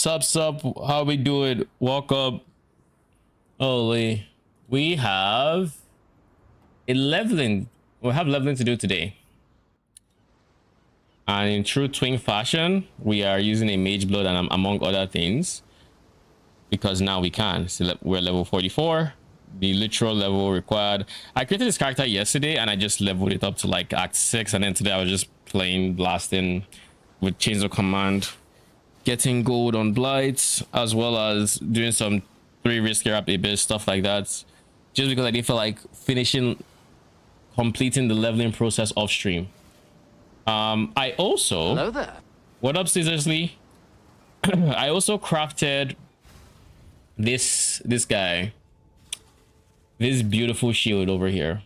Sup, how we do it? Walk up. Holy. We have a leveling. We have leveling to do today. And in true twin fashion, we are using a mage blood and among other things. Because now we can. So we're level 44. The literal level required. I created this character yesterday and I just leveled it up to like Act 6. And then today I was just playing blasting with chains of command, getting gold on blights, as well as doing some 3 risky rap a bit stuff like that, just because I didn't feel like completing the leveling process off stream. I also, hello there. What up, Scissorsley? I also crafted this guy, this beautiful shield over here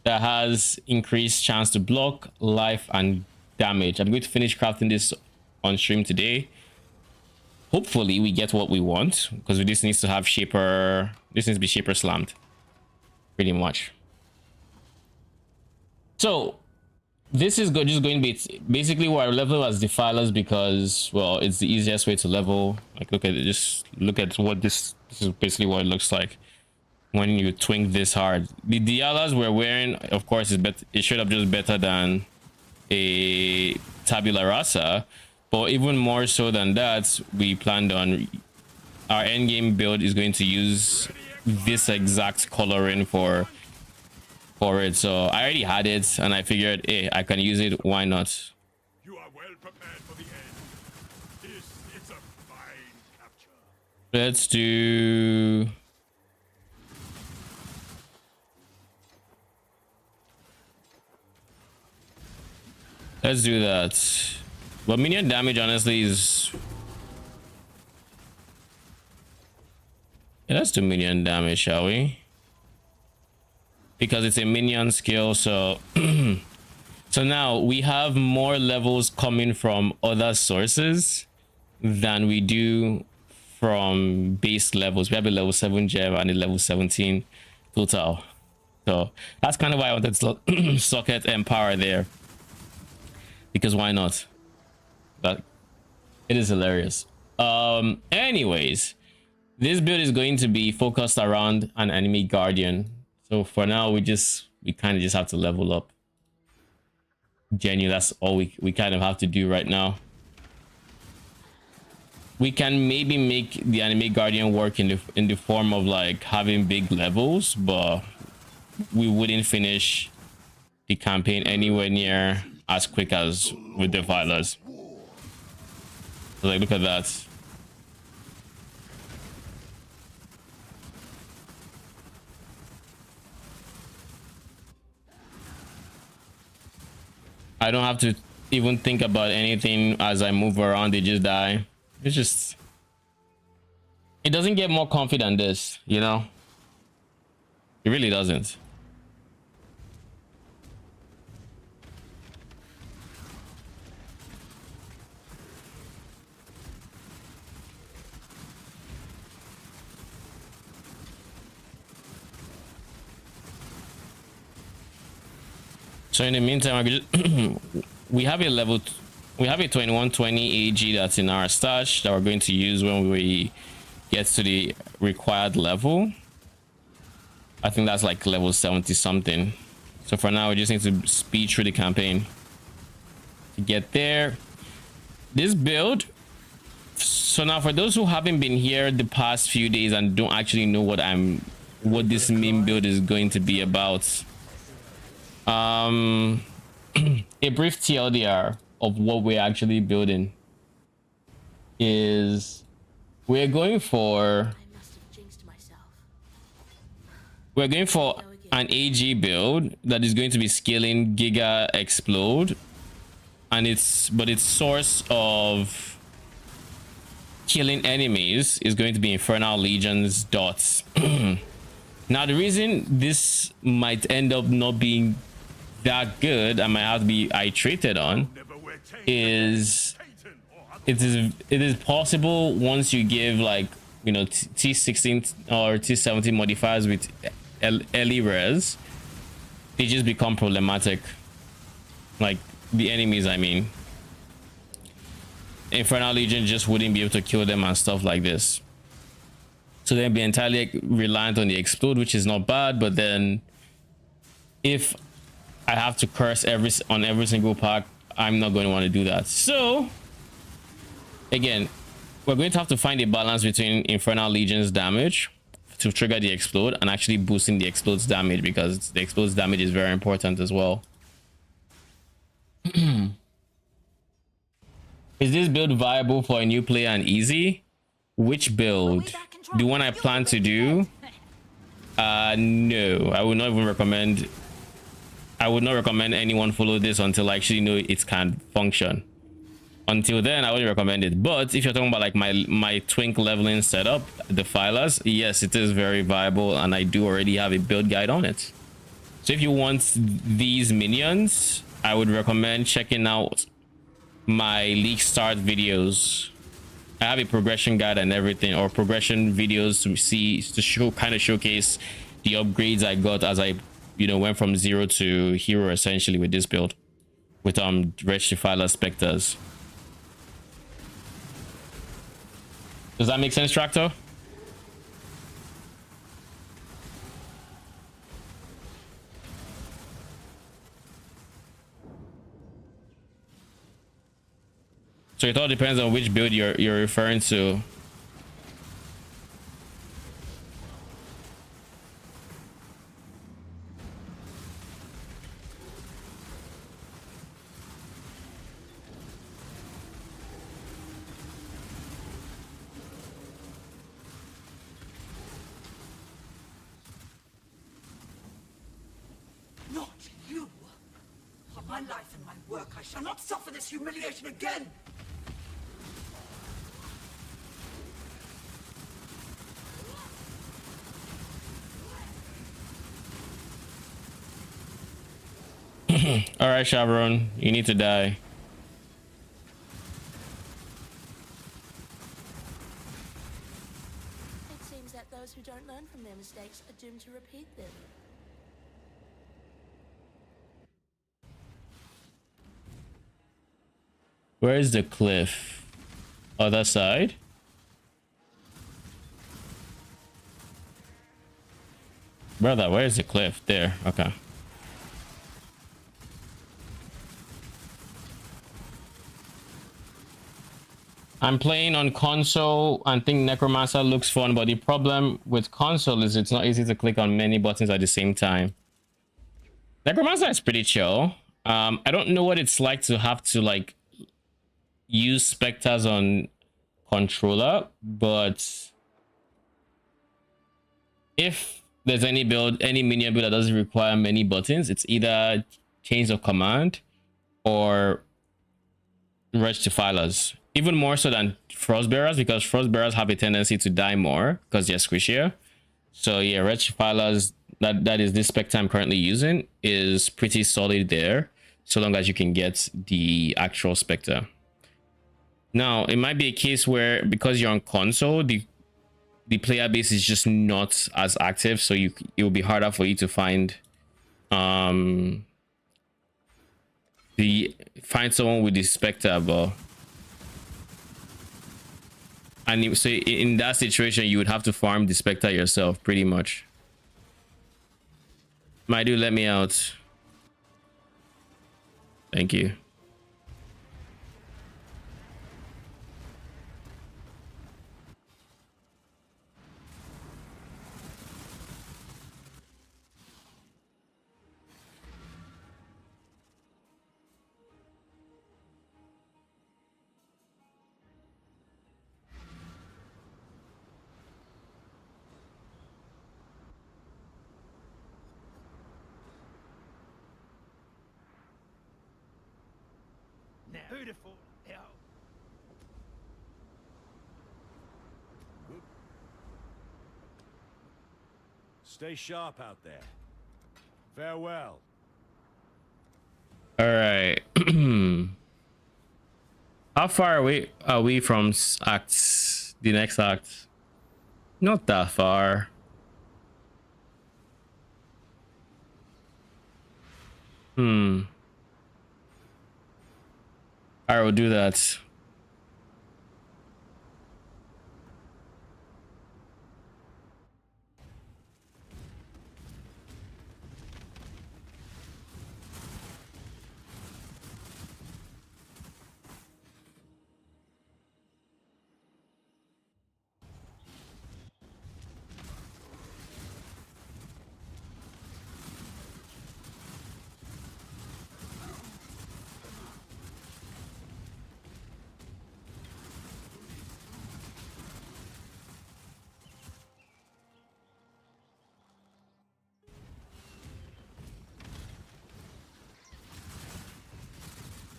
that has increased chance to block, life, and damage. I'm going to finish crafting this on stream today. Hopefully we get what we want, because this needs to have shaper. This needs to be shaper slammed pretty much. So this is just going to be basically where I level as defilers, because well, it's the easiest way to level. Like, look at it, just look at what this is basically what it looks like when you twink this hard. The dialas we're wearing, of course, is better. It should have just better than a tabula rasa. But even more so than that, we planned on our endgame build is going to use this exact coloring for it. So I already had it and I figured, hey, I can use it. Why not? You are well prepared for the end. It's a fine capture. Let's do... Let's do that. But minion damage honestly is... Yeah, let's do minion damage, shall we? Because it's a minion skill, so... So now we have more levels coming from other sources than we do from base levels. We have a level 7 gem and a level 17 total. So that's kind of why I wanted to socket Empower there. Because why not? But it is hilarious. Anyways, this build is going to be focused around an enemy guardian. So for now, we kind of just have to level up. Genuinely, that's all we kind of have to do right now. We can maybe make the enemy guardian work in the form of like having big levels, but we wouldn't finish the campaign anywhere near as quick as with the defilers. So like, look at that. I don't have to even think about anything as I move around. They just die. It's just, it doesn't get more comfy than this, you know? It really doesn't. So in the meantime, we have a 2120 AG that's in our stash that we're going to use when we get to the required level. I think that's like level 70 something. So for now, we just need to speed through the campaign to get there. This build. So now for those who haven't been here the past few days and don't actually know what this main build is going to be about. A brief TLDR of what we're actually building is we're going for an AG build that is going to be scaling Giga Explode, and its source of killing enemies is going to be Infernal Legions dots. Now the reason this might end up not being that good, I might have to be iterated on, is it is possible once you give, like, you know, T16 or T17 modifiers with early res, they just become problematic, like the enemies, I mean. Infernal Legion just wouldn't be able to kill them and stuff like this. So they'd be entirely reliant on the explode, which is not bad. But then if I have to curse on every single pack, I'm not going to want to do that. So again, we're going to have to find a balance between Infernal Legion's damage to trigger the explode and actually boosting the explode's damage, because the explode's damage is very important as well. Is this build viable for a new player and easy? Which build? The one I plan to do? No, I would not even recommend. I would not recommend anyone follow this until I actually know it can function. Until then, I wouldn't recommend it. But if you're talking about like my twink leveling setup, the filers, yes, it is very viable, and I do already have a build guide on it. So if you want these minions, I would recommend checking out my league start videos. I have a progression guide and everything, or progression videos to showcase the upgrades I got as I went from 0 to hero essentially with this build, with Regifiler Spectres. Does that make sense, Tractor? So it all depends on which build you're referring to. Not you! For my life and my work, I shall not suffer this humiliation again! All right, Chevron, you need to die. It seems that those who don't learn from their mistakes are doomed to repeat them. Where is the cliff? Other side? Brother, where is the cliff? There. Okay. I'm playing on console and think Necromancer looks fun, but the problem with console is it's not easy to click on many buttons at the same time. Necromancer is pretty chill. I don't know what it's like to have to like use specters on controller, but if there's any minion build that doesn't require many buttons, it's either chains of command or Regifilers. Even more so than Frostbearers, because Frostbearers have a tendency to die more because they're squishier. So yeah, Regifilers, that is this spec I'm currently using, is pretty solid there, so long as you can get the actual Spectre. Now, it might be a case where, because you're on console, the player base is just not as active, so it will be harder for you to find someone with the Spectre, but so in that situation you would have to farm the Spectre yourself pretty much. My dude, let me out. Thank you. Beautiful. Yeah. Stay sharp out there. Farewell. All right. How far away are we from the next act? Not that far. I will do that.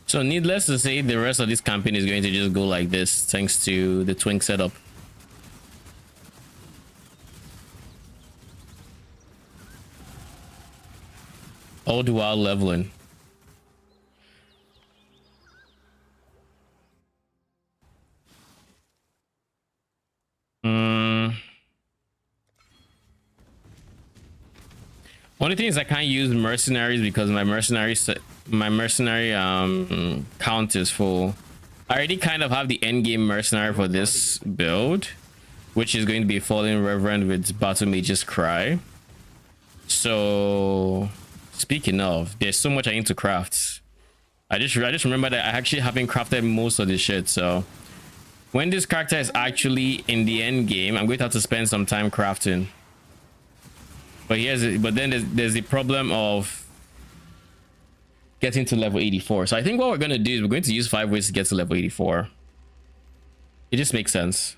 So needless to say, the rest of this campaign is going to just go like this thanks to the twink setup. All the while leveling. Only thing is I can't use mercenaries because my mercenary count is full. I already kind of have the end game mercenary for this build, which is going to be Fallen Reverend with Battle Mage's Cry. So speaking of, there's so much I need to craft. I just remember that I actually haven't crafted most of this shit. So when this character is actually in the end game, I'm going to have to spend some time crafting. But then there's the problem of getting to level 84. So I think what we're going to do is we're going to use 5 ways to get to level 84. It just makes sense.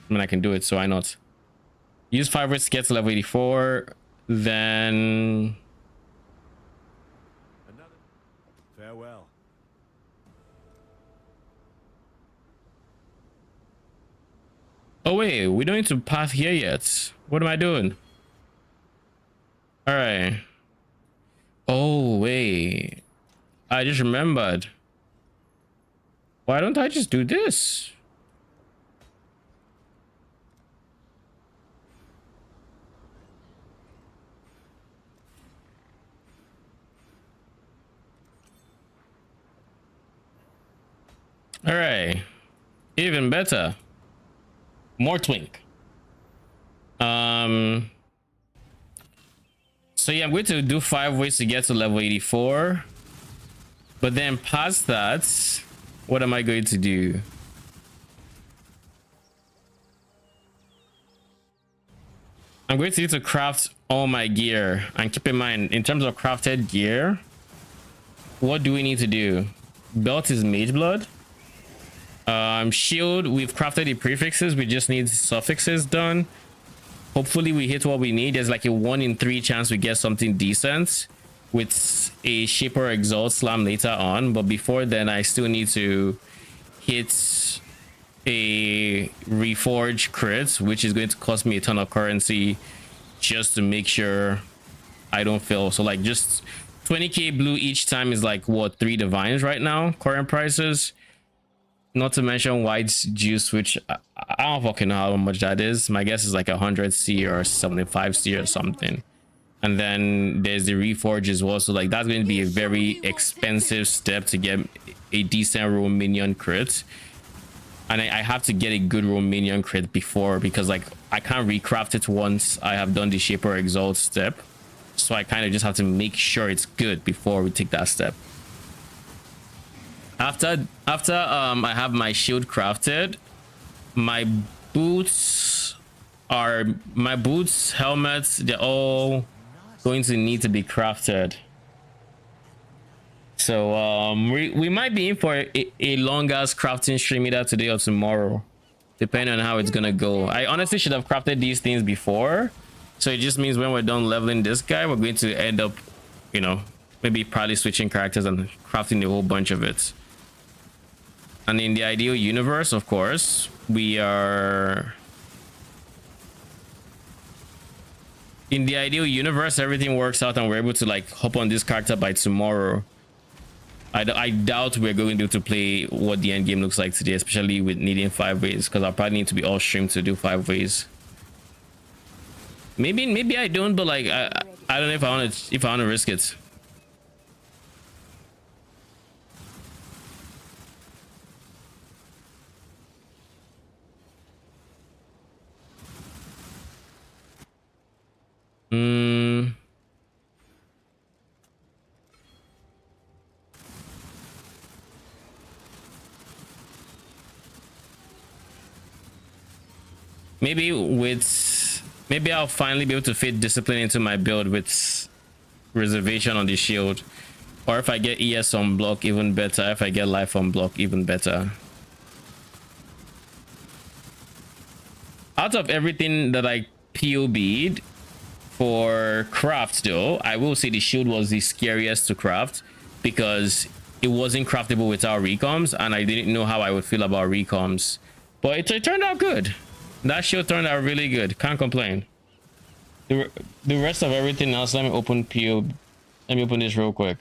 I mean, I can do it, so why not? Use 5 ways to get to level 84. Then... Another. Farewell. Oh wait, we don't need to path here yet. What am I doing? All right. Oh wait, I just remembered. Why don't I just do this? All right, even better. More twink. So yeah, I'm going to do 5 ways to get to level 84. But then past that, what am I going to do? I'm going to need to craft all my gear. And keep in mind, in terms of crafted gear, what do we need to do? Belt is mage blood. Shield, we've crafted the prefixes. We just need suffixes done. Hopefully we hit what we need. There's like a 1 in 3 chance we get something decent with a Shaper Exalt slam later on. But before then, I still need to hit a Reforge crit, which is going to cost me a ton of currency just to make sure I don't fail. So like just 20k blue each time is like what, 3 divines right now, current prices. Not to mention White's juice, which I don't fucking know how much that is. My guess is like 100C or 75C or something. And then there's the Reforge as well. So like that's going to be a very expensive step to get a decent roll minion crit. And I have to get a good roll minion crit before, because like I can't recraft it once I have done the Shaper Exalt step. So I kind of just have to make sure it's good before we take that step. After I have my shield crafted, my boots, helmets, they're all going to need to be crafted. So we might be in for a long ass crafting stream either today or tomorrow, depending on how it's gonna go. I honestly should have crafted these things before, so it just means when we're done leveling this guy, we're going to end up, you know, maybe probably switching characters and crafting a whole bunch of it. And in the ideal universe, of course, we are... In the ideal universe, everything works out and we're able to like hop on this character by tomorrow. I doubt we're going to be able to play what the end game looks like today, especially with needing 5 ways, because I'll probably need to be all streamed to do 5 ways. Maybe I don't, but like I don't know if I want to risk it. Maybe I'll finally be able to fit discipline into my build with reservation on the shield, or if I get ES on block, even better. If I get life on block, even better. Out of everything that I POB'd for craft, though, I will say the shield was the scariest to craft, because it wasn't craftable without recoms, and I didn't know how I would feel about recoms, but it turned out good. That shield turned out really good. Can't complain. The rest of everything else, let me open PO. Let me open this real quick.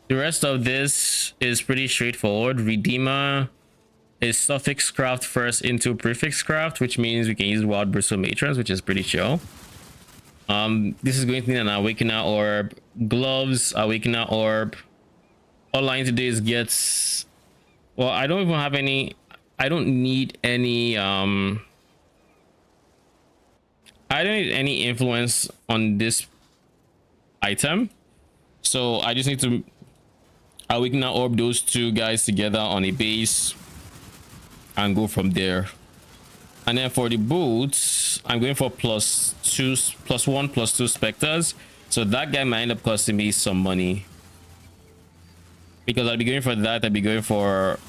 The rest of this is pretty straightforward. Redeemer is suffix craft first into prefix craft, which means we can use wild bristle matrons, which is pretty chill. This is going to need an awakener orb. Gloves, awakener orb. All I need to do is get, well, I don't even have any, I don't need any I don't need any influence on this item, so I just need to awakener orb those two guys together on a base and go from there. And then for the boots, I'm going for +1/+2 specters, so that guy might end up costing me some money, because I'll be going for that. I'll be going for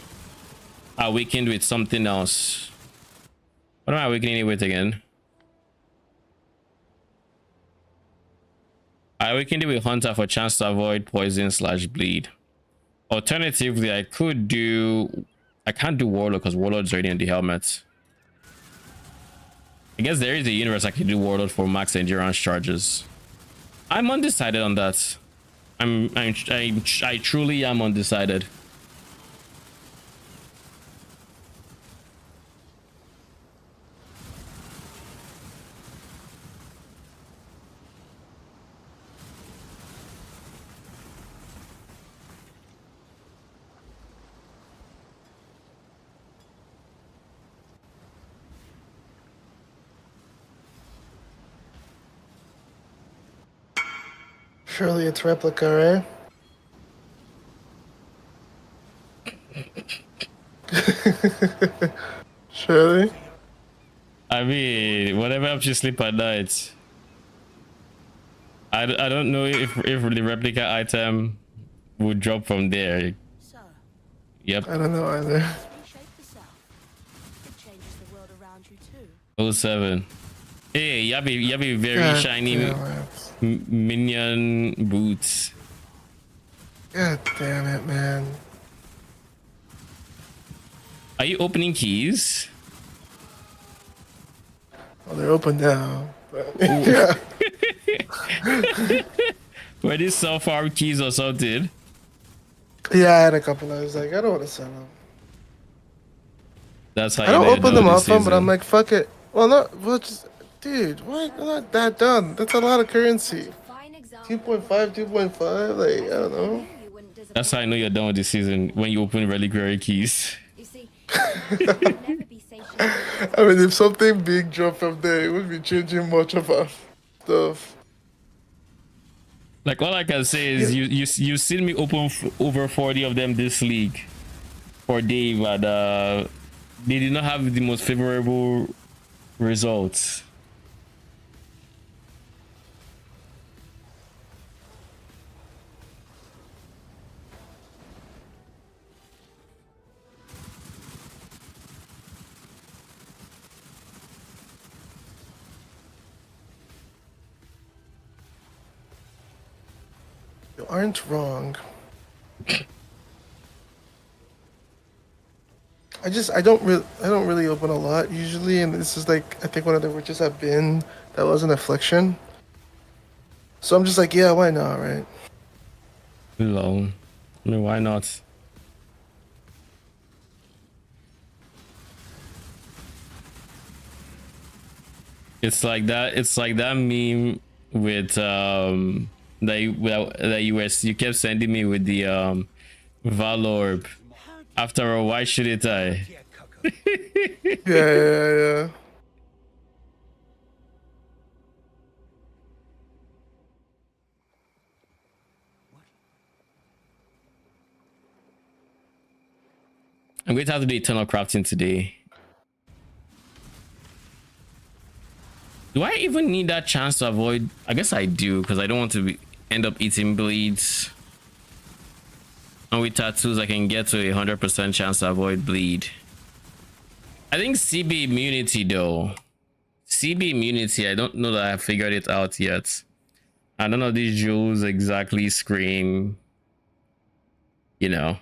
awakened with something else. What am I awakening it with again? I awakened it with hunter for chance to avoid poison/bleed. Alternatively, I could do, I can't do warlord because warlord's already in the helmet. I guess there is a universe I could do warlord for max endurance charges. I'm undecided on that. I truly am undecided. Surely it's replica, right? Surely. I mean, whatever helps you sleep at night. I don't know if the replica item would drop from there. So, Yep. I don't know either. reshape the self. It changes the world around you too. 07. Hey, you have a very God shiny damn it. minion boots. God damn it, man. Are you opening keys? Well, they're open now. But, yeah. Were these self-farm keys or something? Yeah, I had a couple. I was like, I don't want to sell them. That's how I don't you open them this often, but season. I'm like, fuck it. Well, not, well, just, dude, why not that done? That's a lot of currency. 2.5, 2.5, like, I don't know. That's how I know you're done with the season, when you open reliquary keys. You see, never be satiated. I mean, if something big dropped from there, it wouldn't be changing much of our stuff. Like, all I can say is you've seen me open over 40 of them this league for Dave, and they did not have the most favorable results. You aren't wrong. I don't really open a lot usually, and this is like, I think one of the richest I've been. That was an affliction. So I'm just like, yeah, why not, right? Hello. I mean, why not? It's like that meme with you kept sending me with the Valorb. After all, why shouldn't I? Yeah. I'm going to have to do eternal crafting today. Do I even need that chance to avoid? I guess I do, because I don't want to end up eating bleeds. And with tattoos, I can get to 100% chance to avoid bleed. I think CB immunity though. CB immunity, I don't know that I figured it out yet. I don't know these jewels exactly scream, you know,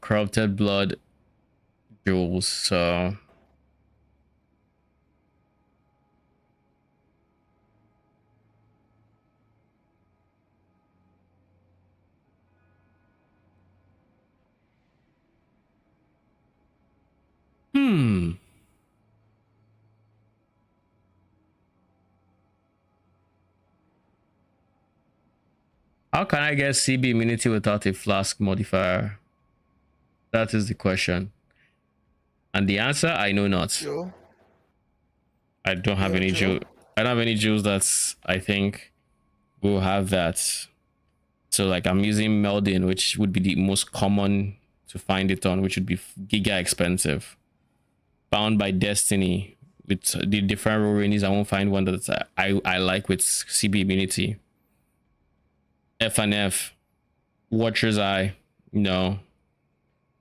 corrupted blood jewels. So how can I get CB immunity without a flask modifier? That is the question. And the answer, I know not. Joe? I don't have Yeah, any Joe? jewel. I don't have any jewels that's I think will have that. So like I'm using Meldin, which would be the most common to find it on, which would be giga expensive. Bound by Destiny with the different role ranges, I won't find one that I like with CB immunity. FNF, Watcher's Eye, no.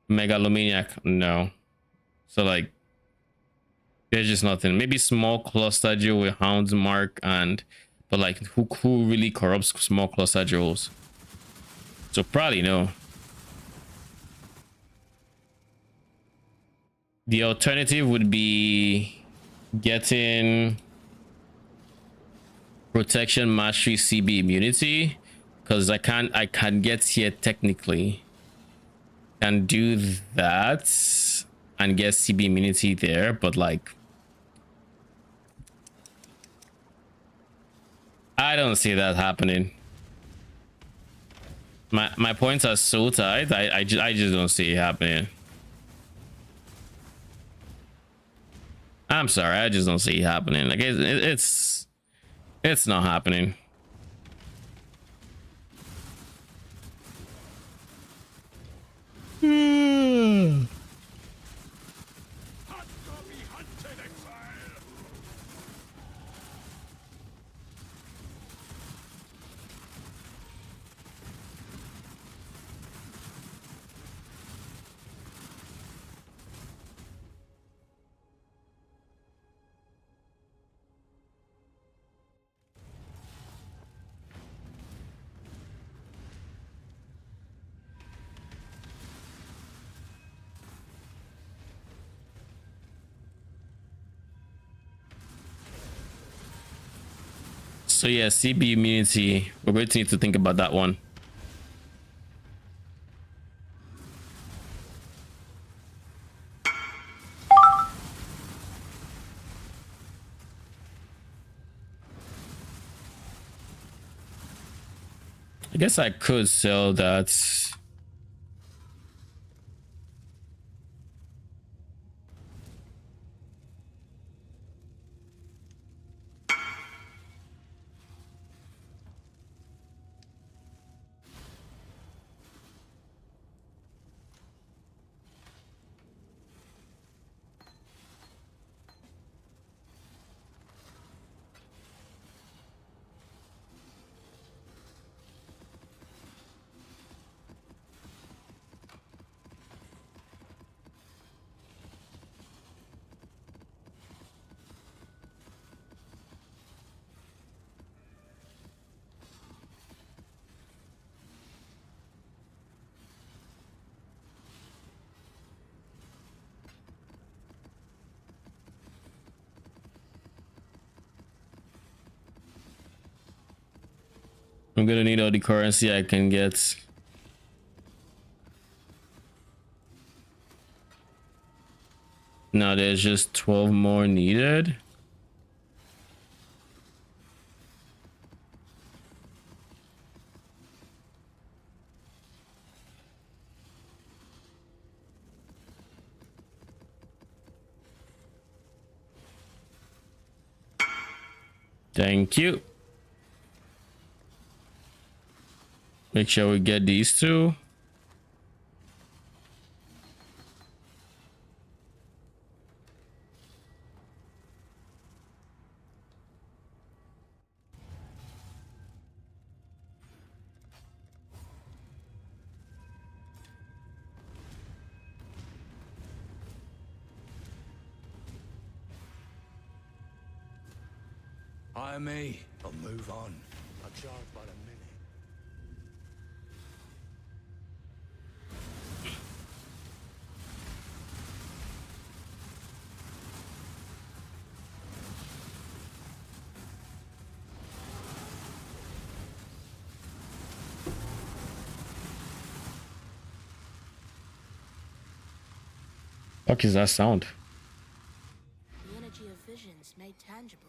Megalomaniac, no. So like there's just nothing. Maybe small cluster jewel with Hound's Mark and but like who really corrupts small cluster jewels? So probably no. The alternative would be getting protection mastery CB immunity because I can get here technically. Can do that and get CB immunity there, but like I don't see that happening. My points are so tight. I just don't see it happening. I'm sorry, I just don't see it happening. Like it's not happening. Hunt or be hunted, Exile! So yeah, CB immunity. We're going to need to think about that one. I guess I could sell that. I'm gonna need all the currency I can get. Now there's just 12 more needed. Thank you. Make sure we get these two. Hire me or move on. I charge by the minute. Fuck is that sound? The energy of visions made tangible.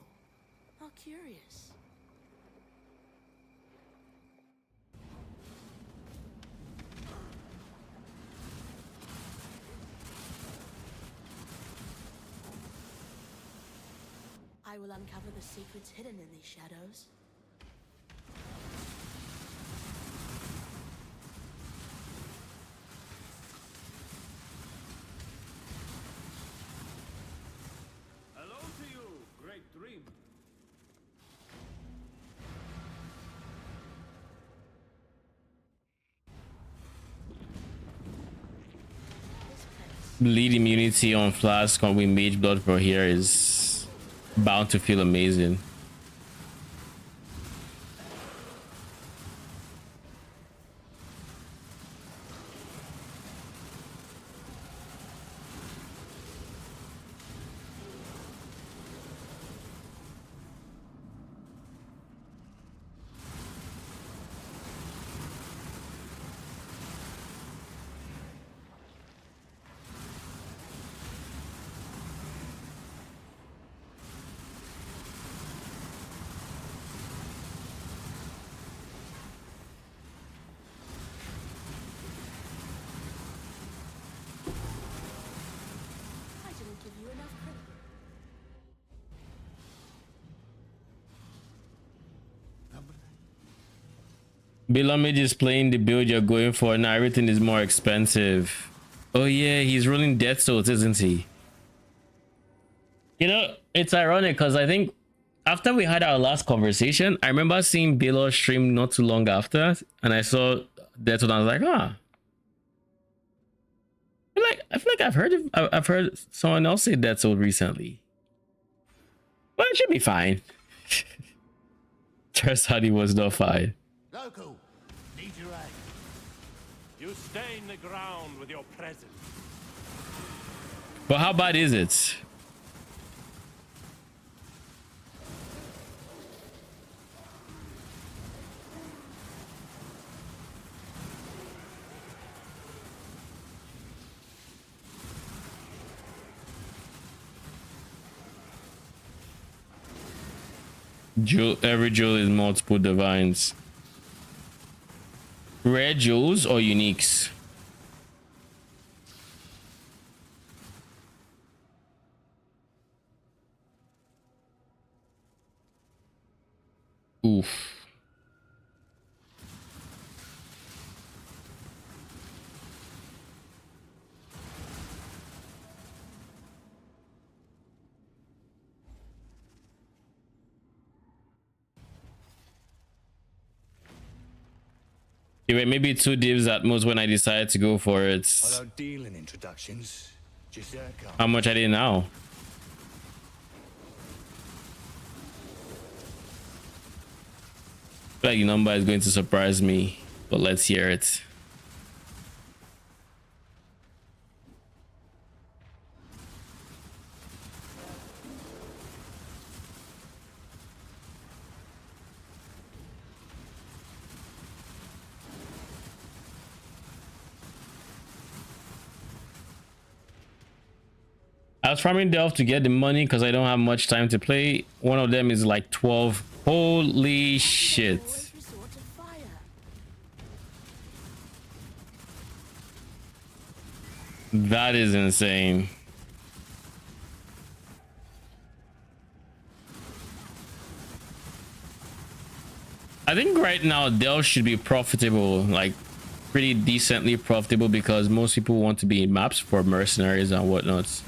How curious. I will uncover the secrets hidden in these shadows. Hello to you, great dream. Bleed immunity on flask when we mage blood for here is bound to feel amazing. I didn't give you enough credit. Bilamid is playing the build you're going for now. Everything is more expensive. Oh yeah, he's rolling death souls, isn't he? You know, it's ironic because I think after we had our last conversation, I remember seeing Bilo stream not too long after, and I saw death souls, and I was like, ah. I feel like I've heard someone else say death soul recently. But it should be fine. Turns out he was not fine. Local, need your aid. You stain the ground with your presence. But how bad is it? Every jewel is multiple divines. Rare jewels or uniques? Oof. Okay, wait, maybe 2 divs at most when I decide to go for it. I don't deal in introductions. Just there it comes. How much I did now? I feel like the number is going to surprise me, but let's hear it. I was farming Delph to get the money because I don't have much time to play. One of them is like 12. Holy shit. Always resort to fire. That is insane. I think right now Delph should be profitable, like pretty decently profitable, because most people want to be in maps for mercenaries and whatnot.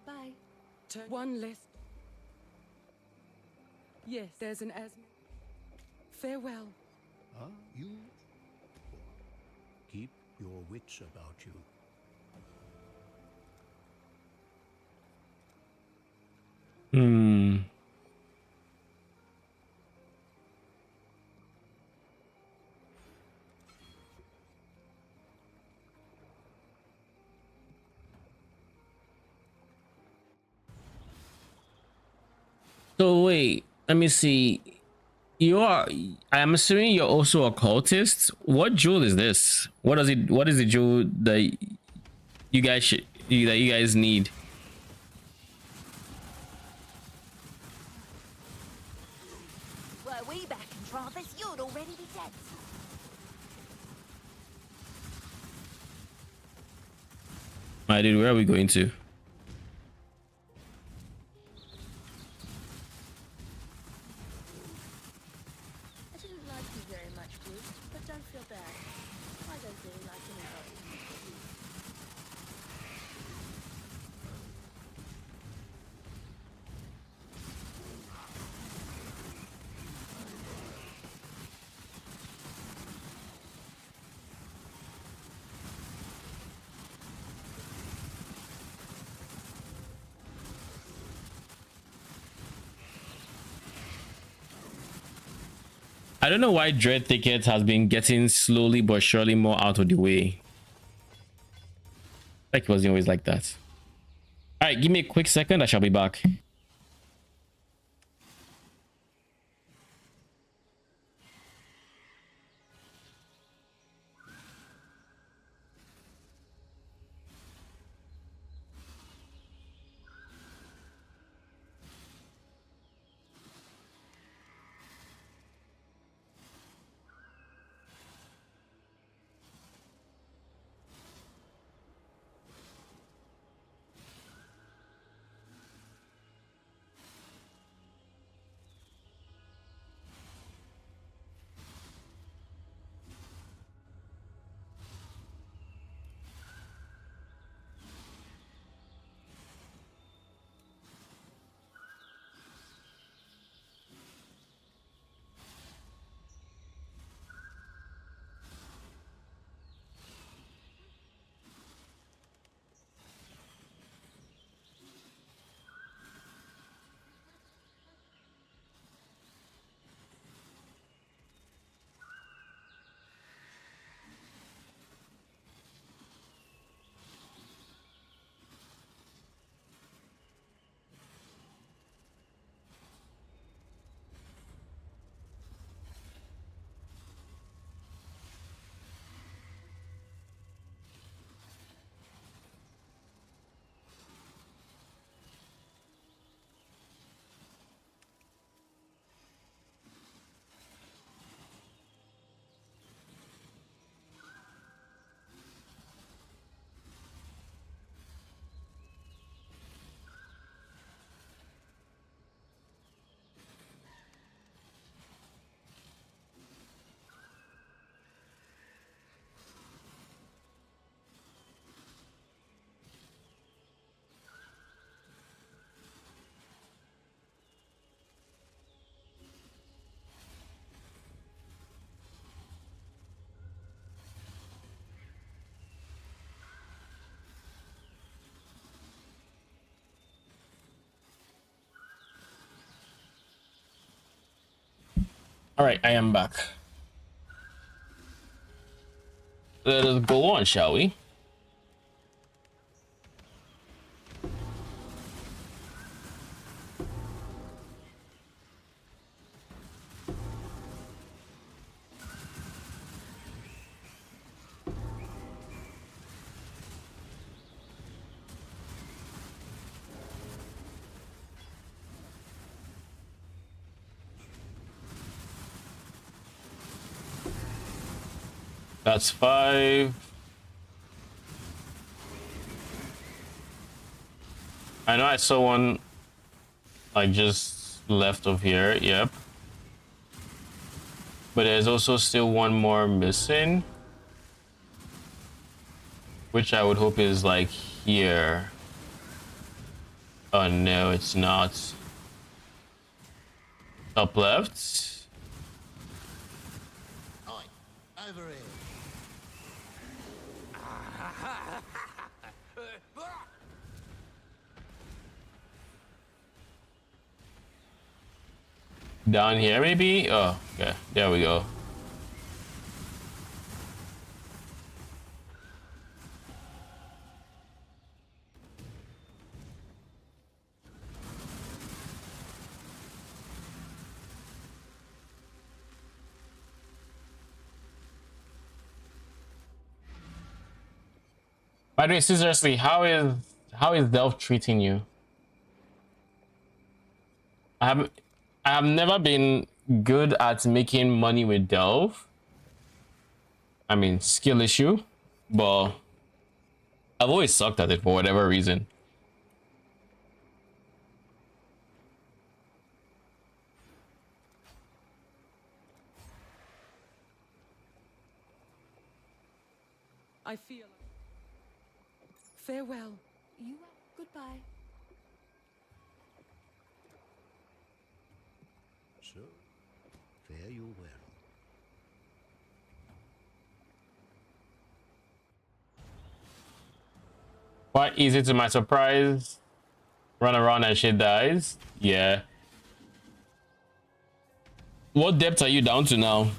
Goodbye. One less. Yes, there's an asthma. Farewell. You keep your wits about you. Hmm. So wait, let me see. You are. I'm assuming you're also a cultist. What jewel is this? What does it? What is the jewel that you guys should that you guys need? Were we back in Travis, you'd already be dead. My dude, where are we going to? I didn't like you very much, Bruce, but don't feel bad. I don't really like anybody. I don't know why Dread Thicket has been getting slowly but surely more out of the way. Like it wasn't always like that. All right, give me a quick second. I shall be back. All right, I am back. Let us go on, shall we? That's 5. I know I saw one like just left of here. Yep. But there's also still one more missing, which I would hope is like here. Oh no, it's not. Top left. Oi, over here. Down here, maybe? Oh, okay. There we go. By the way, seriously, how is Delph treating you? I have never been good at making money with Delph. I mean, skill issue, but I've always sucked at it for whatever reason. I feel. Farewell. You goodbye. So, fare you well. Quite easy to my surprise. Run around and shit dies. Yeah. What depth are you down to now?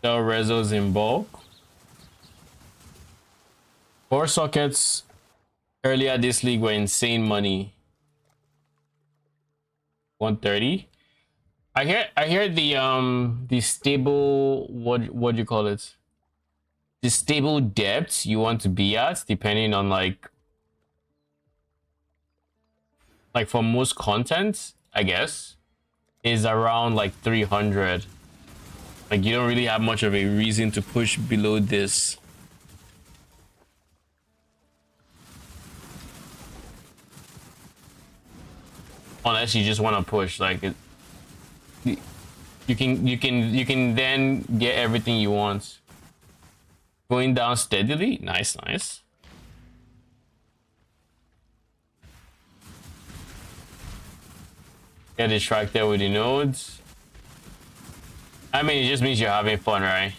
Sell rezos in bulk. 4 sockets earlier this league were insane money. 130. I hear the stable, what do you call it? The stable depth you want to be at, depending on like for most content, I guess, is around like 300. Like you don't really have much of a reason to push below this. Unless you just want to push, like it, you can then get everything you want. Going down steadily, nice. Get distracted with the nodes. I mean, it just means you're having fun, right?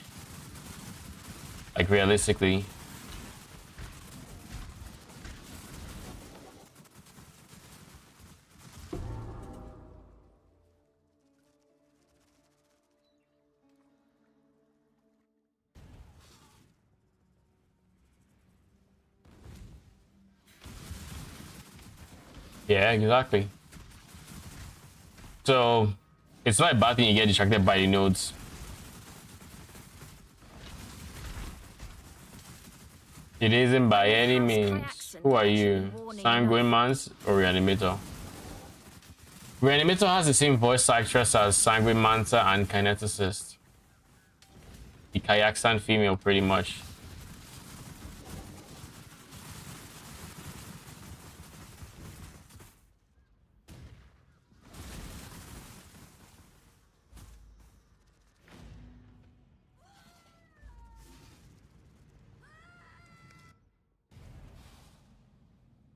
Like realistically. Yeah, exactly. So it's not a bad thing you get distracted by the nodes. It isn't by any means. Who are you? Sanguine Mans or Reanimator? Reanimator has the same voice actress as Sanguine Manta and Kineticist. The Kayakstan female, pretty much.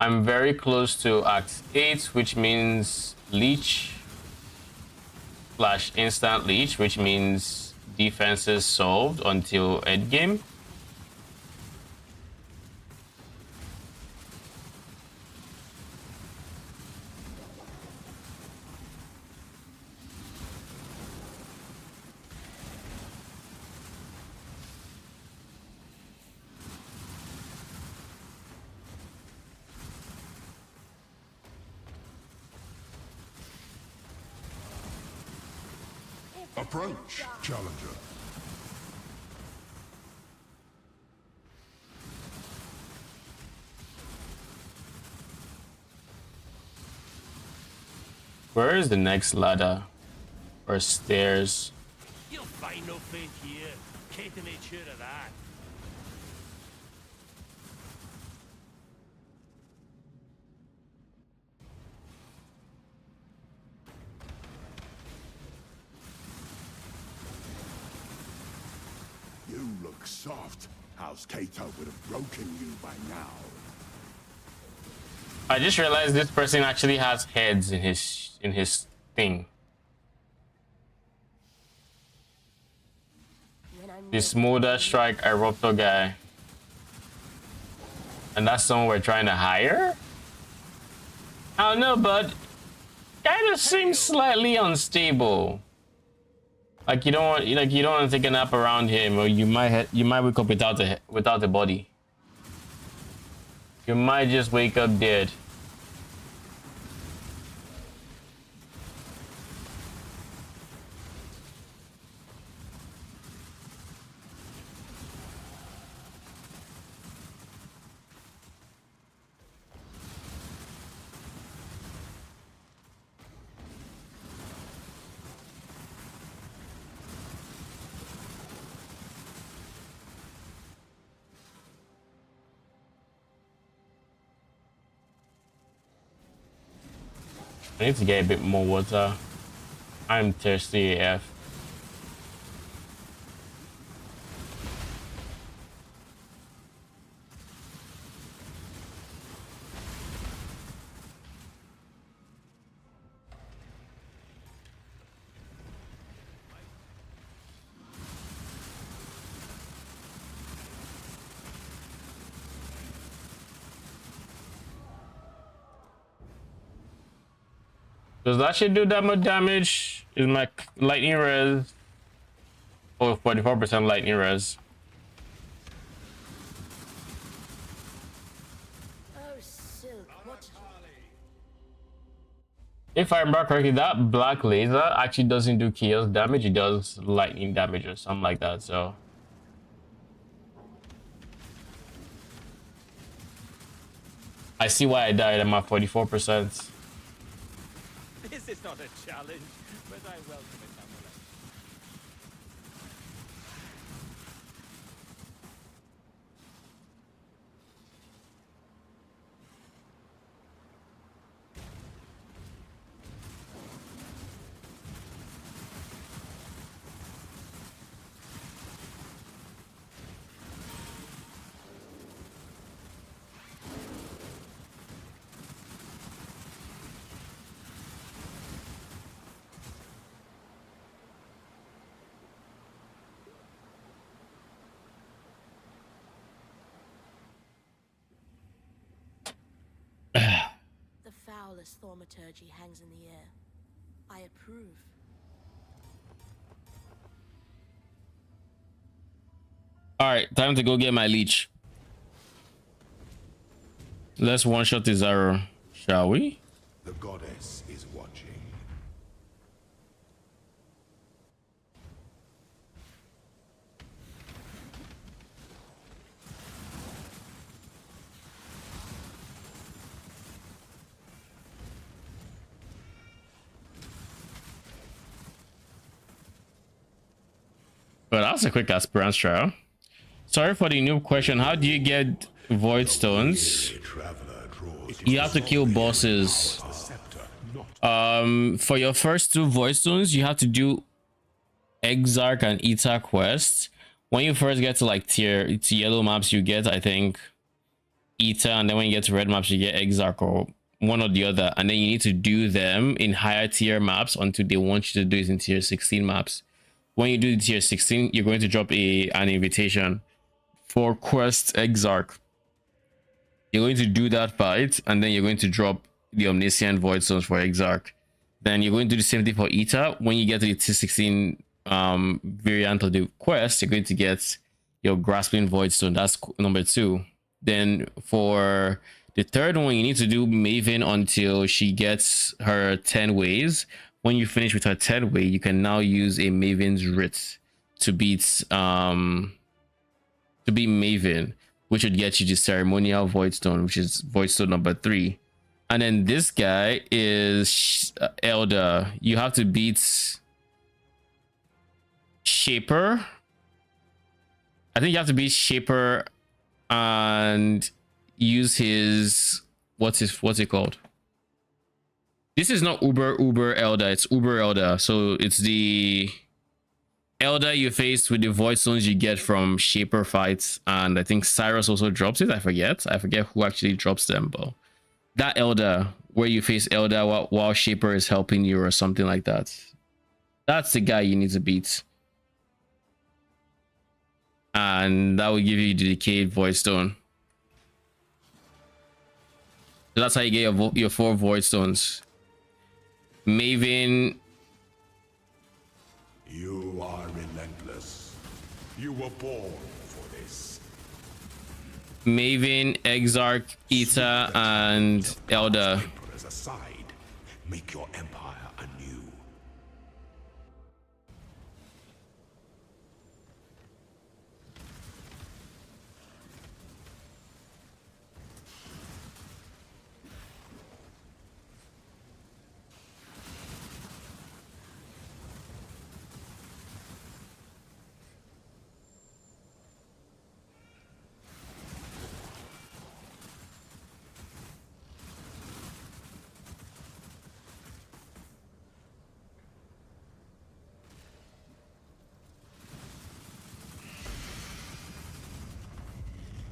I'm very close to Act 8, which means Leech / instant Leech, which means defenses solved until endgame. Approach, challenger. Where is the next ladder or stairs? You'll find no faith here. Katie made sure of that. You soft. House Kato would have broken you by now. I just realized this person actually has heads in his thing. When I'm This ready. Smolder Strike Eruptor guy. And that's someone we're trying to hire? I don't know, but kind of seems slightly unstable. Like you don't want to take a nap around him, or you might wake up without the body. You might just wake up dead. I need to get a bit more water. I'm thirsty AF. Does that shit do that much damage? Is my lightning res? Oh, 44% lightning res. Oh, Silk, what? If I remember correctly, that black laser actually doesn't do chaos damage, it does lightning damage or something like that, so. I see why I died. I'm at 44%. This is not a challenge, but I welcome it nonetheless. The foulest thaumaturgy hangs in the air. I approve. Alright, time to go get my leech. Let's one-shot this arrow, shall we? The goddess is watching. Well, that's a quick aspirant trial. Sorry for the noob question. How do you get void stones? You have to kill bosses. For your first 2 void stones, you have to do Exarch and Eta quests. When you first get to like to yellow maps, you get, I think, Eta, and then when you get to red maps, you get Exarch or one or the other. And then you need to do them in higher tier maps until they want you to do it in tier 16 maps. When you do the tier 16, you're going to drop an invitation for quest Exarch. You're going to do that fight, and then you're going to drop the Omniscient Void Stones for Exarch. Then you're going to do the same thing for Eta. When you get to the tier 16 variant of the quest, you're going to get your Grasping Void Stone. That's number 2. Then for the third one, you need to do Maven until she gets her 10 ways. When you finish with her 10 way, you can now use a Maven's Writ to beat Maven, which would get you the Ceremonial Voidstone, which is Voidstone number 3. And then this guy is Elder. You have to beat Shaper. I think you have to beat Shaper and use his what's it called? This is not Uber Elder, it's Uber Elder. So it's the Elder you face with the void stones you get from Shaper fights, and I think Cyrus also drops it. I forget who actually drops them, but that Elder where you face Elder while Shaper is helping you or something like that. That's the guy you need to beat. And that will give you the decayed void stone. So that's how you get your 4 void stones. Maven. You are relentless. You were born for this. Maven, Exarch, Eta, and Elder. Emperors aside, make your empire anew.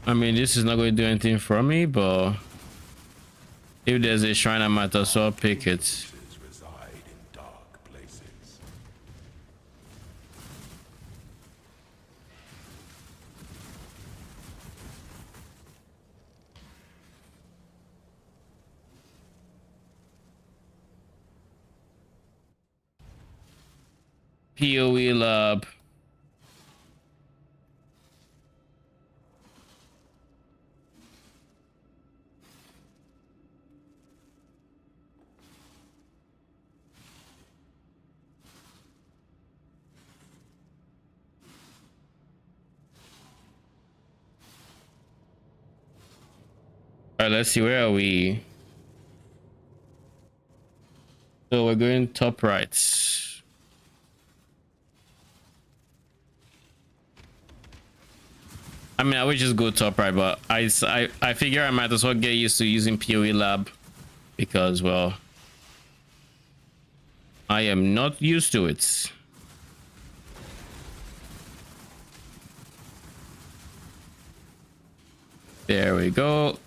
I mean, this is not going to do anything for me, but if there's a shrine, I might as well pick it. Reside in dark places. PoE lab. All right, let's see, where are we? So we're going top right. I mean, I would just go top right, but I figure I might as well get used to using PoE lab because, well, I am not used to it. There we go.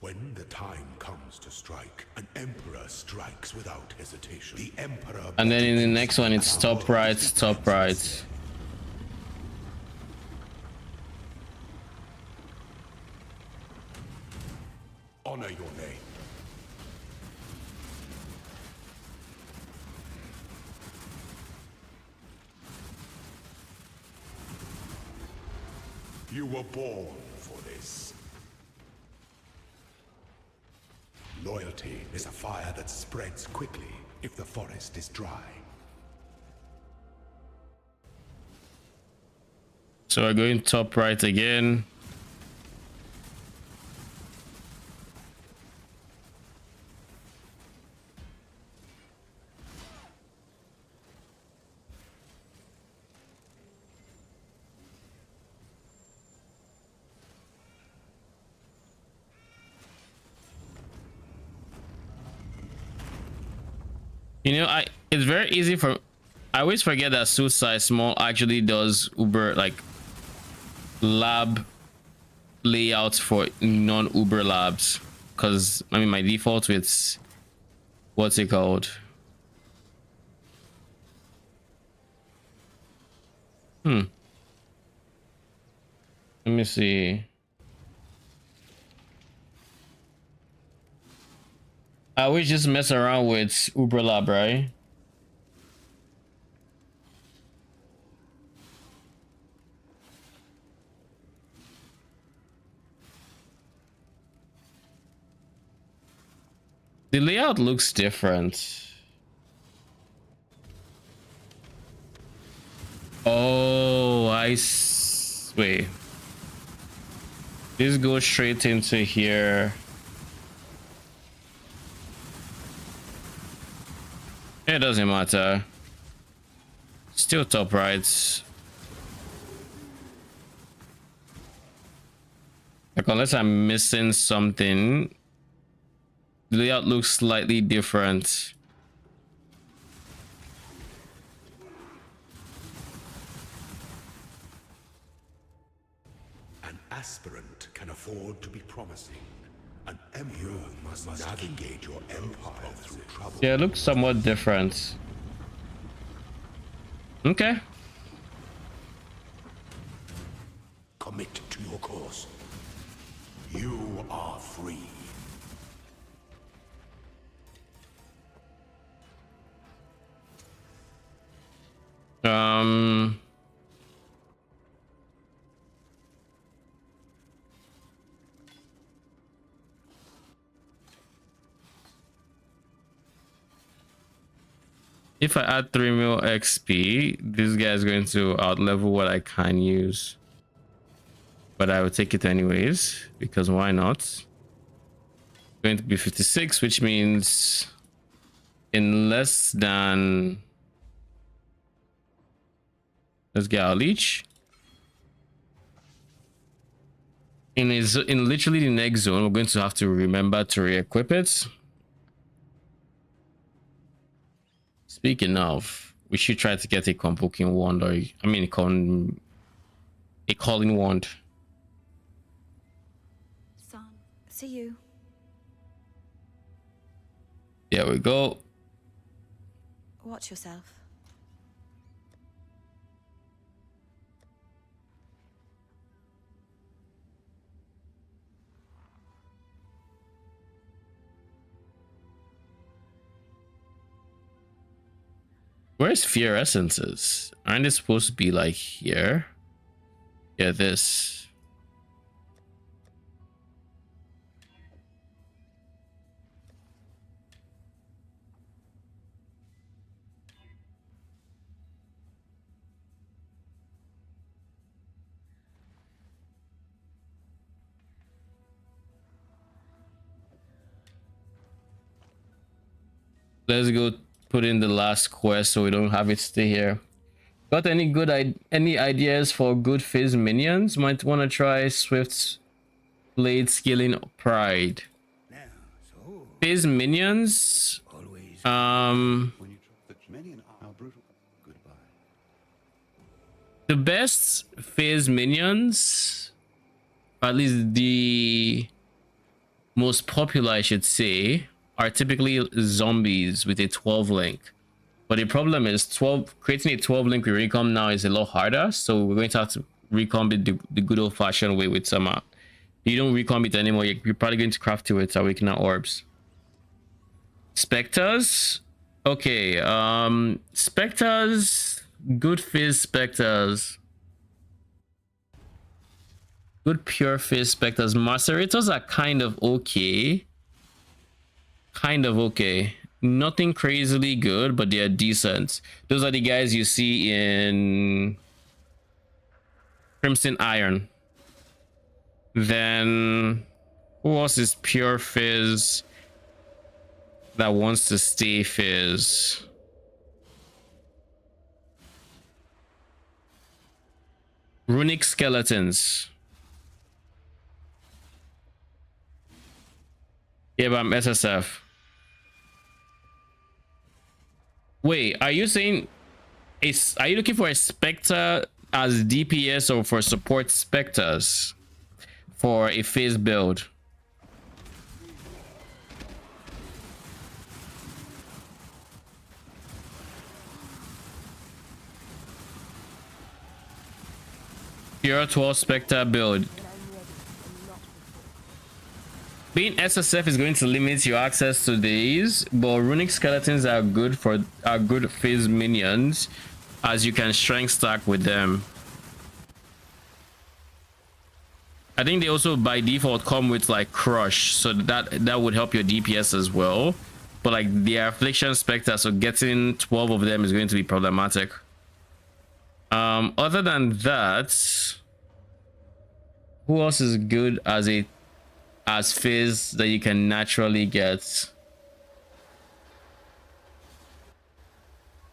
When the time comes to strike, an emperor strikes without hesitation. The emperor. And then in the next one, it's top right, top right. Honor your name. You were born for this. Loyalty is a fire that spreads quickly if the forest is dry. So we're going top right again. You know, it's very easy for, I always forget that suit size small actually does Uber like lab layouts for non-Uber labs, because I mean my default with what's it called? Let me see. I always just mess around with Uber Lab, right? The layout looks different. Oh, wait. This goes straight into here. It doesn't matter. Still top right. Like, unless I'm missing something, the layout looks slightly different. aspirant can afford to be promising. An emperor must navigate your empire through trouble. Yeah, it looks somewhat different. Okay. Commit to your course. You are free. If I add 3 mil XP, this guy is going to outlevel what I can use. But I will take it anyways, because why not? Going to be 56, which means in less than... Let's get our leech. In literally the next zone, we're going to have to remember to re-equip it. Speaking of, we should try to get a convoking wand, or I mean a calling wand. Son, see you. There we go. Watch yourself. Where's fear essences? Aren't they supposed to be like here? Yeah, this. Let's go put in the last quest so we don't have it stay here. Got any good any ideas for good phase minions? Might want to try Swift's blade scaling pride. Phase minions. The best phase minions, at least the most popular I should say, are typically zombies with a 12 link. But the problem is creating a 12 link with recom now is a lot harder, so we're going to have to recomb it the good old fashioned way with some you don't recomb it anymore. You're probably going to craft it with awakener orbs. Spectres, okay, spectres, good fizz spectres, good pure fizz spectres. Macerators are kind of okay. Nothing crazily good, but they are decent. Those are the guys you see in Crimson Iron. Then who else is pure fizz that wants to stay fizz? Runic skeletons. Yeah, but I'm SSF. Wait, are you saying are you looking for a Spectre as DPS or for support Spectres for a phase build? Pure 12 Spectre build. Being SSF is going to limit your access to these, but runic skeletons are good phase minions, as you can strength stack with them. I think they also by default come with like crush, so that would help your DPS as well. But like the affliction spectre, so getting 12 of them is going to be problematic. Other than that, who else is good as phase that you can naturally get?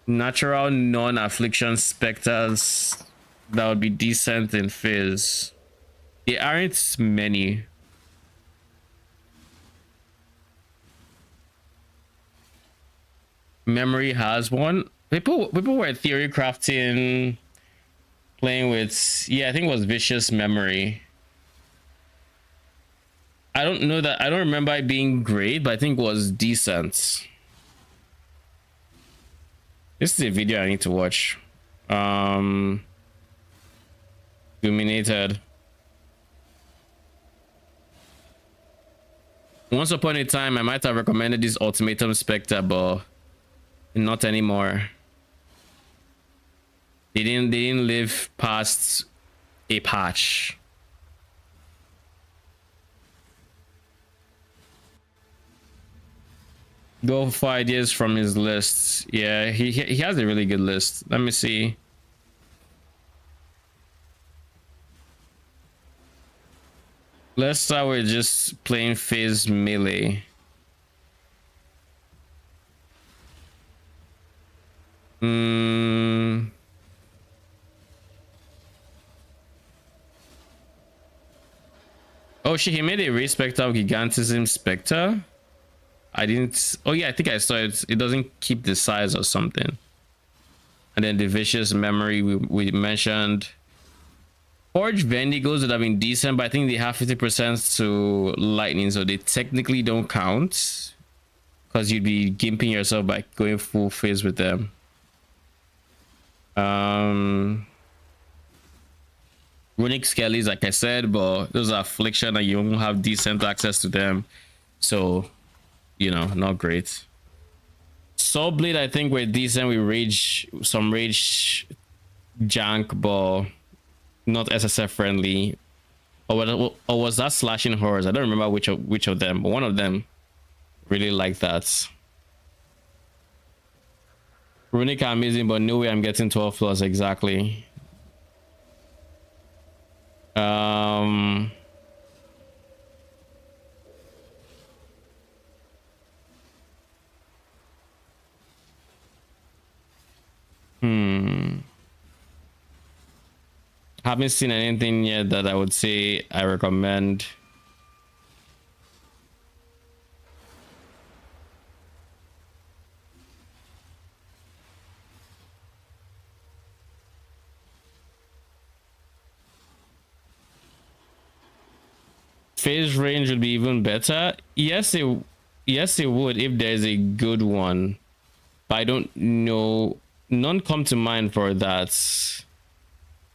Natural non-affliction specters that would be decent in phase. There aren't many. Memory has one. People were theory crafting, playing with, yeah, I think it was vicious memory. I don't know that I don't remember it being great, but I think it was decent. This is a video I need to watch. Dominated. Once upon a time, I might have recommended this Ultimatum Spectre, but not anymore. They didn't live past a patch. Go for ideas from his lists. Yeah, he has a really good list. Let me see. Let's start with just plain phase melee. Oh shit, he made a race spectre of Gigantism Spectre. I didn't. Oh yeah, I think I saw it. It doesn't keep the size or something. And then the Vicious Memory we mentioned. Forge Vendigos would have been decent, but I think they have 50% to lightning, so they technically don't count. Because you'd be gimping yourself by going full phase with them. Runic Skellies, like I said, but those are affliction and you won't have decent access to them. So, you know, not great. Soul Blade, I think we're decent with rage, some rage jank, but not SSF friendly. Or was that slashing horrors? I don't remember which of them, but one of them really like that. Runic are amazing, but no way I'm getting 12 plus exactly. Haven't seen anything yet that I would say I recommend. Phase range would be even better. Yes, it would if there's a good one. But I don't know. None come to mind for that.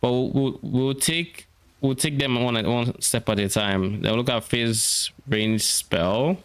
But we'll take them one step at a time. Then we'll look at phase range spell.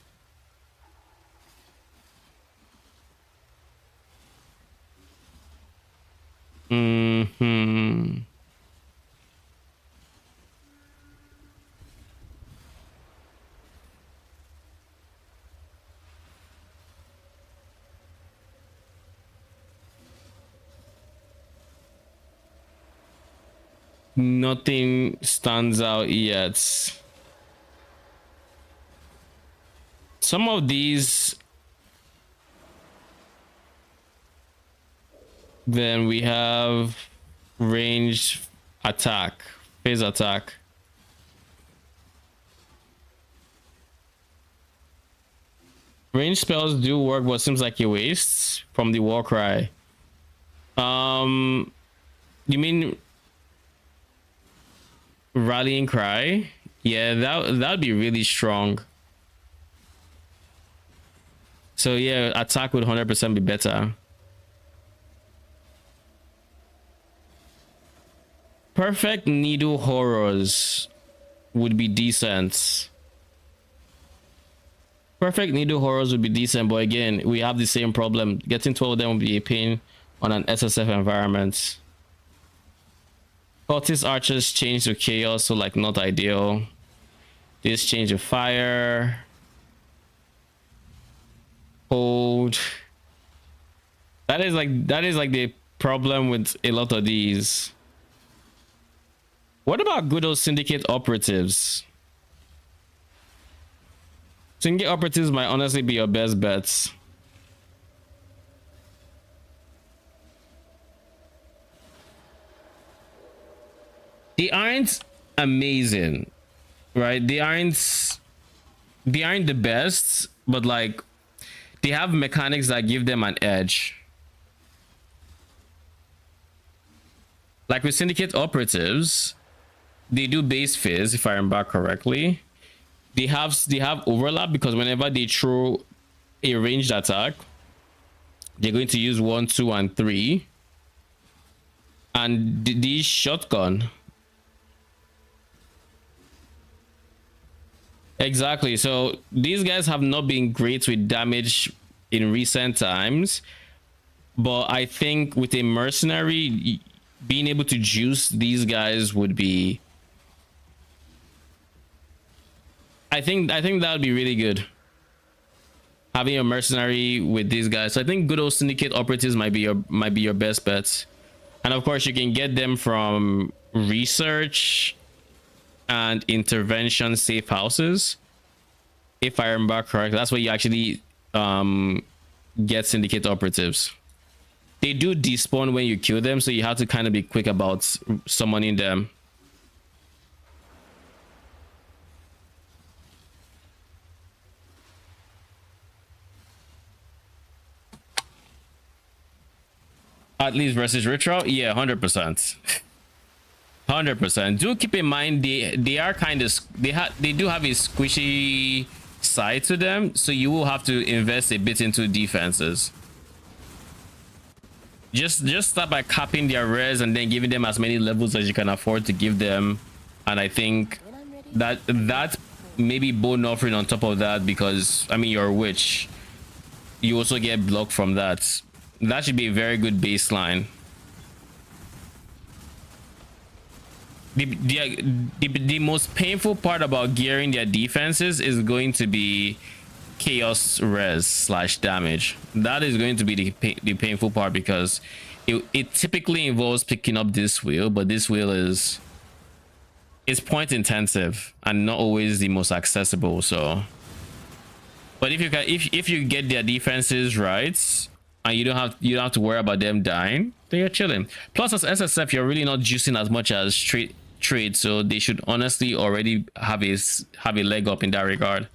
Nothing stands out yet. Some of these, then we have ranged attack, phase attack. Range spells do work, but seems like a waste from the war cry. You mean rallying cry? Yeah, that'd be really strong. So yeah, attack would 100% be better. Perfect Needle Horrors would be decent. Perfect Needle Horrors would be decent, but again, we have the same problem. Getting 12 of them would be a pain on an SSF environment. Cultist Archers change to Chaos, so like not ideal. This change to Fire. Hold. That is like the problem with a lot of these. What about good old Syndicate Operatives? Syndicate Operatives might honestly be your best bets. They aren't amazing, right? They aren't the best, but like they have mechanics that give them an edge. Like with Syndicate Operatives, they do base fizz, if I remember correctly. they have overlap, because whenever they throw a ranged attack, they're going to use 1, 2, and 3. And these shotgun. Exactly. So these guys have not been great with damage in recent times, but I think with a mercenary, being able to juice these guys would be, I think that would be really good, having a mercenary with these guys. So I think good old syndicate operatives might be your best bets. And of course you can get them from research and intervention safe houses, if I remember correct. That's where you actually get syndicate operatives. They do despawn when you kill them, so you have to kind of be quick about summoning them. At least versus ritual, yeah, 100%. 100%. Do keep in mind they are kind of, they do have a squishy side to them, so you will have to invest a bit into defenses. Just start by capping their res and then giving them as many levels as you can afford to give them. And I think that maybe bone offering on top of that, because I mean you're a witch, you also get blocked from that. That should be a very good baseline. The most painful part about gearing their defenses is going to be chaos res slash damage. That is going to be the painful part, because it typically involves picking up this wheel, but this wheel is point intensive and not always the most accessible. So, but if you can, if you get their defenses right, and you don't have to worry about them dying, then you're chilling. Plus, as SSF, you're really not juicing as much as trade, so they should honestly already have a leg up in that regard.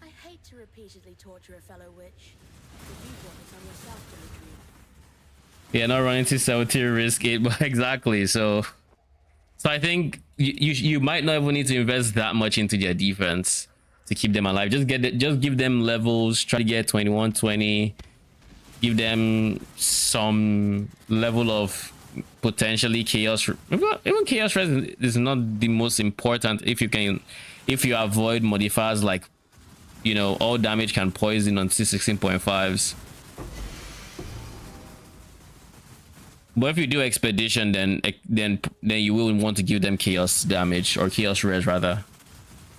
I hate to repeatedly torture a fellow witch, but you brought this on yourself to retrieve. Yeah, not running to 70 risk it, but exactly. So I think you might not even need to invest that much into their defense to keep them alive. Just give them levels. Try to get 21, 20. Give them some level of potentially chaos. Even chaos res is not the most important if you avoid modifiers like, you know, all damage can poison on C16.5s. But if you do expedition, then you will want to give them chaos damage, or chaos res rather.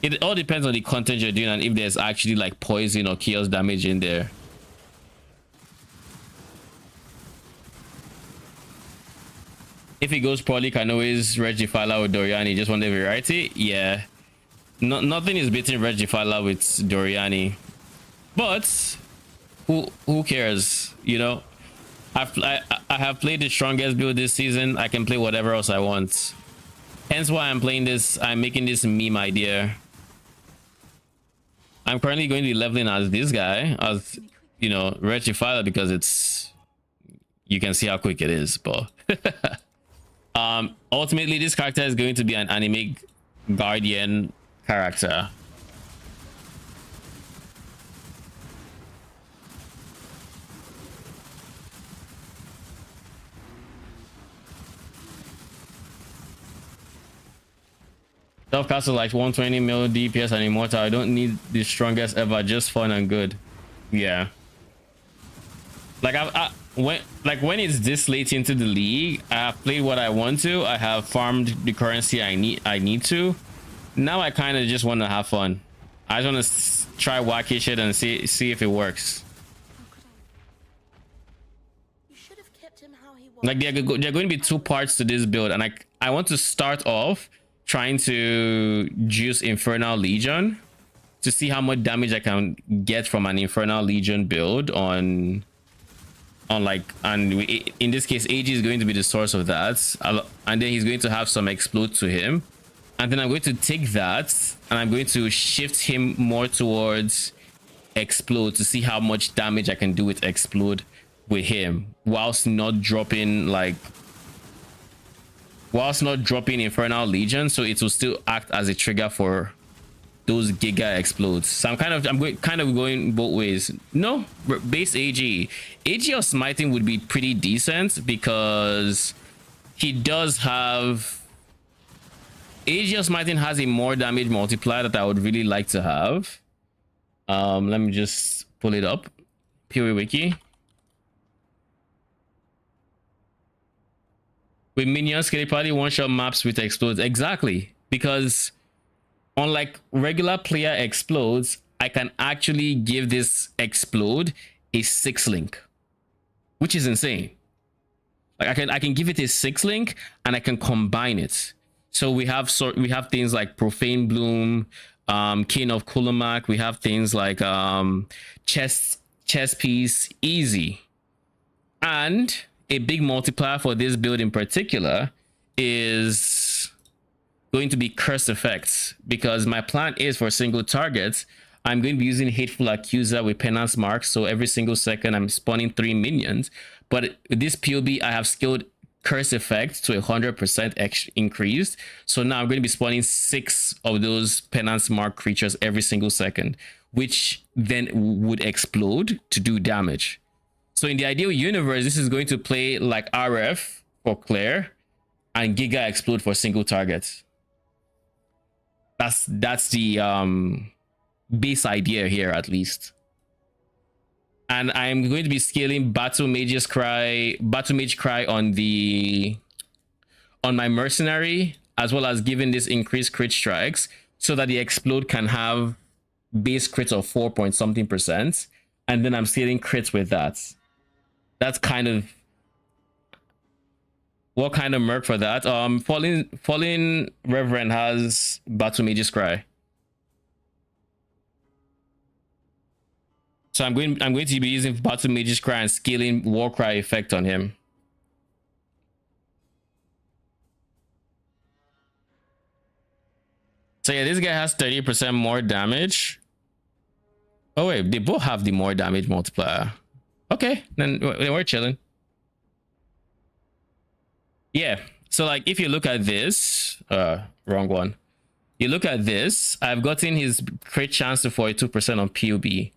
It all depends on the content you're doing and if there's actually like poison or chaos damage in there. If it goes poorly, can always Regifila or Doriani. Just want the variety. Yeah, nothing is beating Regifila with Doriani, but who cares, you know? I have played the strongest build this season. I can play whatever else I want. Hence why I'm playing this. I'm making this meme idea. I'm currently going to be leveling as this guy, as, you know, Regifiler, because it's, you can see how quick it is. But ultimately this character is going to be an anime guardian character. Self-castle like 120 mil DPS and immortal. I don't need the strongest ever, just fun and good. Yeah. Like when it's this late into the league, I have played what I want to. I have farmed the currency I need to. Now I kind of just want to have fun. I just want to try wacky shit and see if it works. You should have kept him how he was. Like there are going to be two parts to this build, and I want to start off trying to juice Infernal Legion to see how much damage I can get from an Infernal Legion build on like, and in this case AG is going to be the source of that, and then he's going to have some explode to him, and then I'm going to take that and I'm going to shift him more towards explode to see how much damage I can do with explode with him whilst not dropping Infernal Legion, so it will still act as a trigger for those Giga explodes. So I'm kind of going both ways. No, base AG or smiting would be pretty decent because he does have AG or smiting has a more damage multiplier that I would really like to have. Let me just pull it up. PoE wiki. With minions, can you probably one-shot maps with explodes? Exactly, because unlike regular player explodes, I can actually give this explode a 6-link, which is insane. Like I can give it a 6-link and I can combine it. So we have things like Profane Bloom, King of Kulamak. We have things like chess piece, easy, and a big multiplier for this build in particular is going to be curse effects, because my plan is for single targets I'm going to be using Hateful Accuser with Penance Marks, so every single second I'm spawning 3 minions. But with this POB I have scaled curse effect to 100% increased, so now I'm going to be spawning 6 of those Penance Mark creatures every single second, which then would explode to do damage. So in the ideal universe, this is going to play like RF for Claire and Giga Explode for single targets. That's the base idea here, at least. And I'm going to be scaling Battle Mage Cry on my mercenary, as well as giving this increased crit strikes so that the explode can have base crits of 4 point something percent, and then I'm scaling crits with that. That's kind of what kind of merc for that. Fallen Reverend has Battle Mage's Cry. So I'm going to be using Battle Mage's Cry and scaling Warcry effect on him. So yeah, this guy has 30% more damage. Oh wait, they both have the more damage multiplier. Okay, then we're chilling. Yeah, so like if you look at this, wrong one. You look at this, I've gotten his crit chance to 42% on POB.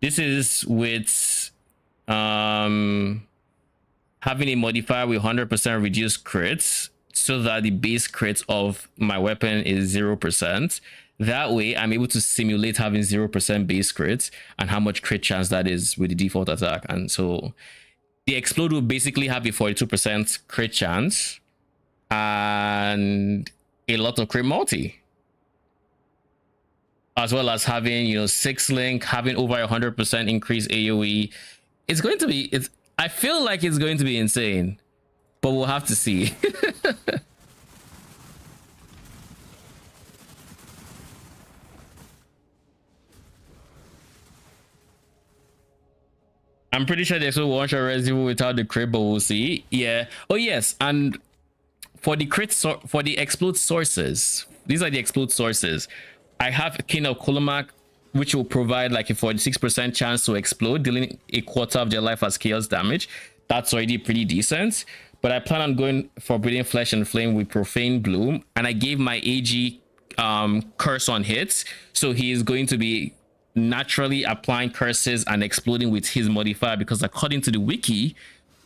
This is with having a modifier with 100% reduced crits, so that the base crit of my weapon is 0%. That way, I'm able to simulate having 0% base crits and how much crit chance that is with the default attack. And so the explode will basically have a 42% crit chance and a lot of crit multi, as well as having, 6-link, having over 100% increase AoE. It's going to be, I feel like it's going to be insane, but we'll have to see. I'm pretty sure there's no one-shot residue without the crit, but we'll see. Yeah. Oh yes, and for the for the explode sources, these are the explode sources. I have King of Kulamak, which will provide like a 46% chance to explode, dealing a quarter of their life as chaos damage. That's already pretty decent. But I plan on going Forbidden Flesh and Flame with Profane Bloom, and I gave my AG curse on hits, so he is going to be naturally applying curses and exploding with his modifier, because according to the wiki,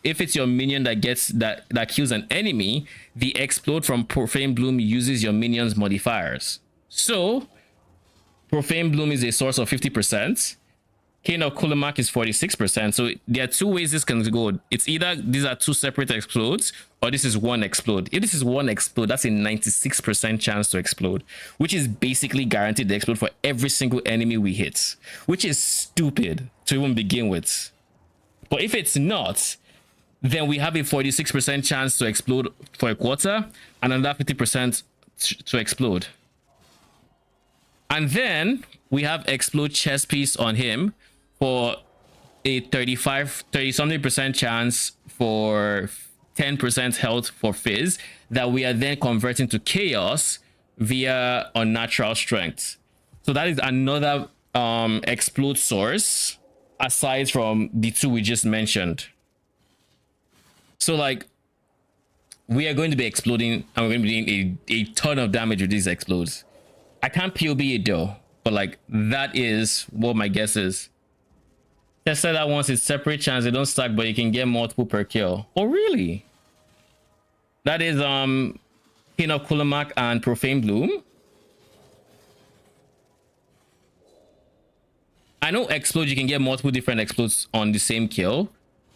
if it's your minion that kills an enemy, the explode from Profane Bloom uses your minion's modifiers. So Profane Bloom is a source of 50%. King of Kulamak is 46%. So there are 2 ways this can go. It's either these are 2 separate explodes, or this is 1 explode. If this is 1 explode, that's a 96% chance to explode, which is basically guaranteed to explode for every single enemy we hit, which is stupid to even begin with. But if it's not, then we have a 46% chance to explode for a quarter and another 50% to explode. And then we have explode chest piece on him for a 30-something% chance for 10% health for Fizz, that we are then converting to chaos via unnatural strength. So that is another explode source aside from the 2 we just mentioned. So like we are going to be exploding and we're going to be doing a ton of damage with these explodes. I can't POB it though, but like that is what my guess is. Tested that once, it's separate chance, they don't stack, but you can get multiple per kill. Oh really? That is King of Kulamak and Profane Bloom. I know explode, you can get multiple different explodes on the same kill.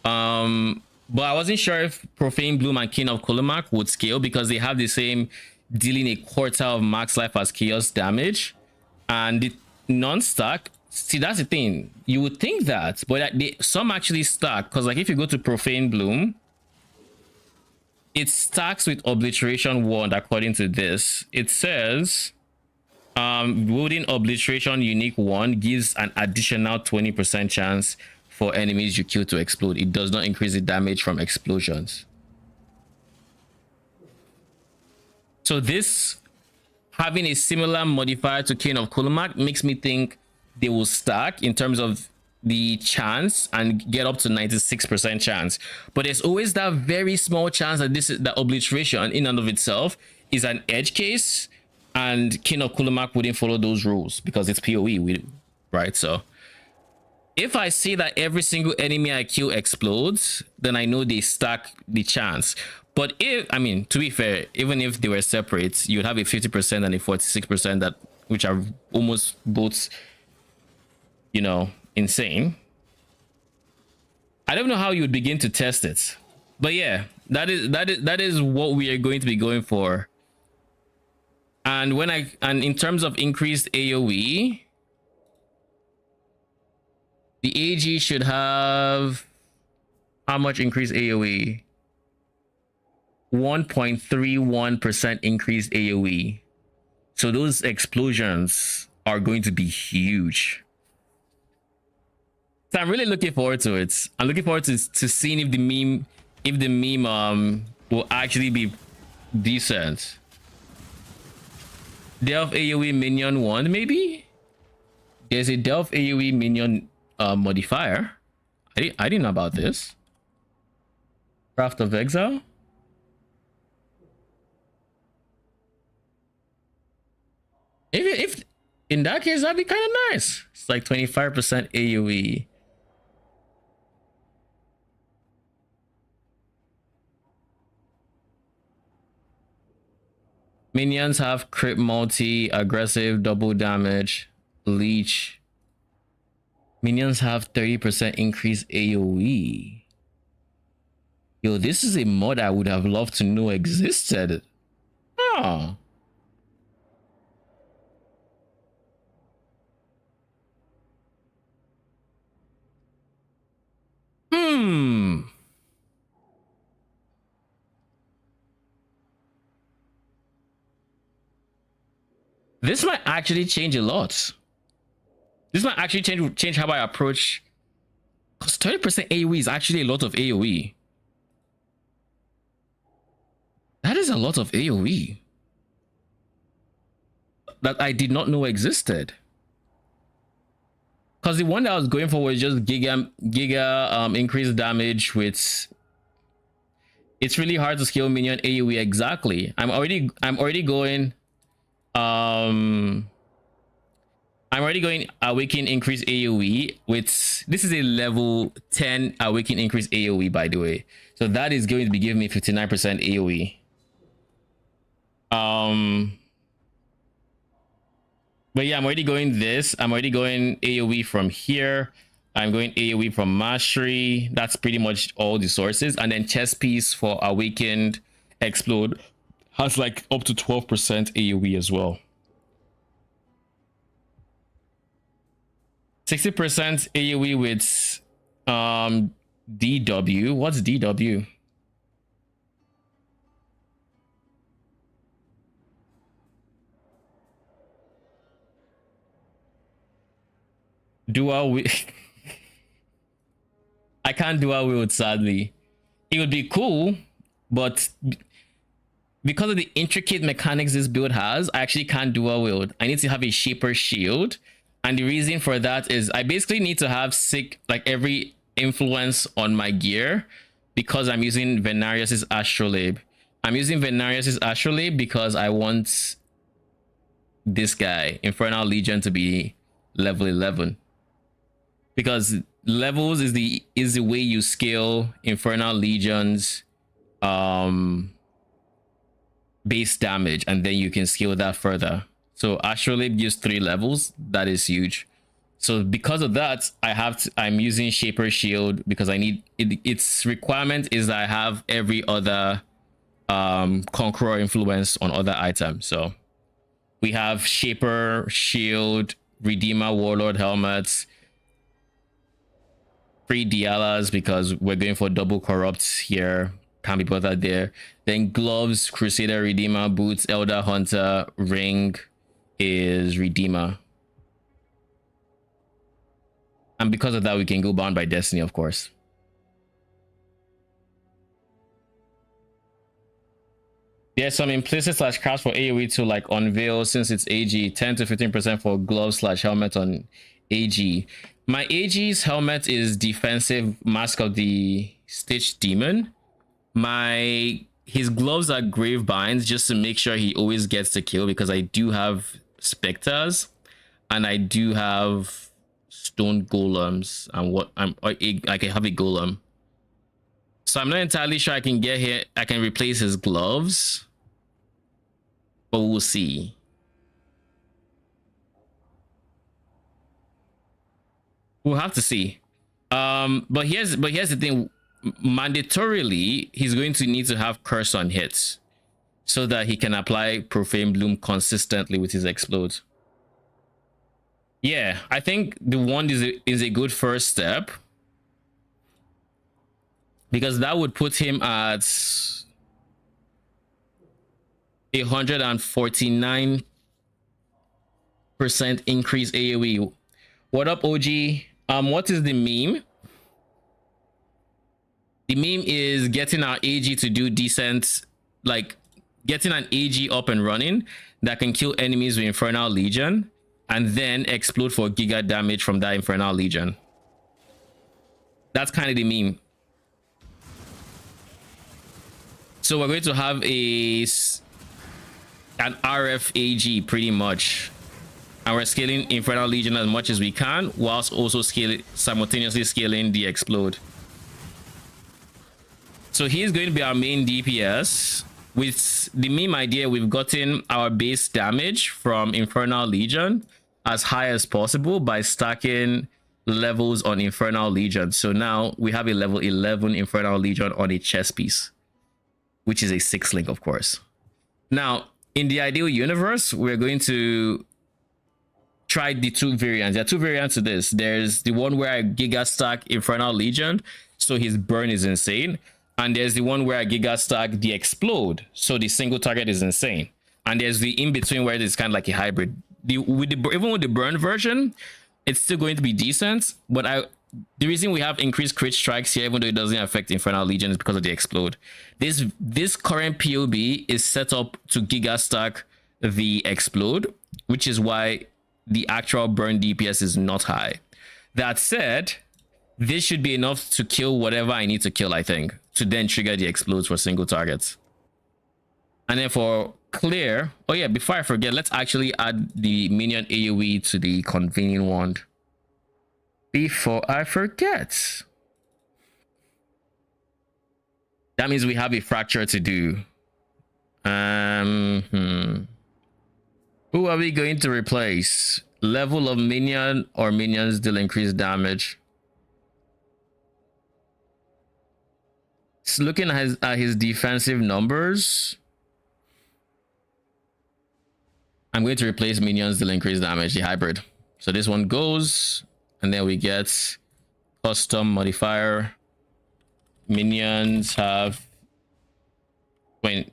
But I wasn't sure if Profane Bloom and King of Kulamak would scale because they have the same dealing a quarter of max life as chaos damage. And the non-stack, see that's the thing. You would think that, but some actually stack because like if you go to Profane Bloom, it stacks with Obliteration Wand according to this. It says wielding Obliteration Unique Wand gives an additional 20% chance for enemies you kill to explode. It does not increase the damage from explosions. So this having a similar modifier to King of Kulamak makes me think they will stack in terms of the chance and get up to 96% chance. But there's always that very small chance that that Obliteration in and of itself is an edge case, and King of Kulamak wouldn't follow those rules because it's PoE, right? So if I see that every single enemy I kill explodes, then I know they stack the chance. But if, I mean, to be fair, even if they were separate, you would have a 50% and a 46% that, which are almost both, you know, insane. I don't know how you would begin to test it, but yeah, that is what we are going to be going for. And in terms of increased AoE, the AG should have how much increased AoE? 1.31% increased AoE. So those explosions are going to be huge. So I'm really looking forward to it. I'm looking forward to seeing if the meme will actually be decent. Delve AoE minion 1 maybe? There's a Delve AoE minion modifier. I didn't know about this. Craft of Exile. If in that case, that'd be kind of nice. It's like 25% AoE. Minions have crit multi, aggressive, double damage, leech. Minions have 30% increased AoE. Yo, this is a mod I would have loved to know existed. Oh. This might actually change a lot. This might actually change how I approach. Because 30% AoE is actually a lot of AoE. That is a lot of AoE. That I did not know existed. Because the one that I was going for was just giga increased damage with. It's really hard to scale minion AoE exactly. I'm already going. I'm already going awaken increase AoE with this is a level 10 awaken increase AoE, by the way. So that is going to be giving me 59% AoE. But yeah, I'm already going this. I'm already going AoE from here. I'm going AoE from Mastery. That's pretty much all the sources. And then chest piece for Awakened Explode has like up to 12% AoE as well. 60% AoE with DW. What's DW? Dual wield. I can't dual wield, sadly. It would be cool, but because of the intricate mechanics this build has, I actually can't dual wield. I need to have a shaper shield, and the reason for that is I basically need to have like every influence on my gear because I'm using Venarius's Astrolabe. I'm using Venarius's Astrolabe because I want this guy, Infernal Legion, to be level 11. Because levels is the way you scale Infernal Legion's base damage, and then you can scale that further. So Astrolabe gives 3 levels. That is huge. So because of that, I'm using Shaper Shield because I need it. Its requirement is that I have every other Conqueror influence on other items. So we have Shaper Shield, Redeemer Warlord helmets, free Dialas because we're going for double corrupts here. Can't be bothered there. Then gloves, Crusader, Redeemer, boots, Elder Hunter, ring is Redeemer. And because of that, we can go Bound by Destiny, of course. There's some implicit / crafts for AoE to like unveil since it's AG, 10 to 15% for gloves / helmet on AG. My AG's helmet is defensive, Mask of the Stitched Demon. His gloves are grave binds just to make sure he always gets the kill because I do have specters and I do have stone golems and I can have a golem. So I'm not entirely sure I can get here. I can replace his gloves, but we'll see. We'll have to see. But here's the thing. Mandatorily, he's going to need to have curse on hits so that he can apply Profane Bloom consistently with his explode. Yeah, I think the wand is a good first step because that would put him at 149% increase AoE. What up, OG? What is the meme? The meme is getting our AG to do decent, like getting an AG up and running that can kill enemies with Infernal Legion and then explode for giga damage from that Infernal Legion. That's kind of the meme. So we're going to have an RF AG pretty much. And we're scaling Infernal Legion as much as we can whilst also simultaneously scaling the explode. So he's going to be our main DPS. With the meme idea, we've gotten our base damage from Infernal Legion as high as possible by stacking levels on Infernal Legion. So now we have a level 11 Infernal Legion on a chest piece, which is a 6 link, of course. Now, in the ideal universe, we're going to try the 2 variants. There are 2 variants to this. There's the one where I giga stack Infernal Legion, so his burn is insane. And there's the one where I giga stack the explode, so the single target is insane. And there's the in between where it's kind of like a hybrid. Even with the burn version, it's still going to be decent. But the reason we have increased crit strikes here, even though it doesn't affect Infernal Legion, is because of the explode. This current POB is set up to giga stack the explode, which is why the actual burn DPS is not high. That said, this should be enough to kill whatever I need to kill, I think, to then trigger the explodes for single targets. And then for clear, oh yeah, before I forget, let's actually add the minion AoE to the convening wand. Before I forget. That means we have a fracture to do. Who are we going to replace? Level of minion or minions deal increased damage? Looking at his defensive numbers, I'm going to replace minions deal increased damage, the hybrid. So this one goes, and then we get custom modifier. Minions have 30%,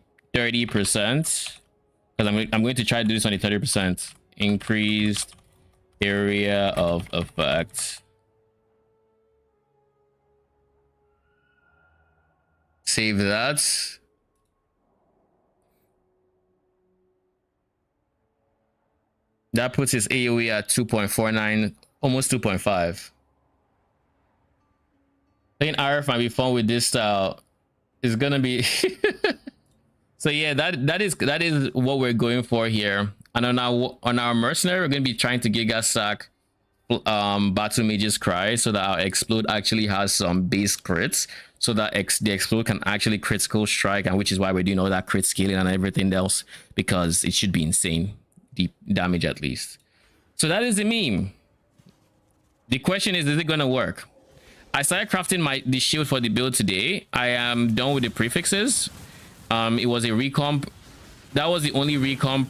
because I'm going to try to do this on the 30%. Increased area of effect. Save that. That puts his AoE at 2.49, almost 2.5. Playing RF might be fun with this style. It's gonna be so yeah, that is what we're going for here. And on our mercenary, we're gonna be trying to giga stack battle mage's cry so that our explode actually has some base crits, so that the explode can actually critical strike, and which is why we're doing all that crit scaling and everything else, because it should be insane deep damage at least. So that is the meme. The question is it gonna work? I started crafting the shield for the build today. I am done with the prefixes. It was a recomp. That was the only recomp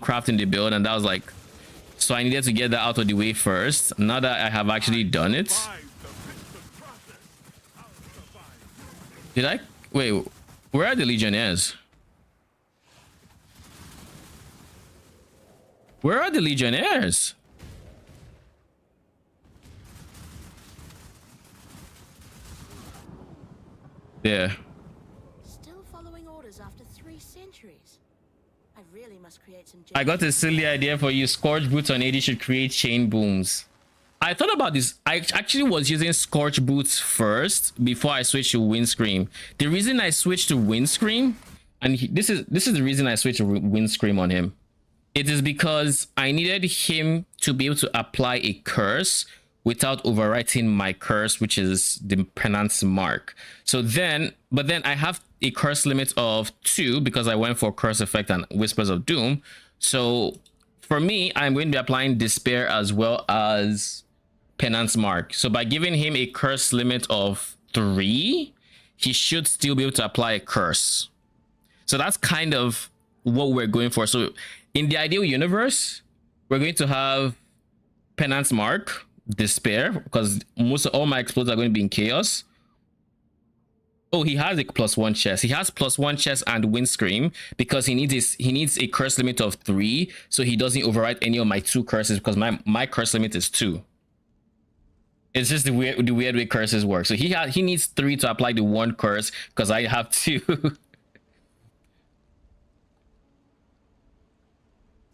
craft in the build, and that was like, so I needed to get that out of the way first. Now that I have actually done it. Did I? Wait, where are the Legionnaires? Where are the Legionnaires? Yeah. Still following orders after 3 centuries. I really must create some. I got a silly idea for you. Scorch boots on AD should create chain booms. I thought about this. I actually was using Scorch boots first before I switched to Windscream. The reason I switched to Windscream, and this is the reason I switched to Windscream on him. It is because I needed him to be able to apply a curse without overwriting my curse, which is the penance mark. So then, but then I have a curse limit of 2 because I went for curse effect and whispers of doom. So for me, I'm going to be applying despair as well as penance mark. So by giving him a curse limit of 3, he should still be able to apply a curse. So that's kind of what we're going for. So in the ideal universe, we're going to have penance mark, despair, because most of all my explodes are going to be in chaos. Oh, he has a +1 chest. He has +1 chest and windscream because he needs a curse limit of 3, so he doesn't overwrite any of my 2 curses, because my curse limit is 2. It's just the weird way curses work. So he needs 3 to apply the 1 curse because I have 2.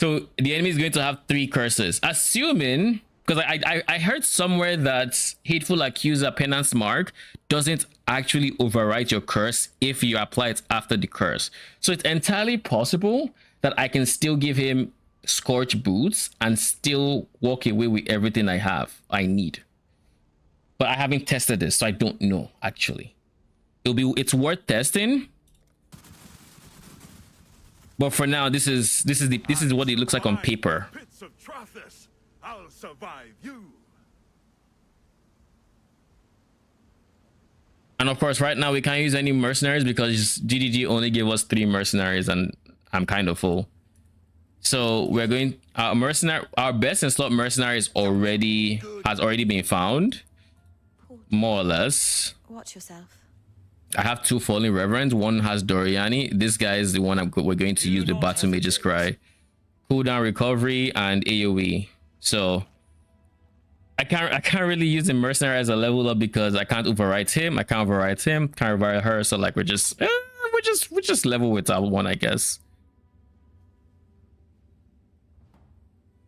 So the enemy is going to have 3 curses, assuming, because I heard somewhere that Hateful Accuser Penance Mark doesn't actually overwrite your curse if you apply it after the curse. So it's entirely possible that I can still give him Scorch Boots and still walk away with everything I need. But I haven't tested this, so I don't know actually. It's worth testing. But for now, this is what it looks like on paper. I'll survive you. And of course, right now we can't use any mercenaries because GDG only gave us 3 mercenaries, and I'm kind of full. So we're going our best in slot mercenary has already been found, more or less. Watch yourself. I have 2 Falling Reverends. One has Doriani. This guy is the one we're going to use with Battle Mage's Cry, cooldown recovery, and AoE. So I can't really use the mercenary as a level up because I can't overwrite him. Can't overwrite her. So like we're just level with that one, I guess.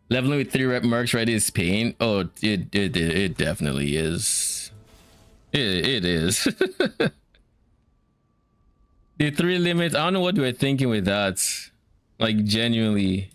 Leveling with 3 rep mercs ready is pain. Oh, it definitely is. It is. The 3 limit, I don't know what we're thinking with that. Like, genuinely.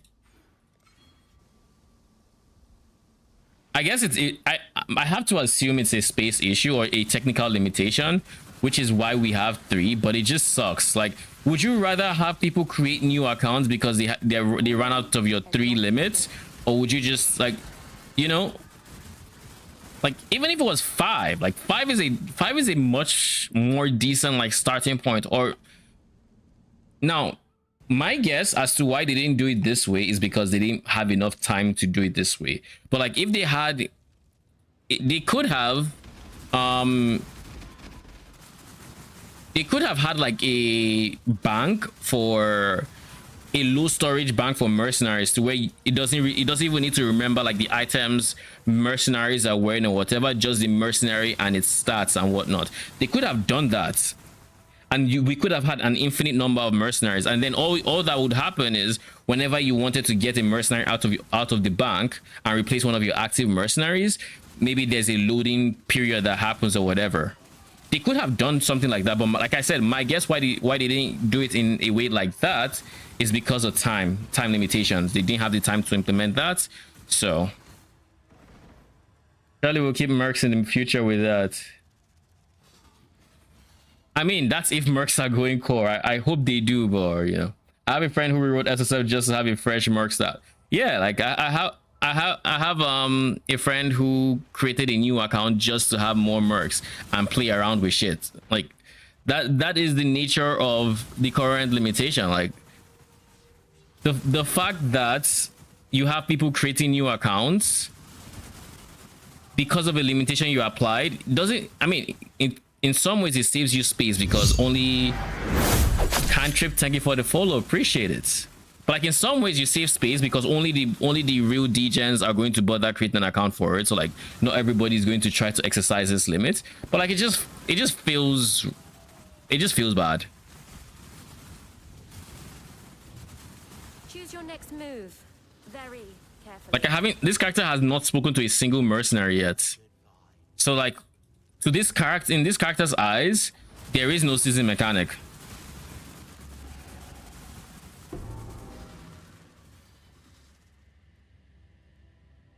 I guess I have to assume it's a space issue or a technical limitation, which is why we have 3, but it just sucks. Like, would you rather have people create new accounts because they run out of your 3 limits, or would you just, like, you know, like, even if it was 5, like 5 is a much more decent like starting point. Or now my guess as to why they didn't do it this way is because they didn't have enough time to do it this way. But like, if they had, they could have had like a bank for a low storage bank for mercenaries, to where it doesn't even need to remember like the items mercenaries are wearing or whatever, just the mercenary and its stats and whatnot. They could have done that, and we could have had an infinite number of mercenaries, and then all that would happen is whenever you wanted to get a mercenary out of the bank and replace one of your active mercenaries, maybe there's a loading period that happens or whatever. They could have done something like that, but like I said, my guess why they didn't do it in a way like that is because of time limitations. They didn't have the time to implement that. So probably we'll keep mercs in the future with that. I mean, that's if mercs are going core. I hope they do, but you know, I have a friend who rewrote SSF just to have a fresh merc stat. Yeah, like I have a friend who created a new account just to have more mercs and play around with shit. Like that is the nature of the current limitation. Like the fact that you have people creating new accounts because of a limitation you applied doesn't, I mean, in some ways it saves you space because only Cantrip, thank you for the follow, appreciate it. But like in some ways you save space because only the real degens are going to bother creating an account for it. So like not everybody is going to try to exercise this limit. But like it just feels bad. Choose your next move. Very carefully. Like this character has not spoken to a single mercenary yet. So like to this character, in this character's eyes, there is no season mechanic.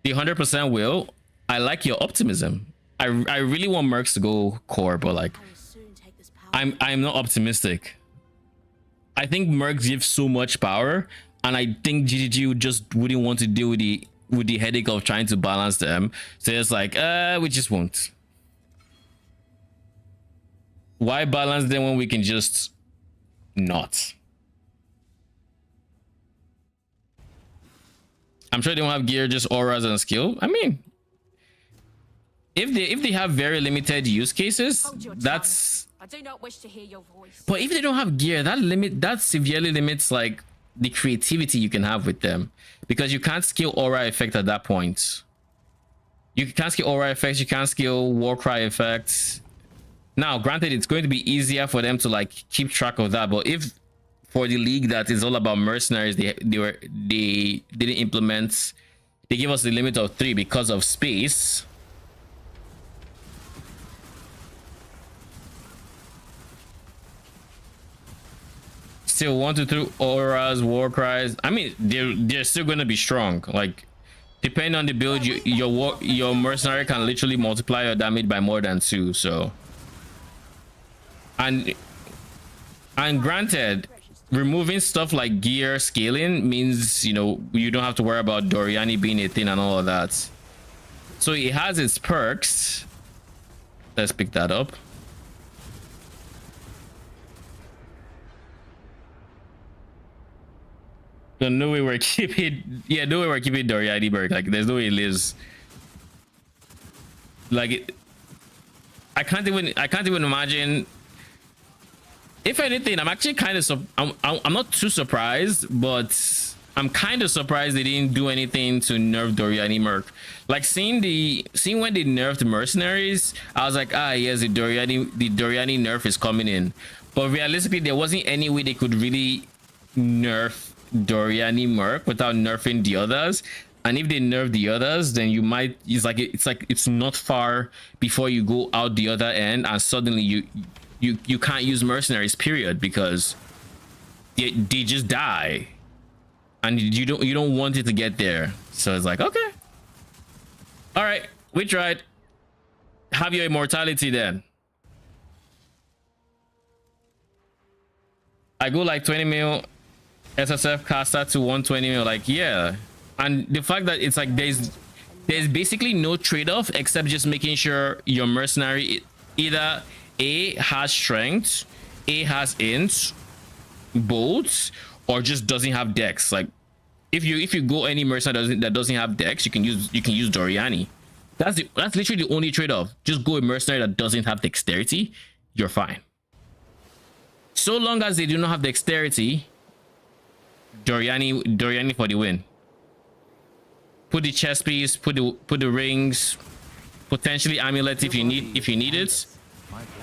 The 100% will. I like your optimism. I really want mercs to go core, but like I'm not optimistic. I think mercs give so much power, and I think GGG just wouldn't want to deal with the headache of trying to balance them. So it's like, we just won't. Why balance them when we can just not? I'm sure they don't have gear, just auras and skill. I mean, if they have very limited use cases, that's. I do not wish to hear your voice. But if they don't have gear, that severely limits like the creativity you can have with them, because you can't scale aura effect at that point. You can't scale aura effects. You can't scale war cry effects. Now, granted, it's going to be easier for them to like keep track of that, but if for the league that is all about mercenaries, they didn't implement, they gave us the limit of 3 because of space. Still 1 to 3 auras, war cries. I mean, they're still going to be strong. Like depending on the build, your mercenary can literally multiply your damage by more than 2. So and granted, removing stuff like gear scaling means, you know, you don't have to worry about Doriani being a thing and all of that. So it has its perks. Let's pick that up. So no way we're keeping, yeah, no way we're keeping Doriani Berg. Like there's no way it lives. Like I can't even imagine. If anything, I'm actually kind of I'm not too surprised, but I'm kind of surprised they didn't do anything to nerf Doriani Merc. Like seeing when they nerfed mercenaries, I was like, yes, the Doriani nerf is coming in. But realistically, there wasn't any way they could really nerf Doriani Merc without nerfing the others. And if they nerf the others, then you might, it's not far before you go out the other end and suddenly you can't use mercenaries, period, because they just die, and you don't want it to get there. So it's like, okay, all right, we tried. Have your immortality then. I go like 20 mil SSF caster to 120 mil, like, yeah. And the fact that it's like there's basically no trade-off except just making sure your mercenary either A has strength, A has int, both, or just doesn't have dex. Like if you go any mercenary that doesn't have dex, you can use Doriani. That's literally the only trade-off. Just go a mercenary that doesn't have dexterity, you're fine. So long as they do not have dexterity, Doriani for the win. Put the chest piece, put the rings, potentially amulet if you need it.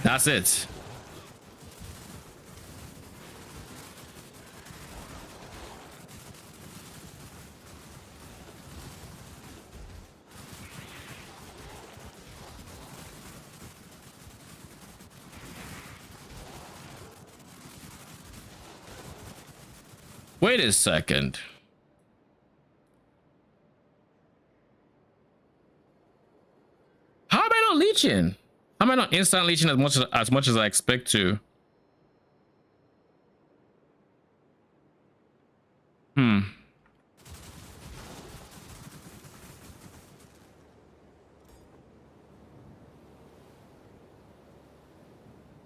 That's it. Wait a second. How am I not leeching? How am I not instant leeching as much as I expect to?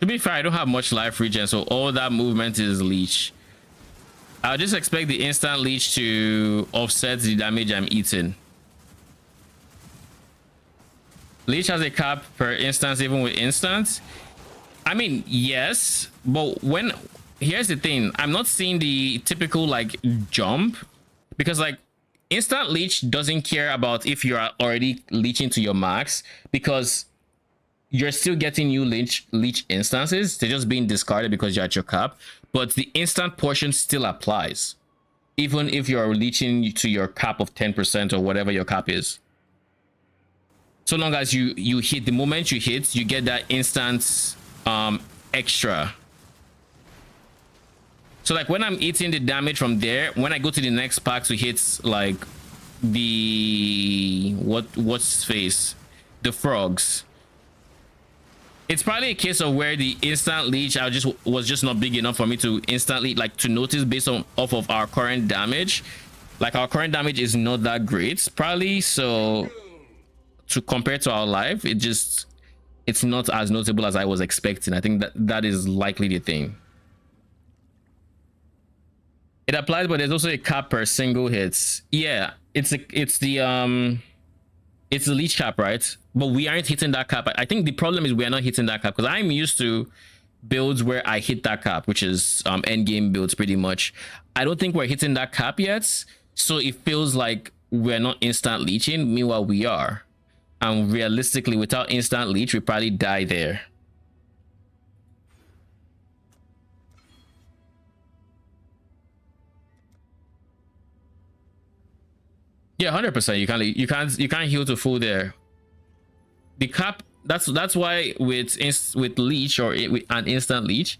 To be fair, I don't have much life regen, so all that movement is leech. I'll just expect the instant leech to offset the damage I'm eating. Leech has a cap per instance, even with instants. I mean, yes, but when here's the thing, I'm not seeing the typical like jump, because like instant leech doesn't care about if you're already leeching to your max, because you're still getting new leech instances. They're just being discarded because you're at your cap, but the instant portion still applies even if you're leeching to your cap of 10% or whatever your cap is. So long as you hit, the moment you hit, you get that instant extra. So like when I'm eating the damage from there, when I go to the next pack to hit like the what's face, the frogs, it's probably a case of where the instant leech was just not big enough for me to instantly like to notice based on off of our current damage. Like our current damage is not that great probably, so to compare to our life, it's not as notable as I was expecting. I think that is likely the thing. It applies, but there's also a cap per single hits. Yeah, it's the leech cap, right? But we aren't hitting that cap. I think the problem is we are not hitting that cap, because I'm used to builds where I hit that cap, which is end game builds pretty much. I don't think we're hitting that cap yet, so it feels like we're not instant leeching. Meanwhile, we are, and realistically, without instant leech, we probably die there. Yeah, 100%. You can't heal to full there. The cap, that's why with leech or with an instant leech,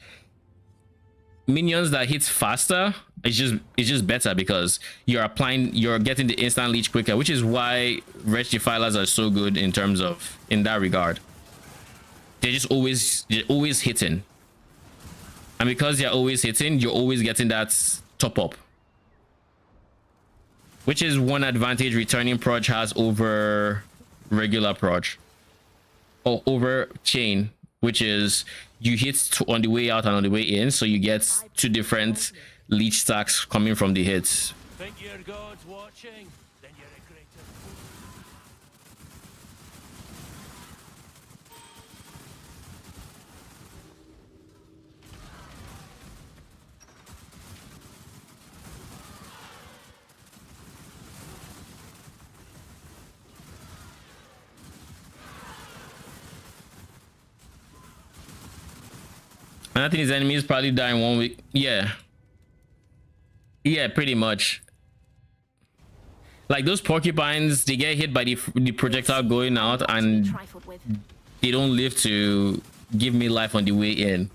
minions that hits faster, it's just better because you're getting the instant leech quicker, which is why Wretch Defilers are so good in that regard. They're always hitting, and because they're always hitting, you're always getting that top up, which is one advantage returning proj has over regular proj, or over chain, which is you hit on the way out and on the way in, so you get two different leech stacks coming from the hits. Think your God's watching? Then you're a greater fool. And I think his enemies probably die in 1 week. Yeah, pretty much. Like those porcupines, they get hit by the projectile going out, and they don't live to give me life on the way in.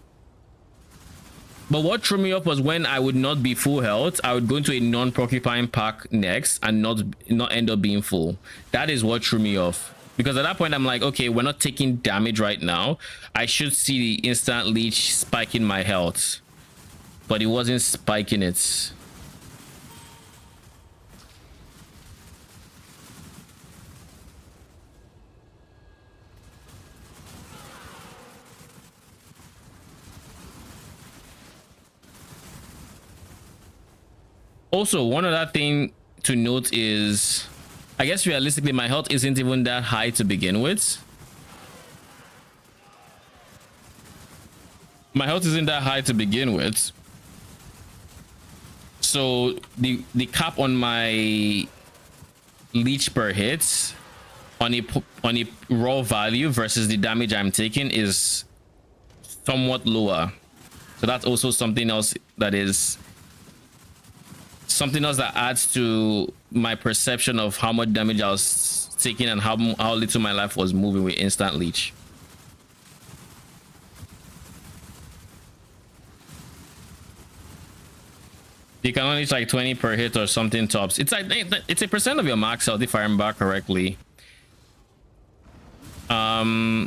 But what threw me off was when I would not be full health, I would go into a non-porcupine pack next and not end up being full. That is what threw me off. Because at that point, I'm like, okay, we're not taking damage right now. I should see the instant leech spiking my health. But it wasn't spiking it. Also, one other thing to note is, I guess realistically, my health isn't even that high to begin with. My health isn't that high to begin with. So the cap on my leech per hit on a raw value versus the damage I'm taking is somewhat lower. So that's also something else that adds to my perception of how much damage I was taking and how little my life was moving with instant leech. You can only like 20 per hit or something tops. It's like it's a percent of your max health if I remember correctly. I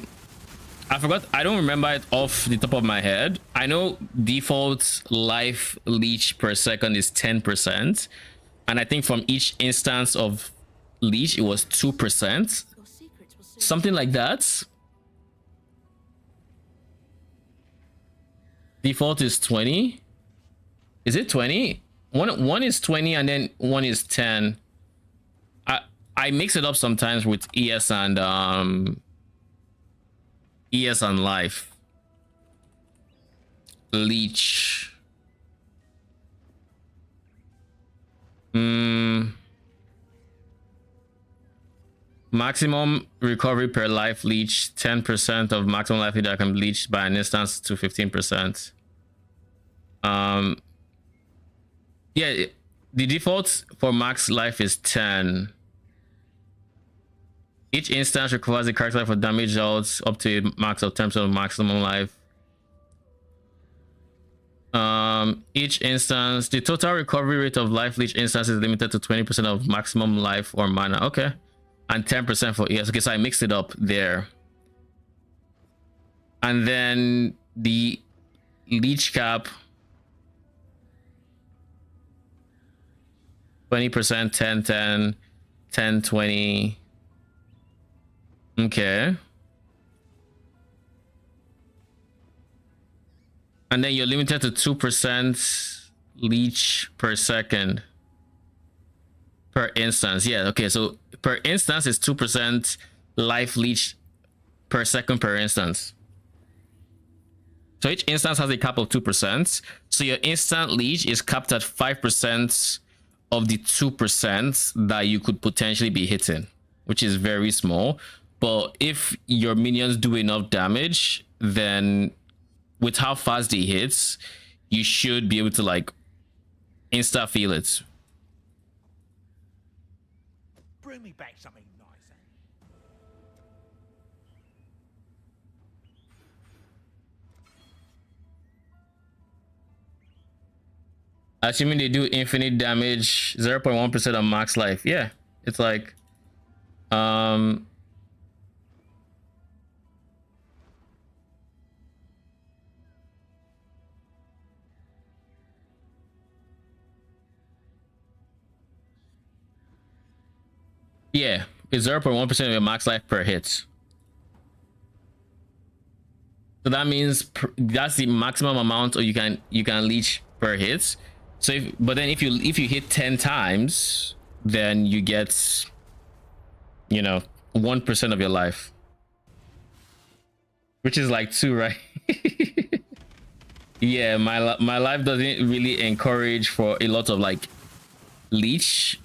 forgot. I don't remember it off the top of my head. I know default life leech per second is 10%, and I think from each instance of leech it was 2%, something like that. Default is 20. Is it 20? One is 20 and then one is 10. I mix it up sometimes with ES and life. Leech. Maximum recovery per life leech, 10% of maximum life that can be leached by an instance to 15%. Yeah, the default for max life is 10. Each instance recovers the character life for damage dealt up to a max of 10% of maximum life. Each instance, the total recovery rate of life leech instance is limited to 20% of maximum life or mana. Okay. And 10% for ES. Okay, so I mixed it up there. And then the leech cap, 20%, 10, 10, 10, 20. Okay. And then you're limited to 2% leech per second. Per instance. Yeah, okay, so per instance is 2% life leech per second per instance. So each instance has a cap of 2%. So your instant leech is capped at 5% of the 2% that you could potentially be hitting, which is very small. But if your minions do enough damage, then with how fast they hit, you should be able to like insta feel it. Bring me back something nicer. Assuming they do infinite damage, 0.1% of max life. Yeah, it's like yeah, it's 0.1% of your max life per hit. So that means that's the maximum amount you can leech per hit. So but then if you hit 10 times, then you get, you know, 1% of your life, which is like 2, right? Yeah, my life doesn't really encourage for a lot of like leech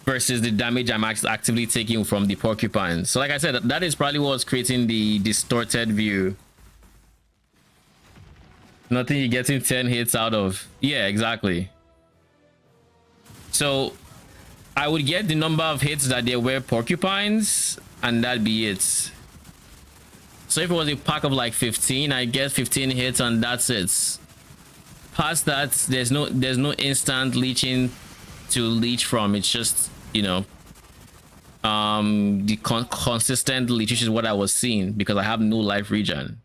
versus the damage I'm actively taking from the porcupine. So like I said, that is probably what's creating the distorted view. Nothing you're getting 10 hits out of. Yeah, exactly. So I would get the number of hits that there were porcupines, and that'd be it. So if it was a pack of like 15, I get 15 hits and that's it. Past that, there's no instant leeching to leech from. It's just, you know, the consistent leech, which is what I was seeing because I have no life regen.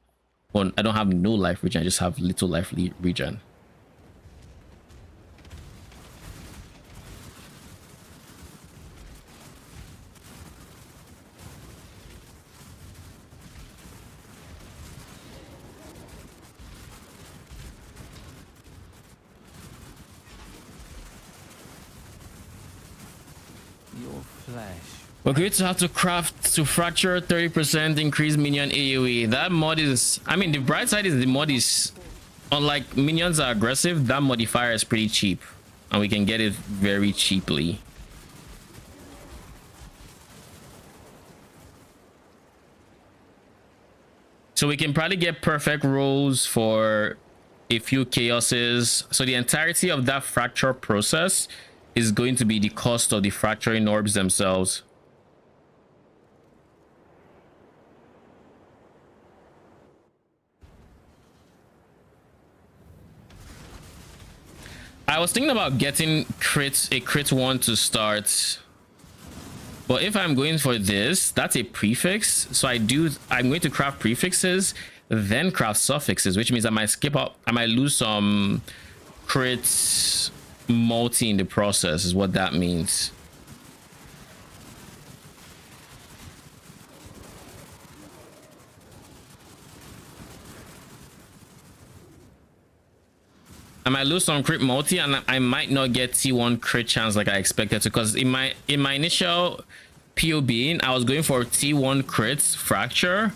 Well, I don't have no life regen, I just have little life regen. Your flesh. We're going to have to craft to fracture 30% increase minion AoE. That mod is, I mean, the bright side is the mod is, unlike minions are aggressive, that modifier is pretty cheap and we can get it very cheaply. So we can probably get perfect rolls for a few chaoses. So the entirety of that fracture process is going to be the cost of the fracturing orbs themselves. I was thinking about getting a crit one to start. But if I'm going for this, that's a prefix. So I'm going to craft prefixes, then craft suffixes, which means I might skip up. I might lose some crit multi in the process, is what that means. I might lose some crit multi, and I might not get T1 crit chance like I expected to, because in my initial POB, I was going for T1 crits fracture,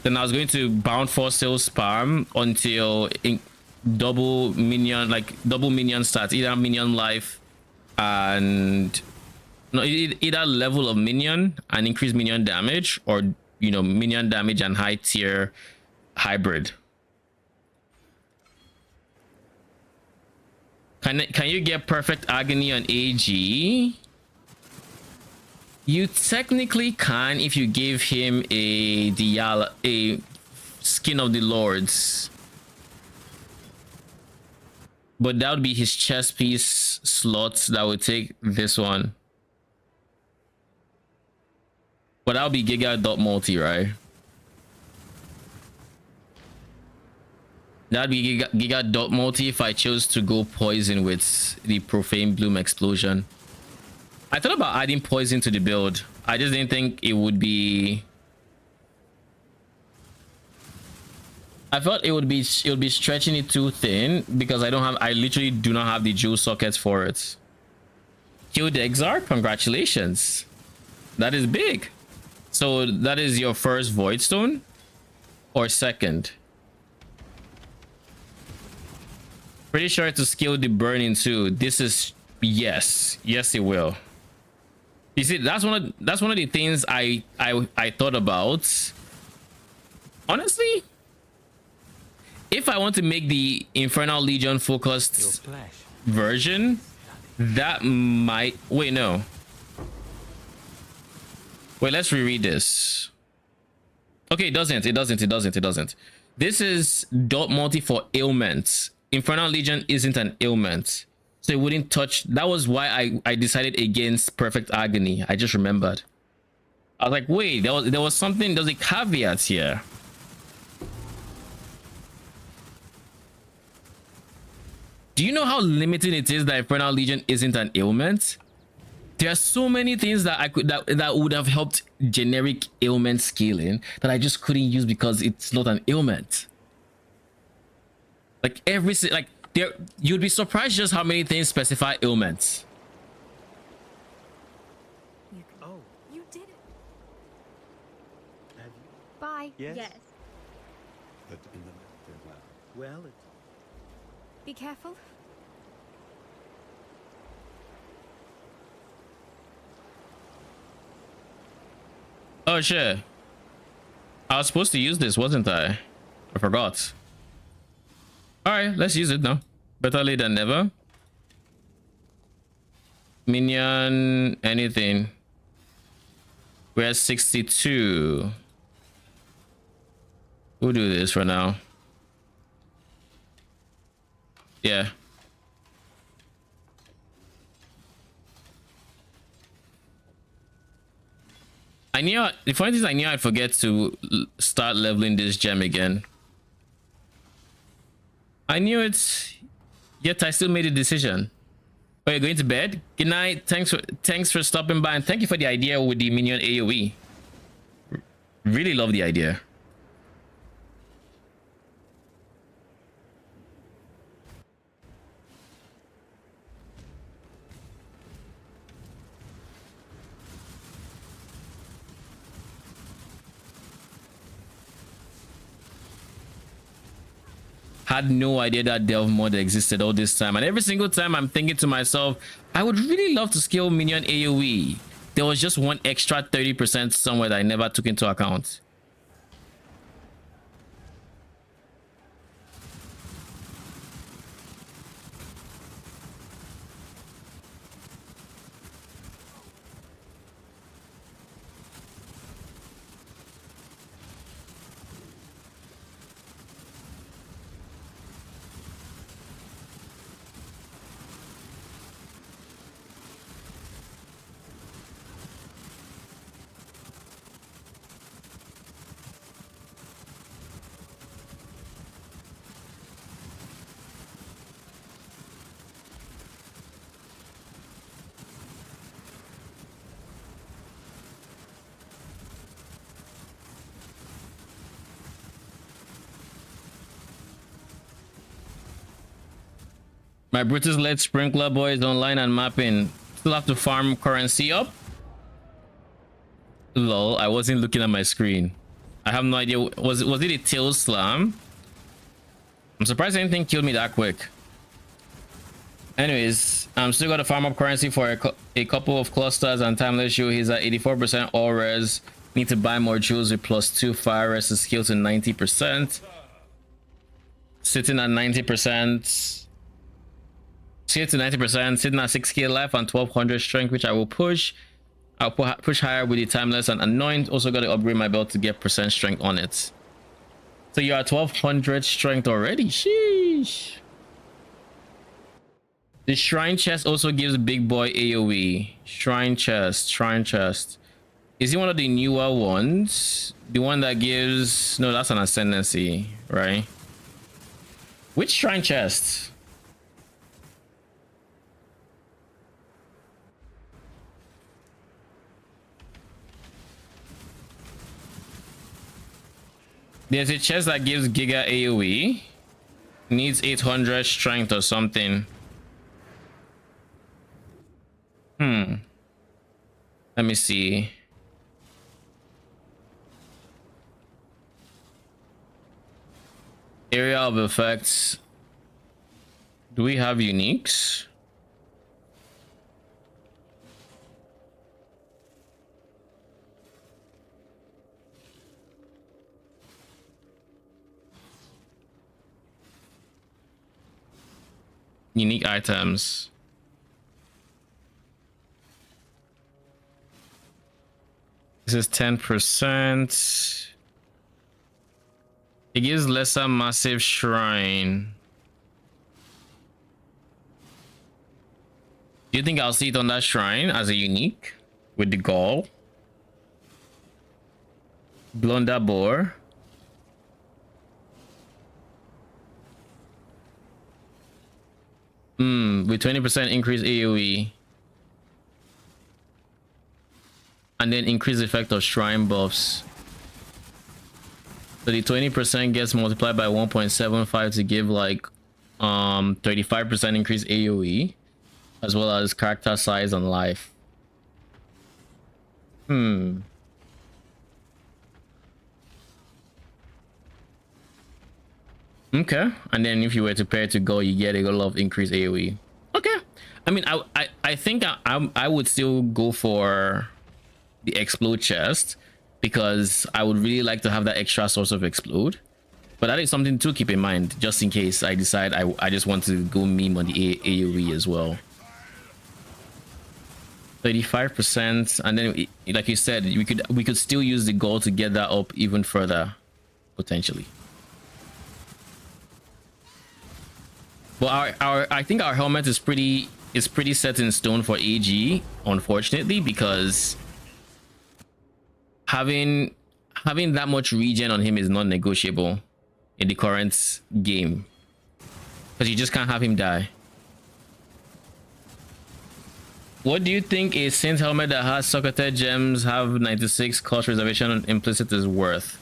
then I was going to bound force sale spam until double minion stats, either minion life and either level of minion and increase minion damage, or minion damage and high tier hybrid. Can you get perfect agony on AG? You technically can if you give him a skin of the lords, but that would be his chest piece slots that would take this one. But that would be Giga dot multi, right? That'd be Giga dot multi if I chose to go poison with the Profane Bloom explosion. I thought about adding poison to the build. I just didn't think it would be. I thought it would be stretching it too thin, because I literally do not have the jewel sockets for it. Killed Exile, congratulations. That is big. So that is your first Void Stone or second? Pretty sure to skill the burning too. This is yes, it will. You see, that's one of the things I thought about. Honestly, if I want to make the Infernal Legion focused version, that might wait. No, wait. Let's reread this. Okay, it doesn't. This is dot multi for ailments. Infernal Legion isn't an ailment, so it wouldn't touch. That was why I decided against Perfect Agony. I just remembered. I was like, wait, there was something. There's a caveat here. Do you know how limited it is that Infernal Legion isn't an ailment? There are so many things that that would have helped generic ailment scaling that I just couldn't use because it's not an ailment. Like you'd be surprised just how many things specify ailments. Oh, you did it. Bye. Yes. But in the Well, Be careful. Oh shit. I was supposed to use this, wasn't I? I forgot. Alright, let's use it now. Better late than never. Minion, anything. We're at 62. We'll do this for now. Yeah. The funny thing is I knew I'd forget to start leveling this gem again. I knew it, yet I still made a decision. Oh, you're going to bed? Good night. Thanks for stopping by, and thank you for the idea with the minion AoE. Really love the idea. Had no idea that delve mod existed all this time, and every single time I'm thinking to myself, I would really love to scale minion AoE. There was just one extra 30% somewhere that I never took into account. My Brutus led Sprinkler Boys online and mapping. Still have to farm currency up. Lol, I wasn't looking at my screen. I have no idea. Was it a tail slam? I'm surprised anything killed me that quick. Anyways, I'm still got to farm up currency for a couple of clusters and timeless show. He's at 84% all res. Need to buy more jewels with +2 fire res to scale to 90%. Sitting at 90%. Scale to 90%. Sitting at 6k life and 1200 strength, which I will push. I'll push higher with the timeless and anoint. Also got to upgrade my belt to get percent strength on it. So you're at 1200 strength already. Sheesh. The shrine chest also gives big boy AoE. Shrine chest. Is he one of the newer ones? The one that gives... No, that's an ascendancy, right? Which shrine chest? There's a chest that gives Giga AoE. Needs 800 strength or something. Let me see. Area of effects. Do we have uniques? Unique items. This is 10%. It gives lesser massive shrine. Do you think I'll see it on that shrine as a unique with the gall? Blunder boar. With 20% increase AoE. And then increase effect of shrine buffs. So the 20% gets multiplied by 1.75 to give like 35% increase AoE, as well as character size and life. Okay, and then if you were to pair it to go, you get a lot of increased AoE. Okay, I mean, I think I would still go for the explode chest because I would really like to have that extra source of explode. But that is something to keep in mind just in case I decide I just want to go meme on the AoE as well. 35%, and then like you said, we could still use the goal to get that up even further potentially. But I think our helmet is pretty set in stone for AG, unfortunately, because having that much regen on him is not negotiable in the current game, because you just can't have him die. What do you think a Saint helmet that has socketed gems have 96 cost reservation implicit is worth?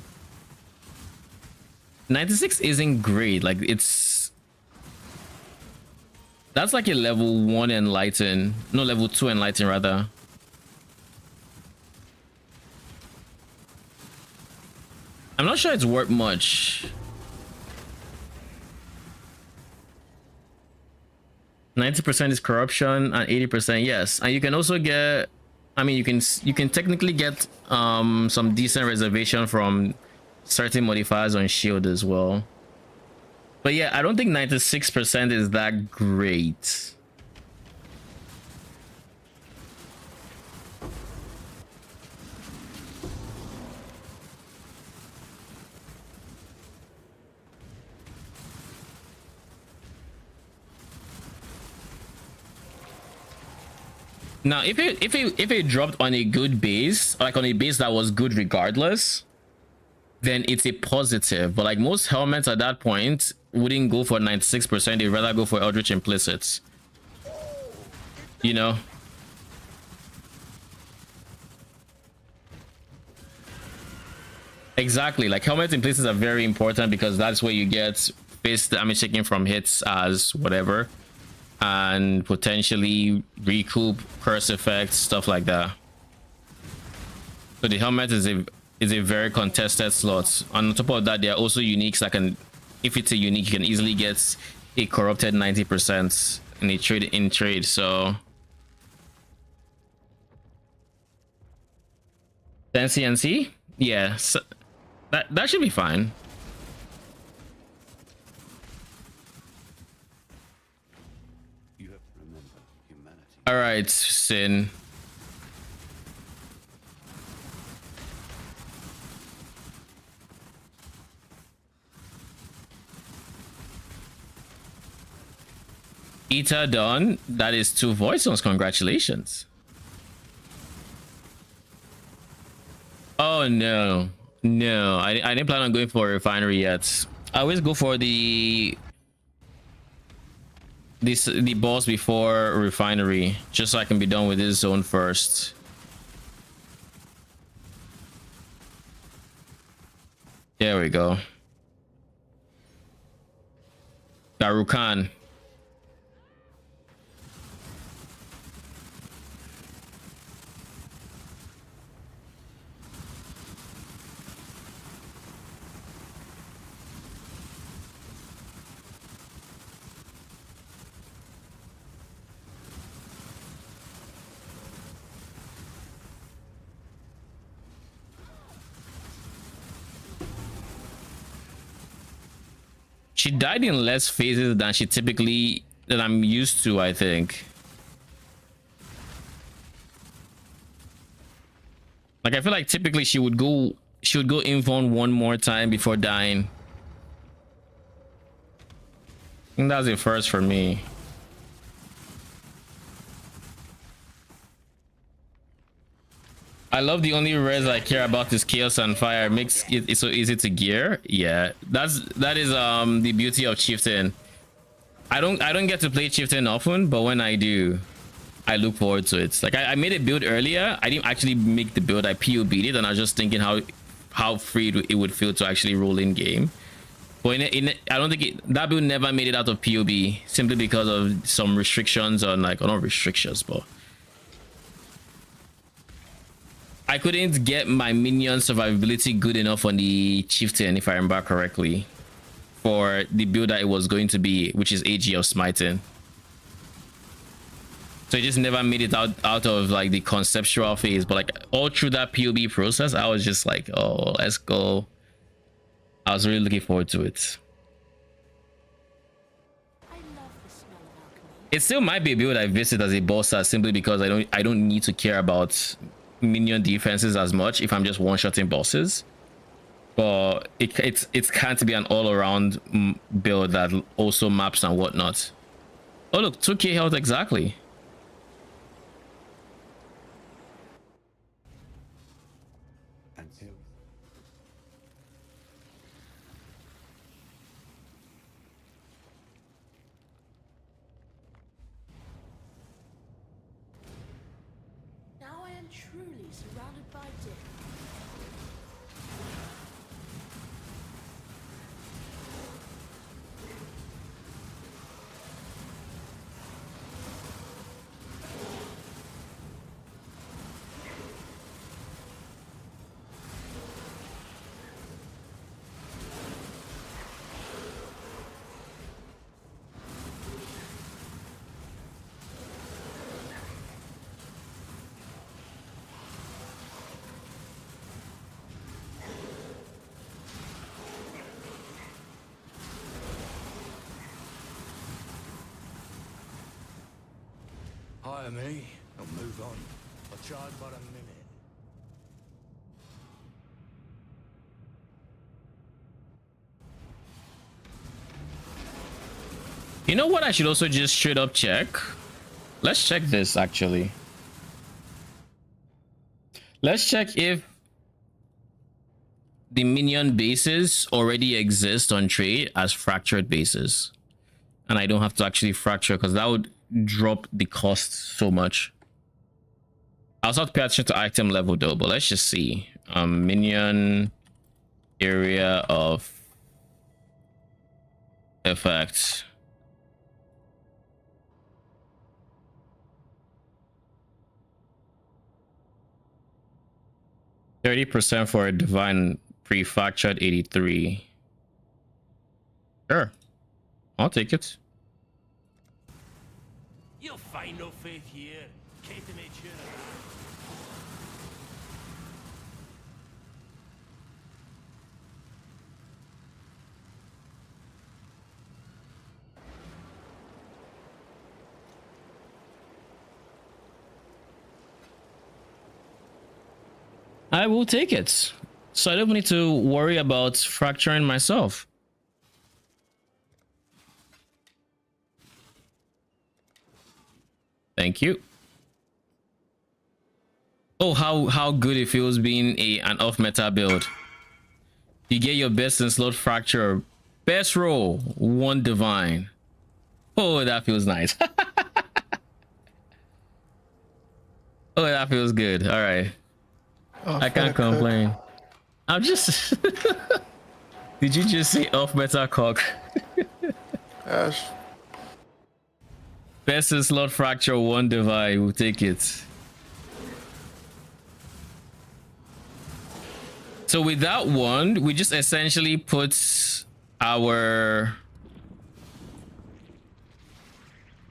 96 isn't great. Like that's like a level 1 enlighten, no, level 2 enlighten rather. I'm not sure it's worth much. 90% is corruption and 80% yes. And you can also get, I mean, you can technically get some decent reservation from certain modifiers on shield as well. But yeah, I don't think 96% is that great. Now, if it dropped on a good base, like on a base that was good regardless, then it's a positive. But like most helmets at that point wouldn't go for 96%, they'd rather go for Eldritch Implicits. You know? Exactly, like helmet implicits are very important because that's where you get base damage taken from hits as whatever. and potentially recoup curse effects, stuff like that. So the helmet is a very contested slot. On top of that, there are also uniques that can, if it's a unique, you can easily get a corrupted 90% in a trade. So 10 CNC, yeah, so that should be fine. You have to remember humanity. All right, Sin. Ita done. That is 2 voice zones. Congratulations. Oh no, no, I didn't plan on going for a refinery yet. I always go for the boss before refinery, just so I can be done with this zone first. There we go. Darukan. She died in less phases than I'm used to, I think. Like, I feel like typically she would go invuln one more time before dying. I think that's a first for me. I love the only res I care about is chaos and fire. Makes it so easy to gear. Yeah, that is the beauty of chieftain. I don't get to play chieftain often, but when I do, I look forward to it. Like I made a build earlier. I didn't actually make the build. I POB'd it, and I was just thinking how free it would feel to actually roll in game. But I don't think that build never made it out of POB simply because of some restrictions on, like, or not restrictions, but I couldn't get my minion survivability good enough on the chieftain, if I remember correctly, for the build that it was going to be, which is AG of smiting. So it just never made it out of like the conceptual phase. But like all through that POB process, I was just like, oh, let's go. I was really looking forward to it. I love the smell of alchemy. It still might be a build I visit as a boss simply because I don't need to care about minion defenses as much if I'm just one-shotting bosses. But it can't be an all-around build that also maps and whatnot. Oh look, 2k health exactly. And so, Now I am truly surrounded by death. hire me and move on. I charge by the minute. You know what I should also just straight up check? Let's check this actually. Let's check if the minion bases already exist on trade as fractured bases. And I don't have to actually fracture because that would drop the cost so much. I also have to pay attention to item level though, but let's just see. Minion area of effects. 30% for a divine prefractured 83. Sure. I'll take it. You'll find no faith here. Kate made sure of that. I will take it. So I don't need to worry about fracturing myself. Thank you. Oh, how good it feels being an off meta build. You get your best in slot fracture, best roll, 1 divine. Oh, that feels nice. Oh, that feels good. All right. Oh, I can't complain. I'm just. Did you just say off meta cock? Gosh. Best in slot fracture, 1 divine. We'll take it. So with that one, we just essentially put our.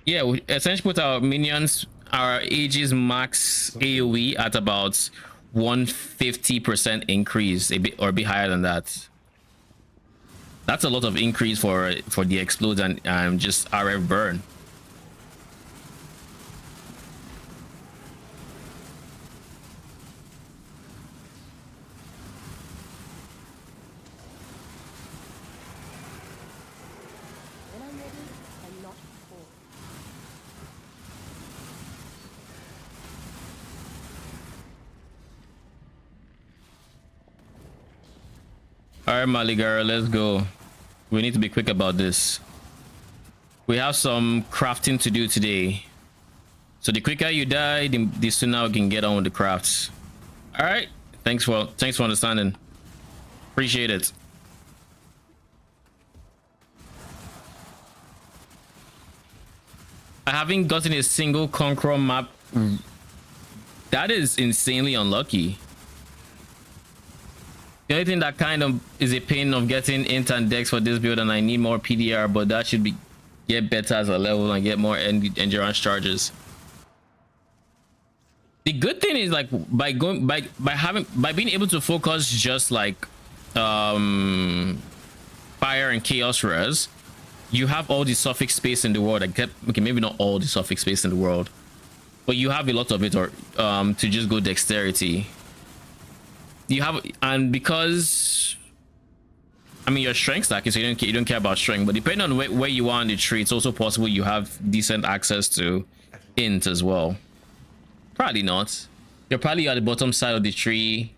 Yeah, we essentially put our minions, our Aegis max AoE at about 150% increase, or be higher than that. That's a lot of increase for the explode and just RF burn. When I'm ready, and not before. All right, Maligara, let's go. We need to be quick about this. We have some crafting to do today. So the quicker you die, the sooner we can get on with the crafts. All right. Thanks for understanding. Appreciate it. I haven't gotten a single Conqueror map. That is insanely unlucky. The only thing that kind of is a pain of getting int and dex for this build, and I need more PDR, but that should get better as a level and get more endurance charges. The good thing is, like, by being able to focus just like fire and chaos res, you have all the suffix space in the world. Okay, maybe not all the suffix space in the world, but you have a lot of it, or to just go dexterity. You have, and because I mean your strength stack is, so you don't care about strength, but depending on where you are on the tree, it's also possible you have decent access to int as well. Probably not. You're probably at the bottom side of the tree.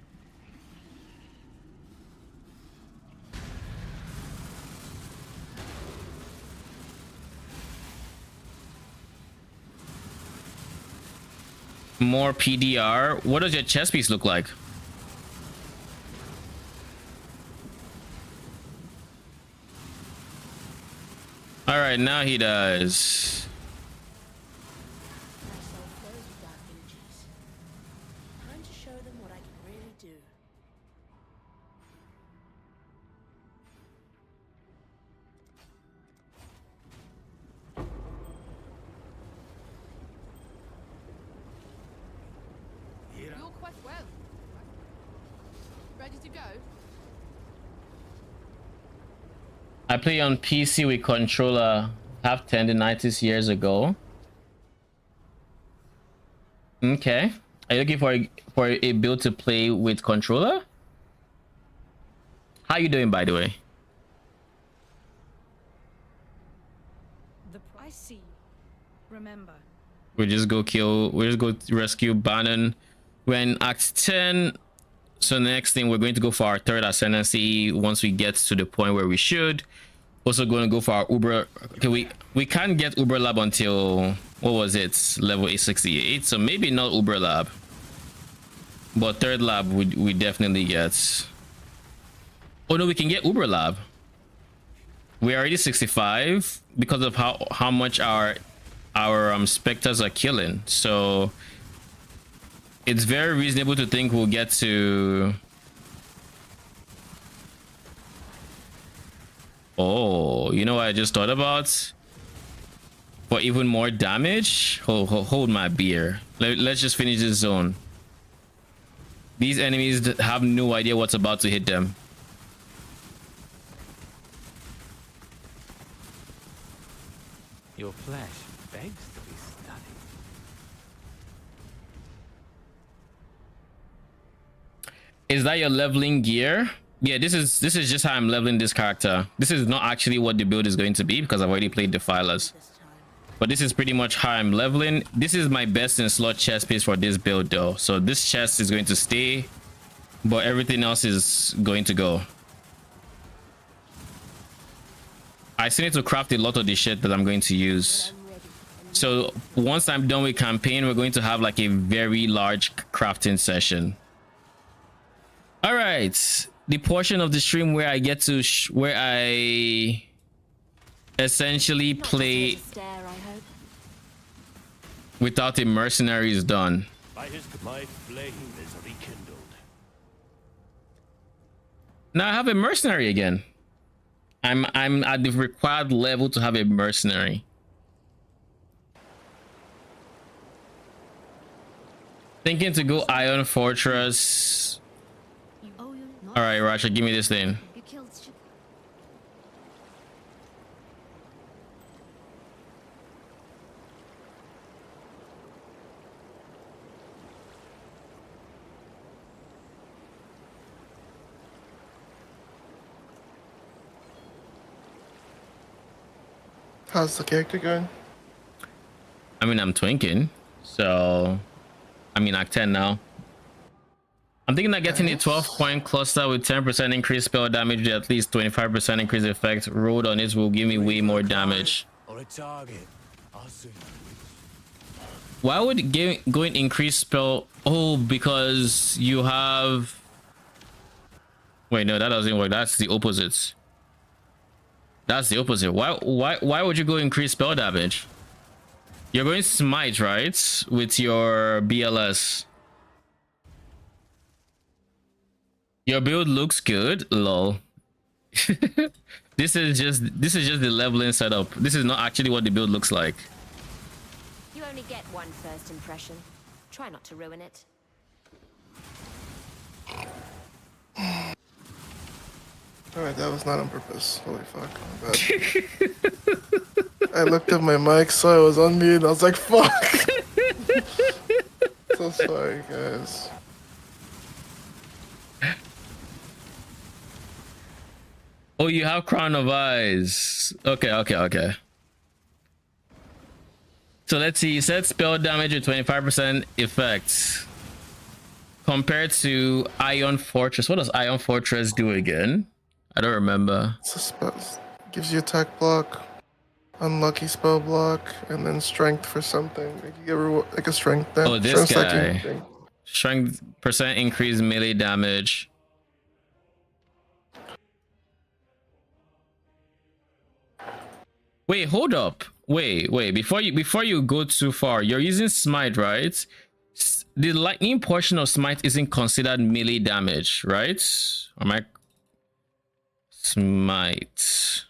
More PDR. What does your chest piece look like? All right, now he does. My soul flows with dark energies. Time to show them what I can really do. Your quest well. Ready to go? I play on PC with controller. Have tendinitis years ago. Okay. Are you looking for a build to play with controller? How you doing, by the way? I see. Remember. We just go rescue Bannon. We're in Act 10. So the next thing, we're going to go for our 3rd ascendancy once we get to the point where we should. Also going to go for our Uber. Okay, we can't get Uber Lab until, what was it, level 868. So maybe not Uber Lab, but 3rd lab we definitely get. Oh no, we can get Uber Lab. We're already 65 because of how much our specters are killing. So it's very reasonable to think we'll get to... Oh, you know what I just thought about? For even more damage? Hold my beer. Let's just finish this zone. These enemies have no idea what's about to hit them. Your flesh begs to be studied. Is that your leveling gear? Yeah, this is just how I'm leveling this character. This is not actually what the build is going to be because I've already played Defilers. But this is pretty much how I'm leveling. This is my best in slot chest piece for this build though. So this chest is going to stay, but everything else is going to go. I still need to craft a lot of the shit that I'm going to use. So once I'm done with campaign, we're going to have like a very large crafting session. All right, the portion of the stream where I get to where I essentially play without a mercenary is done. My flame is rekindled. Now I have a mercenary again. I'm at the required level to have a mercenary. Thinking to go Iron Fortress. All right, Rasha, give me this thing. How's the character going? I mean, I'm twinking, so I mean, Act 10 now. I'm thinking of getting a 12-point cluster with 10% increased spell damage with at least 25% increased effect. Rolled on it will give me way more damage. Or a target. I'll soon. Why would going increased spell? Oh, because you have... Wait, no, that doesn't work. That's the opposite. That's the opposite. Why would you go increase spell damage? You're going smite, right? With your BLS. Your build looks good. Lol. This is just the leveling setup. This is not actually what the build looks like. You only get one first impression. Try not to ruin it. Alright, that was not on purpose. Holy fuck. My bad. I looked at my mic, so I was on mute, and I was like, fuck! So sorry, guys. Oh, you have Crown of Eyes. Okay. So let's see. You said spell damage with 25% effect. Compared to Iron Fortress. What does Iron Fortress do again? I don't remember. It's a spell. Gives you attack block, unlucky spell block, and then strength for something. Like you get like a strength then. Oh, this guy. Strength percent increase melee damage. Wait, hold up. Wait. Before you go too far, you're using smite, right? The lightning portion of smite isn't considered melee damage, right? Am I... Smite.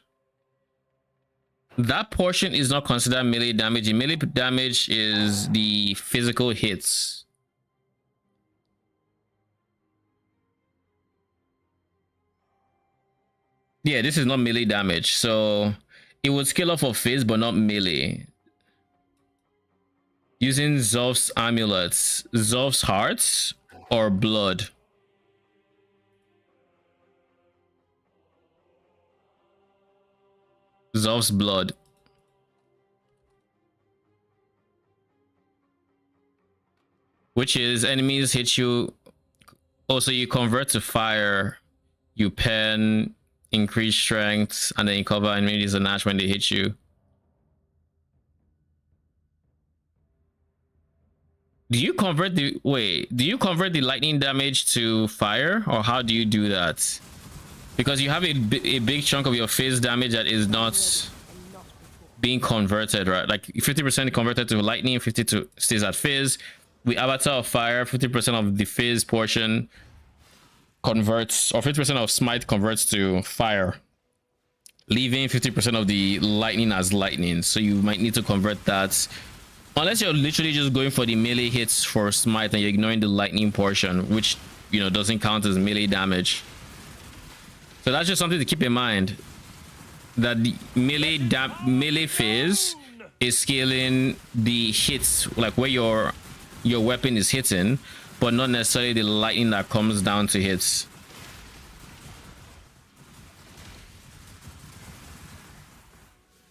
That portion is not considered melee damage. The melee damage is the physical hits. Yeah, this is not melee damage. So it would scale off of phase, but not melee. Using Zolf's amulets, Zolf's hearts, or blood. Zolf's blood. Which is enemies hit you. Also, you convert to fire. You pen, increase strength, and then you cover enemies and Nash when they hit you. Do you convert the do you convert the lightning damage to fire, or how do you do that? Because you have a big chunk of your phase damage that is not being converted, right? Like 50% converted to lightning, 50 to stays at phase, with Avatar of Fire, 50% of the phase portion converts, or 50% of smite converts to fire, leaving 50% of the lightning as lightning. So you might need to convert that, unless you're literally just going for the melee hits for smite and you're ignoring the lightning portion, which, you know, doesn't count as melee damage. So that's just something to keep in mind, that the melee phase is scaling the hits, like where your weapon is hitting, but not necessarily the lightning that comes down to hits.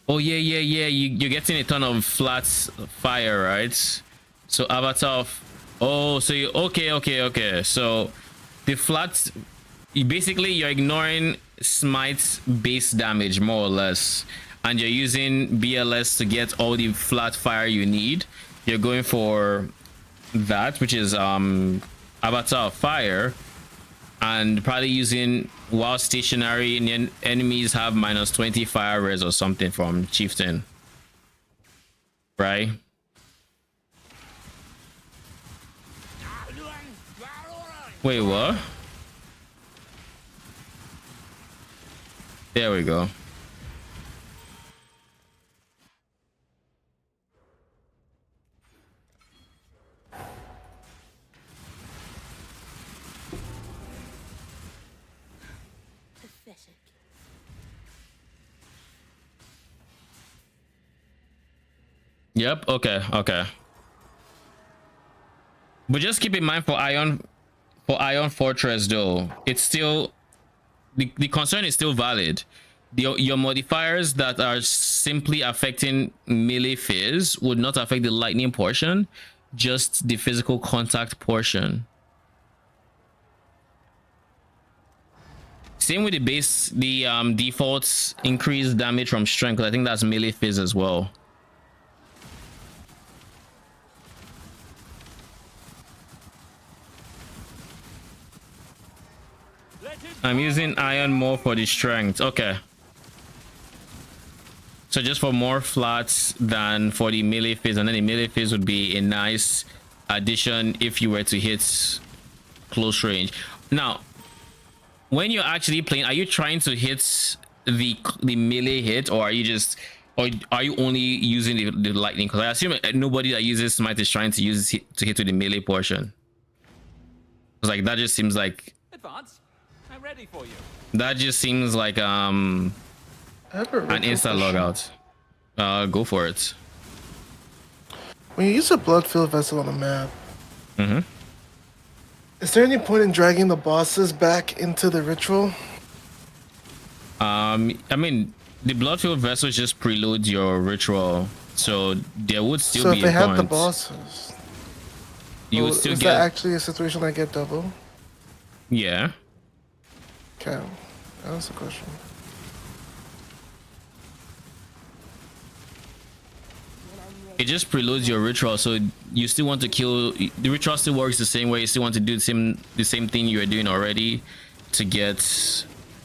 Oh yeah, you're getting a ton of flat fire, right? So Avatar of, oh, so you, okay, so the flat, basically you're ignoring smite base damage more or less, and you're using BLS to get all the flat fire you need. You're going for that, which is Avatar of Fire, and probably using, while stationary, enemies have -20 fire res or something from Chieftain, right? Wait, what? There we go. Pathetic. Yep, okay. But just keep in mind for Iron Fortress though, it's still, the concern is still valid. Your modifiers that are simply affecting melee phase would not affect the lightning portion, just the physical contact portion. Same with the base, the defaults increased damage from strength. I think that's melee phase as well. I'm using iron more for the strength. Okay. So just for more flats than for the melee phase, and then the melee phase would be a nice addition if you were to hit close range. Now, when you're actually playing, are you trying to hit the melee hit, or are you just, or are you only using the lightning? Because I assume nobody that uses smite is trying to use it to hit with the melee portion. It's like, that just seems like, Advance. I'm ready for you. that just seems like an insta logout. Go for it. When you use a blood-filled vessel on a map, Mm-hmm. is there any point in dragging the bosses back into the ritual? I mean, the blood-filled vessels just preloads your ritual, so there would still So be if they a had point. the bosses, You would still is get. that actually a situation I get double? Yeah. Okay, that's the question. It just preloads your ritual, so you still want to kill. The ritual still works the same way. You still want to do the same thing you were doing already to get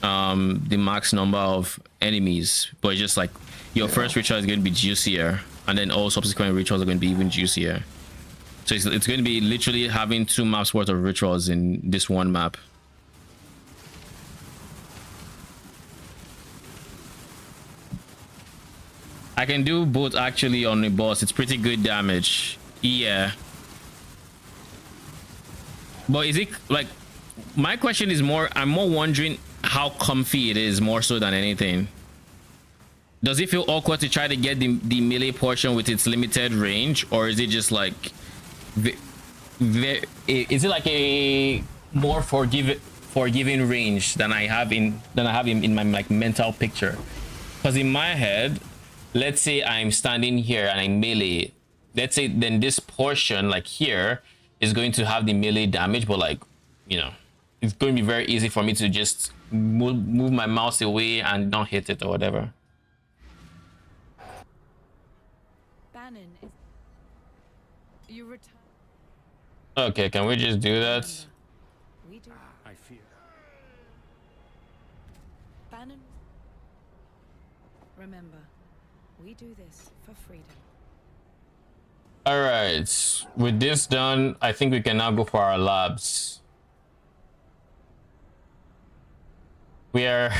the max number of enemies, but it's just like your first ritual is going to be juicier, and then all subsequent rituals are going to be even juicier. So it's going to be literally having 2 maps worth of rituals in this one map. I can do both actually on the boss. It's pretty good damage. Yeah. But is it like, my question is more, I'm more wondering how comfy it is more so than anything. Does it feel awkward to try to get the melee portion with its limited range, or is it just like, is it like a more forgiving range than I have in my like mental picture? Because in my head, let's say I'm standing here and I'm melee, let's say then this portion like here is going to have the melee damage, but like, you know, it's going to be very easy for me to just move my mouse away and not hit it or whatever. Bannon, you return. Okay, can we just do that? We do. I fear. Bannon, remember, we do this for freedom. All right, with this done, I think we can now go for our labs. We're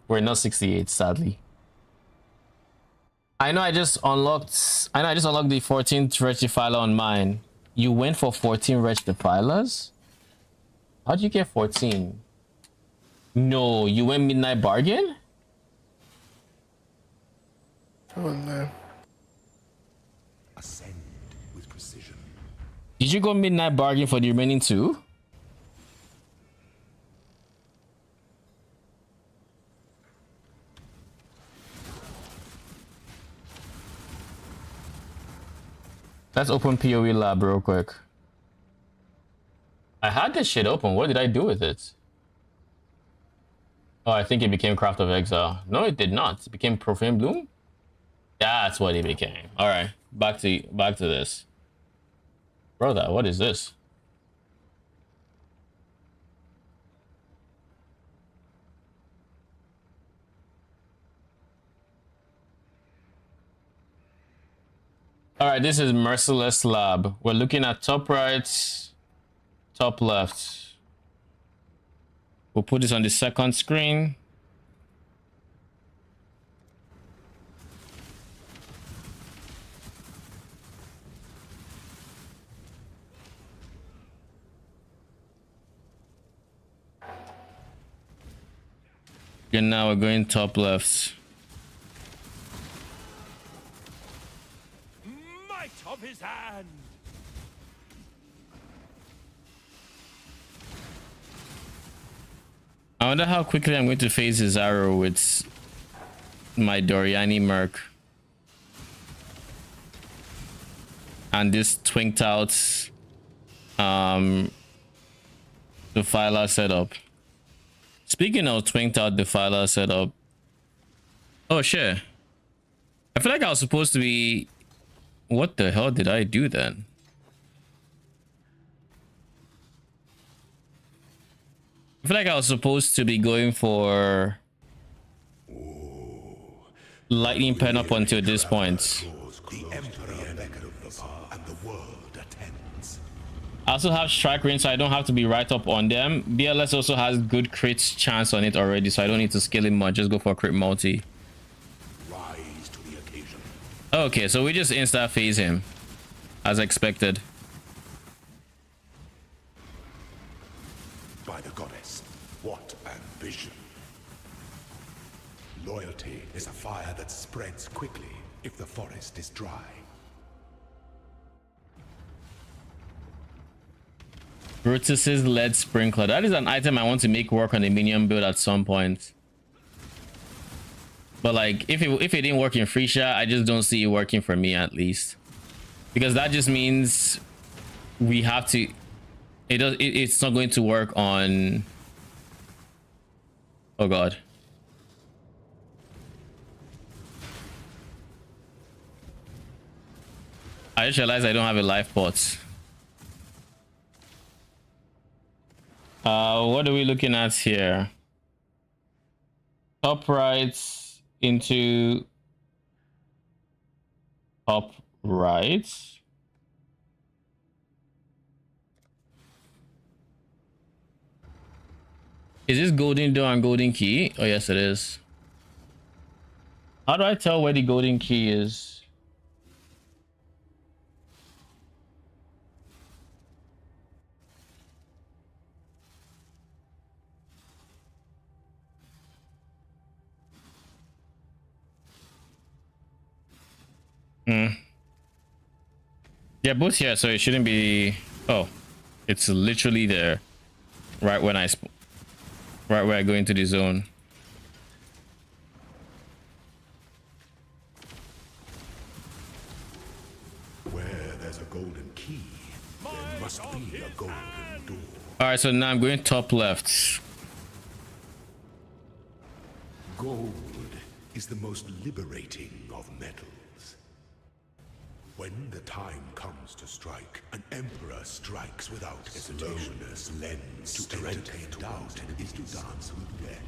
not 68, sadly. I know I just unlocked the 14th Wretch Defiler on mine. You went for 14 Wretch Defilers? How'd you get 14? No, you went Midnight Bargain? Oh no. Ascend with precision. Did you go Midnight Bargain for the remaining two? Let's open PoE lab real quick. I had this shit open. What did I do with it? Oh, I think it became Craft of Exile. No, it did not. It became Profane Bloom? That's what it became. All right, back to this. Brother, what is this? All right, this is Merciless Lab. We're looking at top right, top left. We'll put this on the second screen. And now we're going top left. Might of his hand. I wonder how quickly I'm going to phase his arrow with my Doriani Merc. And this twinked out Defiler setup. Speaking of twinked out Defiler setup. Oh shit. I feel like I was supposed to be... What the hell did I do then? I feel like I was supposed to be going for lightning pen up until this point. The Emperor beckons, and the world attends. I also have strike range, so I don't have to be right up on them. BLS also has good crit chance on it already, so I don't need to scale it much. Just go for a crit multi. Rise to the occasion. Okay, so we just insta phase him as expected. By the goddess, what ambition! Loyalty is a fire that spreads quickly if the forest is dry. Brutus's lead sprinkler. That is an item I want to make work on a minion build at some point. But like, if it didn't work in free shot, I just don't see it working for me at least, because that just means we have to. It's not going to work on. Oh god. I just realized I don't have a life pot. What are we looking at here? Top right into top right. Is this golden door and golden key? Oh yes, it is. How do I tell where the golden key is? Yeah, both here, so it shouldn't be. Oh, it's literally there, right when right where I go into the zone. Where there's a golden key, there must be a golden door. All right, so now I'm going top left. Gold is the most liberating of metals. When the time comes to strike, an emperor strikes without hesitation. Lends to entertain doubt is to dance with death.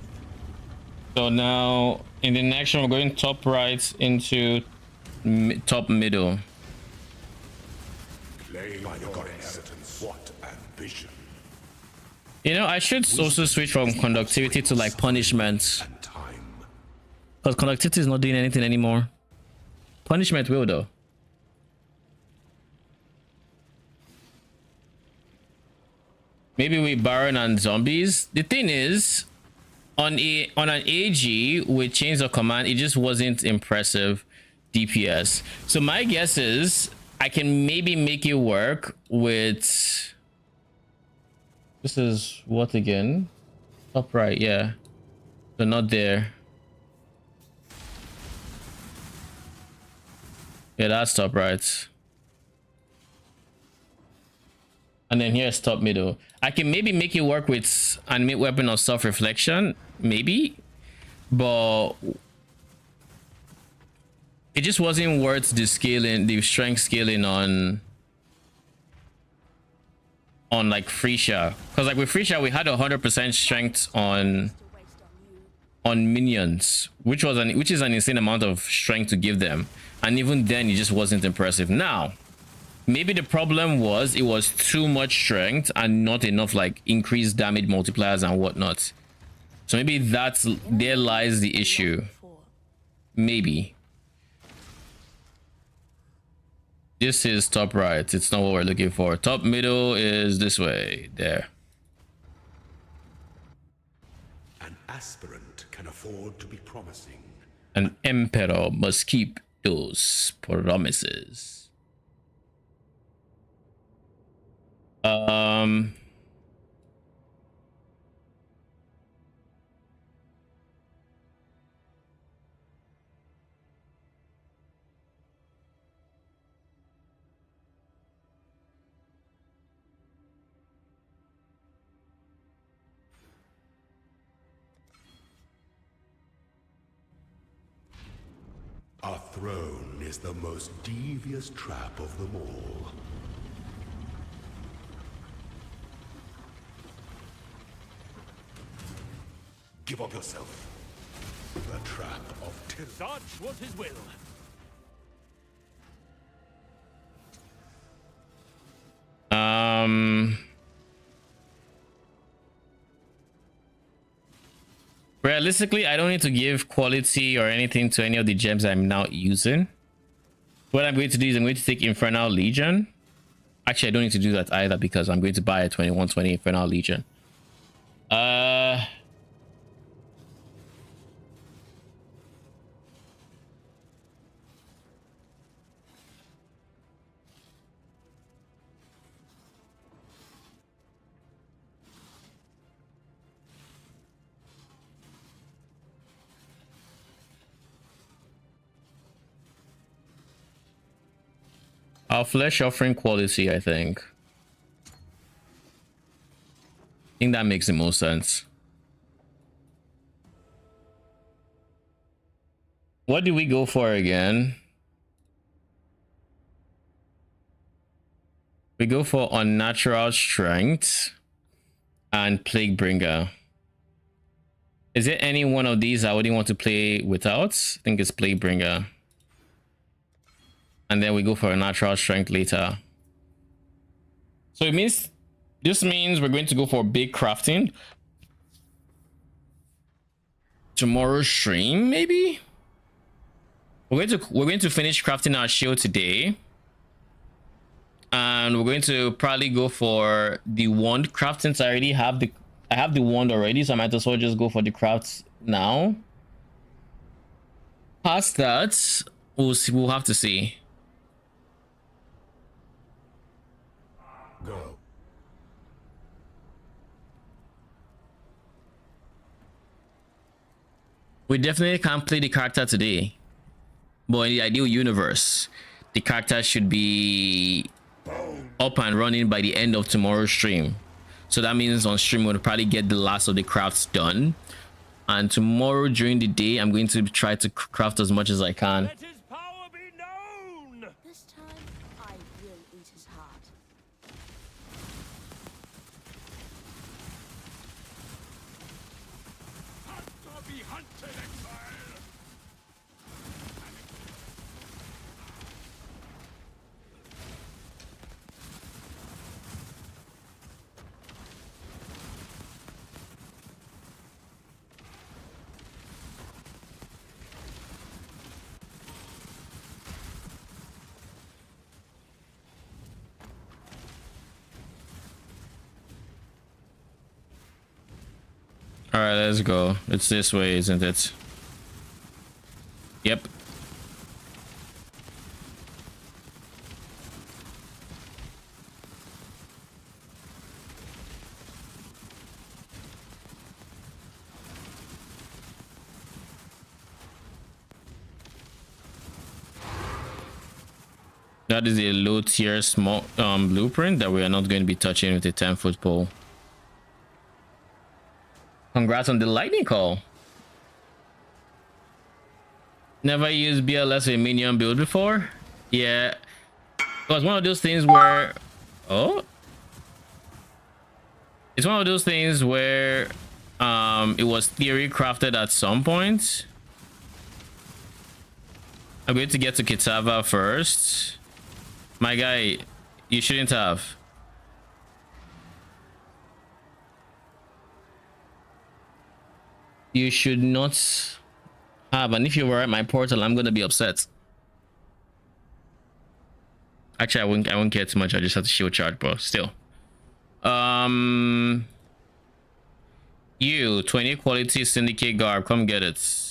So now in the next one, we're going top right into top middle. Claim by your inheritance. What ambition You know, I should also switch from conductivity to like punishment. and time. Because conductivity is not doing anything anymore. Punishment will though. Maybe with Baron and zombies. The thing is, on an AG with chains of command, it just wasn't impressive DPS. So my guess is I can maybe make it work with. This is what again? Top right, yeah. So not there. Yeah, that's top right. And then here's top middle. I can maybe make it work with animate weapon of self-reflection, maybe, but it just wasn't worth the scaling, the strength scaling on like Freesia. Because like with Freesia, we had 100% strength on minions, which is an insane amount of strength to give them, and even then it just wasn't impressive. Now maybe the problem was it was too much strength and not enough like increased damage multipliers and whatnot. So maybe there lies the issue. Maybe. This is top right. It's not what we're looking for. Top middle is this way. There. An aspirant can afford to be promising. An emperor must keep those promises. A throne is the most devious trap of them all. Give up yourself. The trap of tyranny. Such was his will. Realistically, I don't need to give quality or anything to any of the gems I'm now using. What I'm going to do is I'm going to take Infernal Legion. Actually, I don't need to do that either because I'm going to buy a 2120 Infernal Legion. Our flesh offering quality, I think. I think that makes the most sense. What do we go for again? We go for Unnatural Strength and Plague Bringer. Is there any one of these I wouldn't want to play without? I think it's Plague Bringer. And then we go for a natural strength later. So it means this means we're going to go for big crafting tomorrow's stream, maybe. We're going to finish crafting our shield today, and we're going to probably go for the wand craft since I already have I have the wand already, so I might as well just go for the crafts now. Past that, we'll have to see. Go. We definitely can't play the character today, but in the ideal universe, the character should be up and running by the end of tomorrow's stream. So that means on stream we'll probably get the last of the crafts done, and tomorrow during the day I'm going to try to craft as much as I can. Let his power be known. This time, I will eat his heart. Hunt or be hunted, Exile. All right, let's go. It's this way, isn't it? Yep. That is a low tier small blueprint that we are not going to be touching with a 10-foot pole. Congrats on the lightning call. Never used BLS a minion build before? Yeah. It was one of those things where... Oh? It's one of those things where it was theory crafted at some point. I'm going to get to Kitava first. My guy, you shouldn't have. You should not have. And if you were at my portal, I'm gonna be upset. Actually, I won't care too much. I just have to shield charge, bro. Still. You 20 quality syndicate garb, come get it.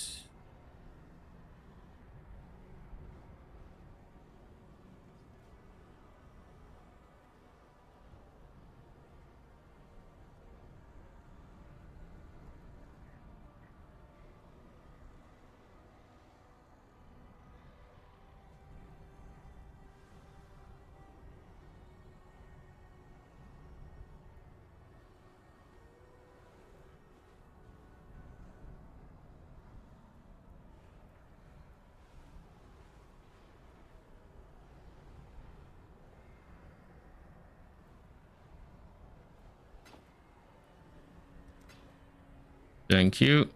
Thank you.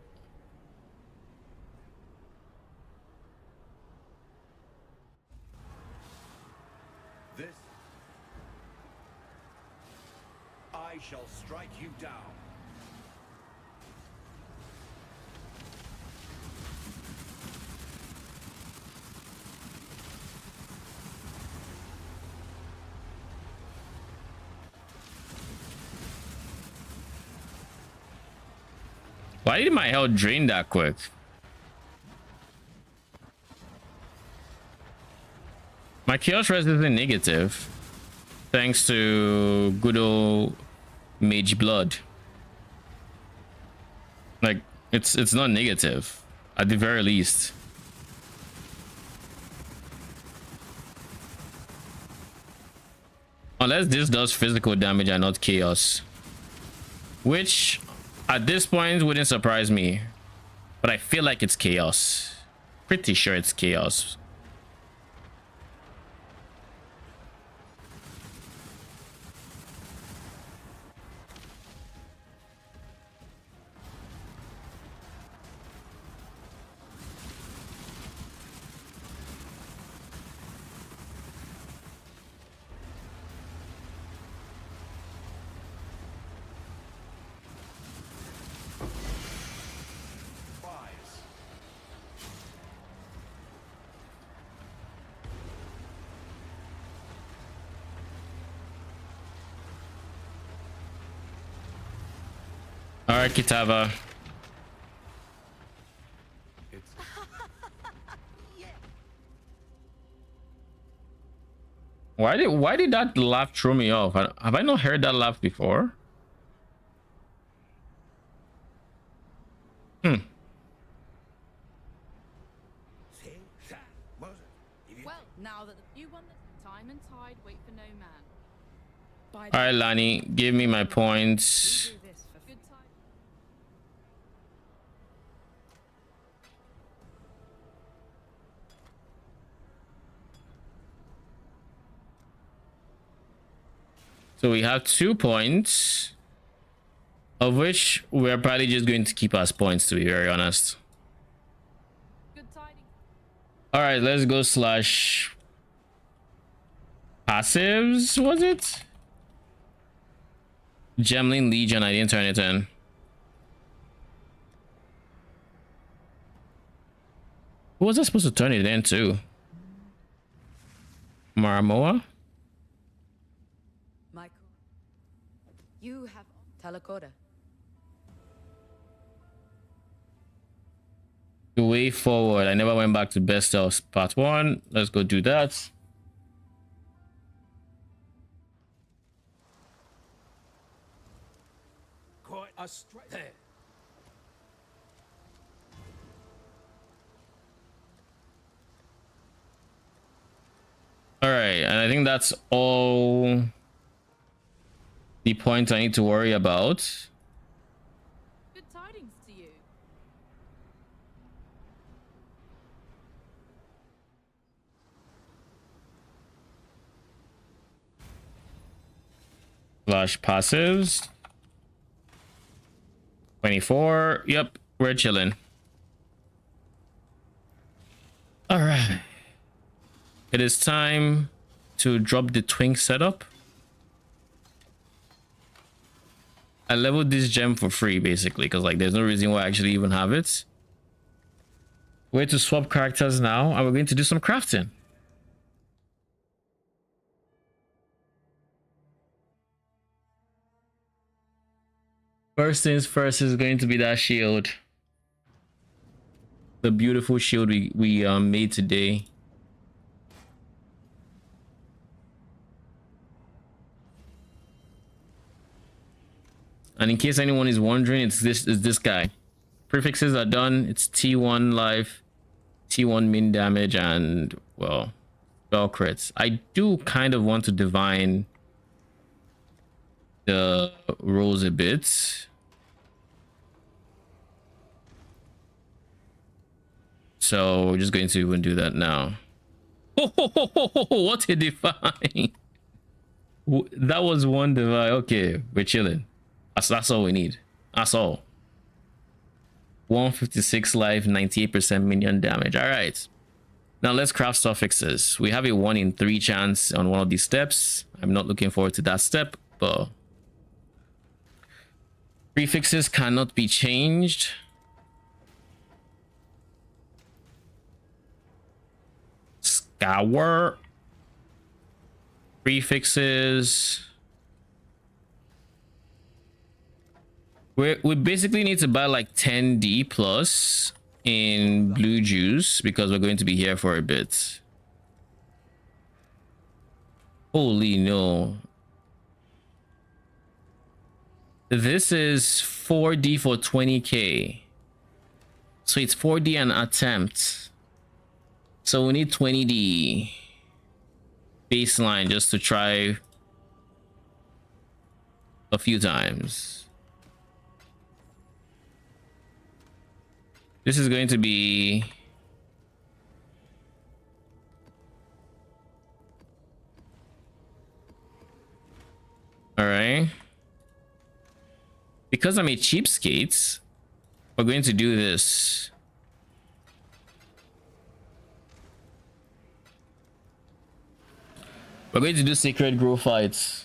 This I shall strike you down. Why did my health drain that quick? My chaos res isn't negative, thanks to good old mage blood. Like it's not negative at the very least. Unless this does physical damage and not chaos, which at this point wouldn't surprise me, but I feel like it's chaos. Pretty sure it's chaos. All right, Kitava. Why did that laugh throw me off? Have I not heard that laugh before? Well, now that you won the time and tide, wait for no man. All right, Lani, give me my points. Good time. So we have 2 points, of which we're probably just going to keep as points, to be very honest. Good tidings. All right, let's go slash passives, was it? Gemling Legion, I didn't turn it in. Who was I supposed to turn it in to? Maramoa? Michael, you have Talakoda. The way forward. I never went back to best else part 1. Let's go do that. Quite a straight there. All right, and I think that's all the points I need to worry about. Good tidings to you. Flash passives. 24. Yep, we're chilling. All right. It is time to drop the twink setup. I leveled this gem for free, basically, because like there's no reason why I actually even have it. We're to swap characters now, and we're going to do some crafting. First things first is going to be that shield. The beautiful shield we made today. And in case anyone is wondering, it's this guy. Prefixes are done. It's T1 life, T1 min damage, and well, spell crits. I do kind of want to divine the rolls a bit. So we're just going to even do that now. What a divine! That was one divine. Okay, we're chilling. That's all we need. That's all. 156 life, 98% minion damage. All right. Now let's craft suffixes. We have a 1 in 3 chance on one of these steps. I'm not looking forward to that step, but prefixes cannot be changed. Scour. Prefixes. We basically need to buy like 10D plus in blue juice because we're going to be here for a bit. Holy no. This is 4D for 20k. So it's 4D an attempt. So we need 20D baseline just to try a few times. This is going to be all right. Because I'm a cheapskate, we're going to do this. We're going to do Sacred Grove fights.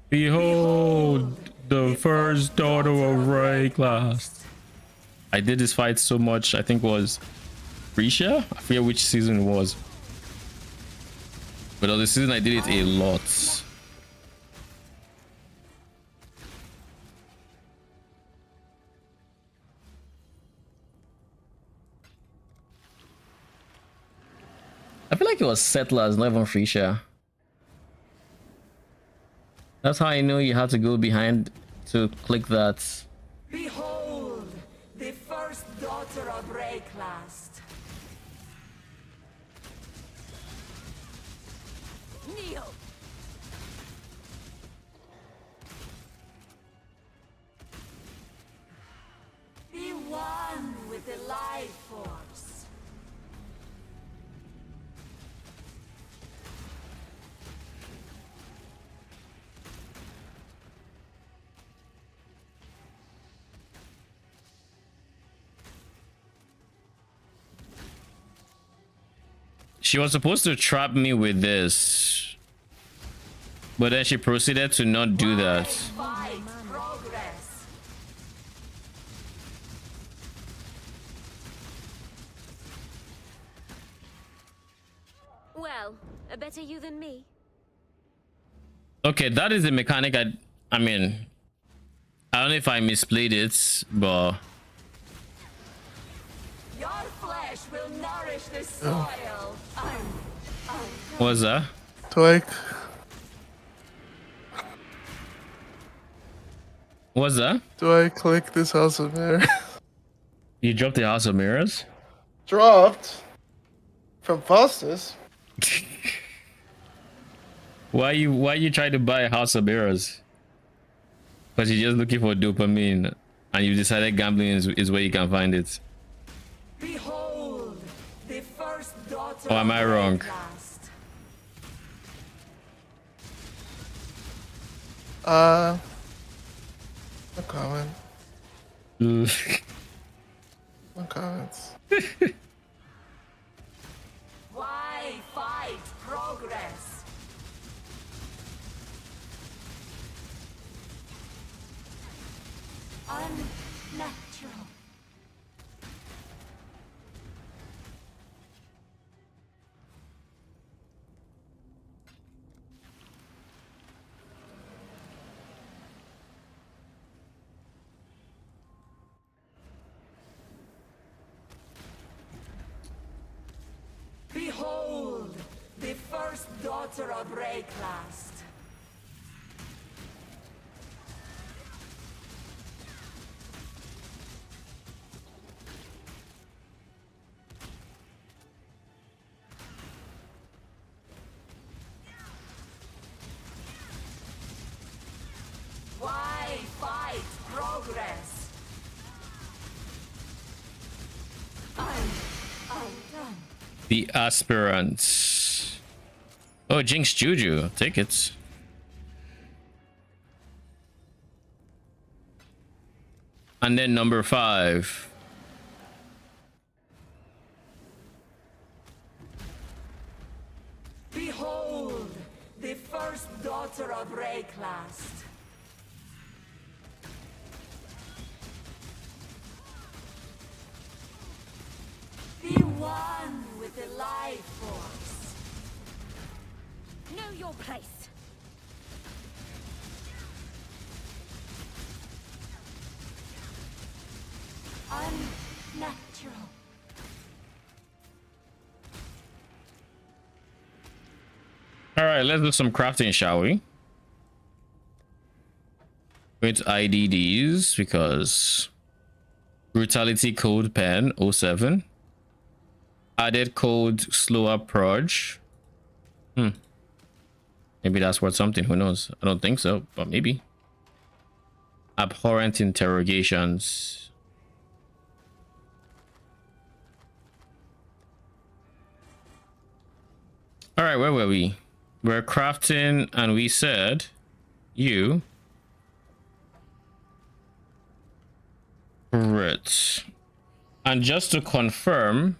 Behold the first daughter of Ray class. I did this fight so much, I think it was Risha? I forget which season it was. But on the season I did it a lot. I feel like it was Settlers, not even Risha. That's how I know you have to go behind to click that. Behold, the first daughter of Rayclast. Kneel! Be one with the life force. She was supposed to trap me with this, but then she proceeded to not do that. Fight progress. Well, a better you than me. Okay, that is a mechanic I mean, I don't know if I misplayed it, but Your flesh will nourish the soil. what's that? Twike. What's that? Do I click this House of Mirrors? You dropped the House of Mirrors? Dropped from Faustus. Why you try to buy a House of Mirrors? Because you're just looking for dopamine and you decided gambling is where you can find it. Behold, the first daughter Or am I of wrong? Blast. No comment. Ugh. No comments. Why fight progress? Unnatural. Behold, the first daughter of Rayclast. Why fight progress? Undone. The aspirants. Oh, Jinx Juju. Take it. And then number 5. Behold, the first daughter of Rayclast. The one with the life force. Know your place. Unnatural. All right, let's do some crafting, shall we? With IDDs because brutality code pen 07. Added code slower proj. Maybe that's worth something. Who knows? I don't think so, but maybe. Abhorrent interrogations. All right, where were we? We're crafting, and we said you. Right. And just to confirm,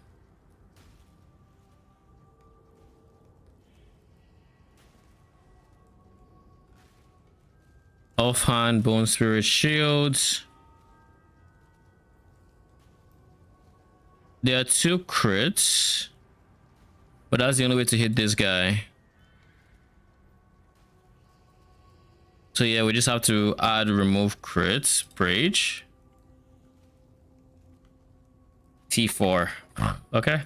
offhand, bone spirit shields. There are 2 crits, but that's the only way to hit this guy. So yeah, we just have to add remove crits, Rage. T4. Okay.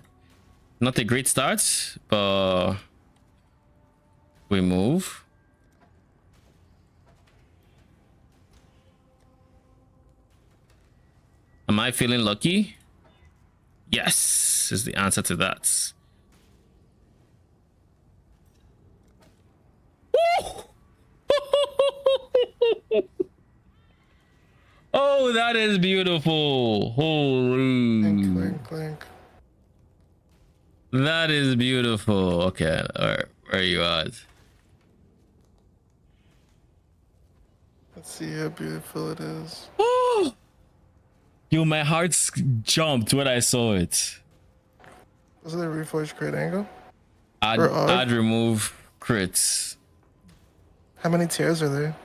Not a great start, but we move. Am I feeling lucky? Yes, is the answer to that. Oh, that is beautiful. Holy. Clink, clink, clink. That is beautiful. Okay, all right, where are you at? Let's see how beautiful it is. Yo, my heart jumped when I saw it. Was it a reforged crit angle? Add remove crits. How many tiers are there?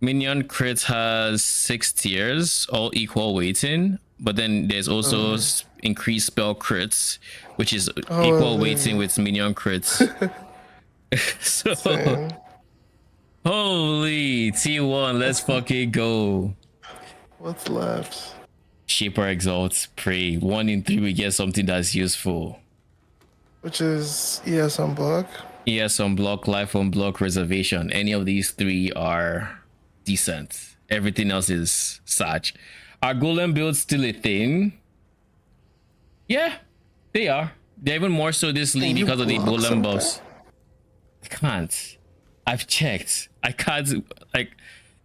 Minion crits has 6 tiers, all equal weighting, but then there's also increased spell crits, which is equal weighting with minion crits. So Same. holy T1, let's fucking go. What's left? Shaper Exalt, pray. 1 in 3 we get something that's useful. Which is ES on block. ES on block, life on block, reservation. Any of these 3 are decent. Everything else is such. Are golem builds still a thing? Yeah, they are. They're even more so this league Can you because of the block golem something? buffs. I can't. I've checked. I can't. Like,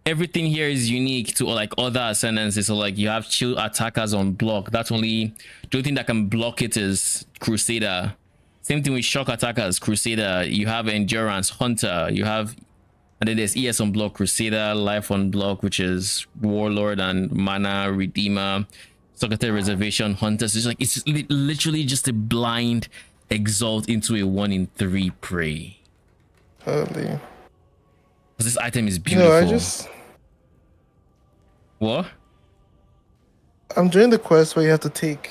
everything here is unique to like other ascendancies. So like you have chill attackers on block. That's only the only thing that can block it is Crusader. Same thing with shock attackers, Crusader. You have endurance, Hunter. You have, and then there's ES on block, Crusader, life on block, which is Warlord and Mana Redeemer, Socrates Reservation, Hunter. So it's like it's literally just a blind exalt into a 1 in 3 prey. Totally. This item is You beautiful. know, I just What? I'm doing the quest where you have to take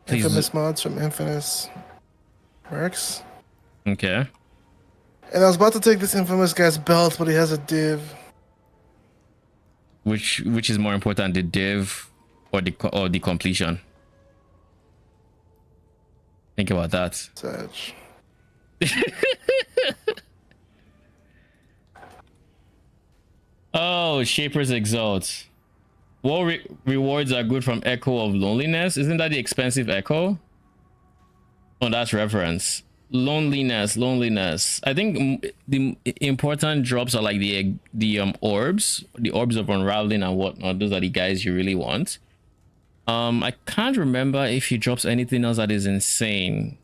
Please. infamous mods from Infamous Works. Okay. And I was about to take this infamous guy's belt, but he has a div. Which is more important, the div or the completion? Think about that. Such. Oh, Shaper's Exalt. What rewards are good from Echo of Loneliness? Isn't that the expensive Echo? Oh, that's reference. Loneliness. I think the important drops are like the orbs of unraveling and whatnot. Those are the guys you really want. I can't remember if he drops anything else that is insane.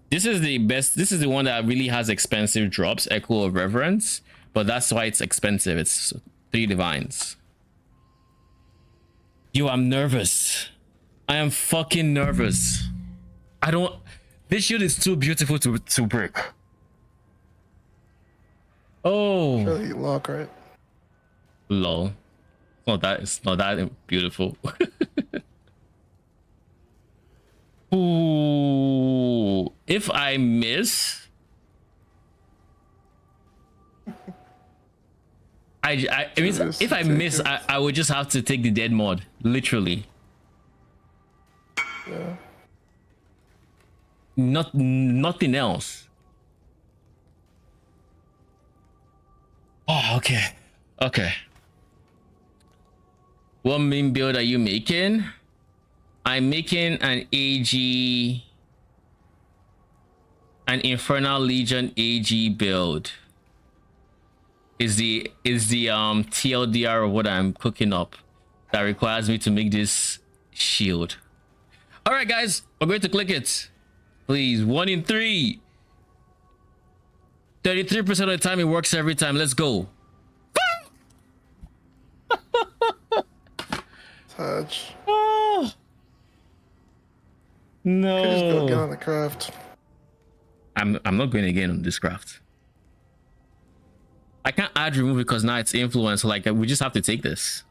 This is the best. This is the one that really has expensive drops, Echo of Reverence, but that's why it's expensive. It's 3 divines. Yo, I'm nervous. I am fucking nervous. I don't. This shield is too beautiful to break. Oh, Really lock, right? lol. It's not that beautiful. Ooh, if I miss, I mean, if I miss, I would just have to take the dead mod, literally. Yeah. Nothing else. Oh, okay. What main build are you making? I'm making an AG, an Infernal Legion AG build. Is the TLDR of what I'm cooking up that requires me to make this shield. All right, guys, we're going to click it. Please, 1 in 3. 33% of the time it works every time. Let's go. Touch. Oh. No. Could just go get on the craft. I'm not going again on this craft. I can't add remove because now it's influence. Like we just have to take this.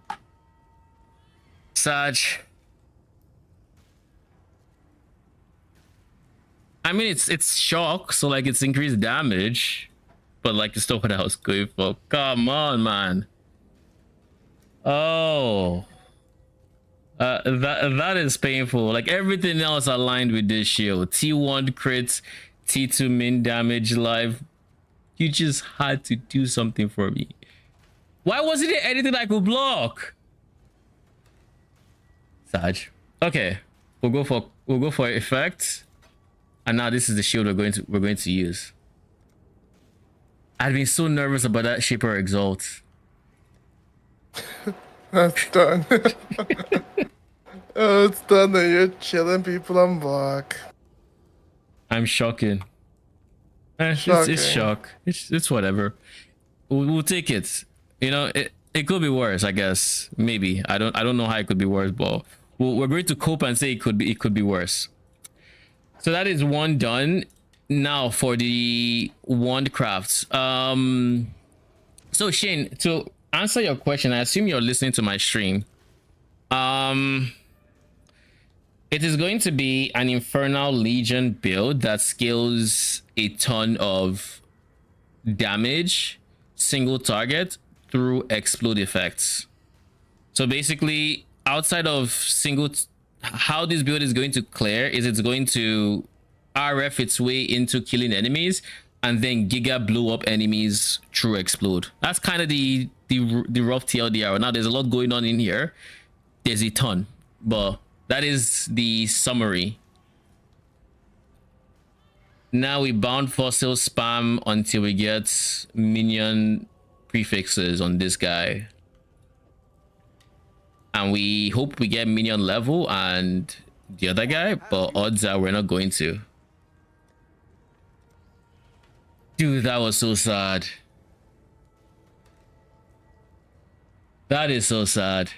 Saj. I mean it's shock, so like it's increased damage, but like it's not what I was going for. Come on, man. Oh. That is painful. Like everything else aligned with this shield. T1 crits, T2 min damage live. You just had to do something for me. Why wasn't there anything I could block? Saj. Okay. We'll go for effect. And now this is the shield we're going to use. I'd been so nervous about that Shaper Exalt. That's done. Oh, it's done. That you're chilling people on block. I'm shocking. It's Shocking. shock. It's whatever. We'll take it. You know, it could be worse, I guess. Maybe. I don't know how it could be worse, but we're going to cope and say it could be worse. So that is one done. Now for the wand crafts. So Shane, to answer your question, I assume you're listening to my stream. It is going to be an Infernal Legion build that scales a ton of damage single target through explode effects. So basically, outside of how this build is going to clear is it's going to RF its way into killing enemies and then Giga blow up enemies through explode. That's kind of the rough TLDR. Now there's a lot going on in here. There's a ton, but that is the summary. Now we bound fossil spam until we get minion prefixes on this guy. And we hope we get minion level and the other guy, but odds are we're not going to. Dude, that was so sad. That is so sad.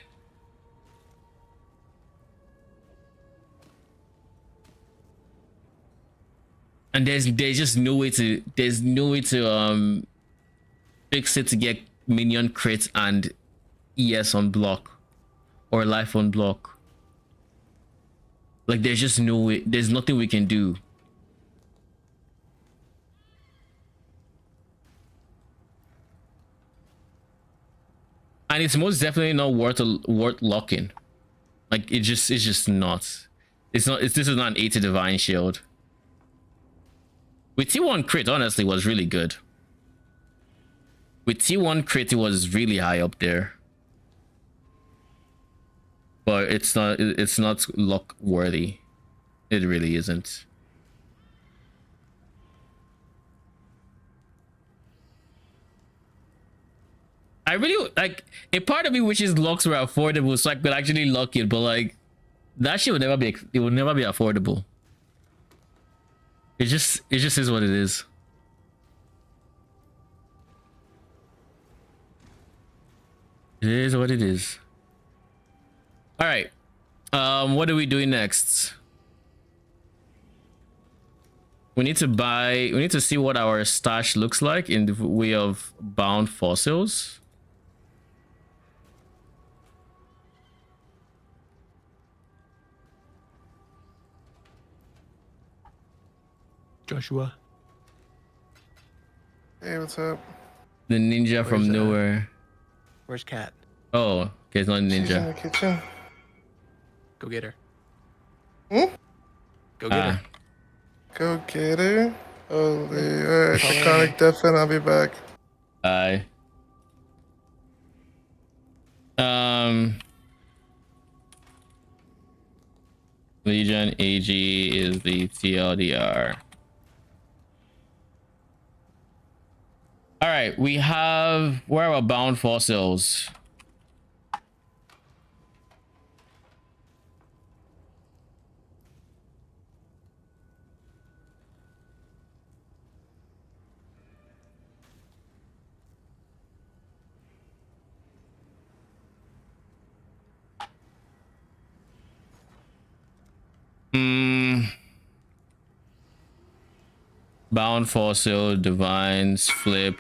And there's just no way to fix it to get minion crit and ES on block or life on block. Like there's just no way, there's nothing we can do. And it's most definitely not worth locking. Like it's just not. This is not an 80 divine shield. With T1 crit, honestly, was really good. With T1 crit, it was really high up there. But it's not lock worthy. It really isn't. I really like a part of me wishes locks were affordable so I could actually lock it, but like that shit would never be affordable. It just is what it is. It is what it is. All right. What are we doing next? We need to see what our stash looks like in the way of bound fossils. Joshua. Hey, what's up? The ninja from nowhere. Where's Kat? Oh, okay, it's not a She's in ninja. the kitchen. Go get her. Hmm? Go get her. Go get her. Holy, alright, Iconic Deafen, I'll be back. Bye. Legion AG is the TLDR. All right, we have where are bound fossils? Bound fossil, divines, flip.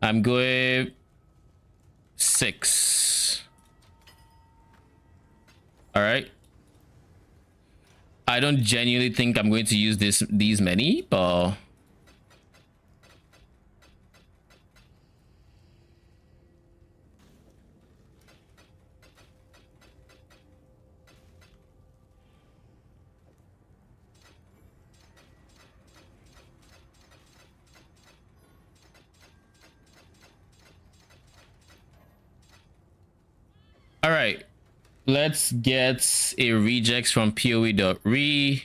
I'm going 6. All right. I don't genuinely think I'm going to use these many, but all right, let's get a rejects from poe.re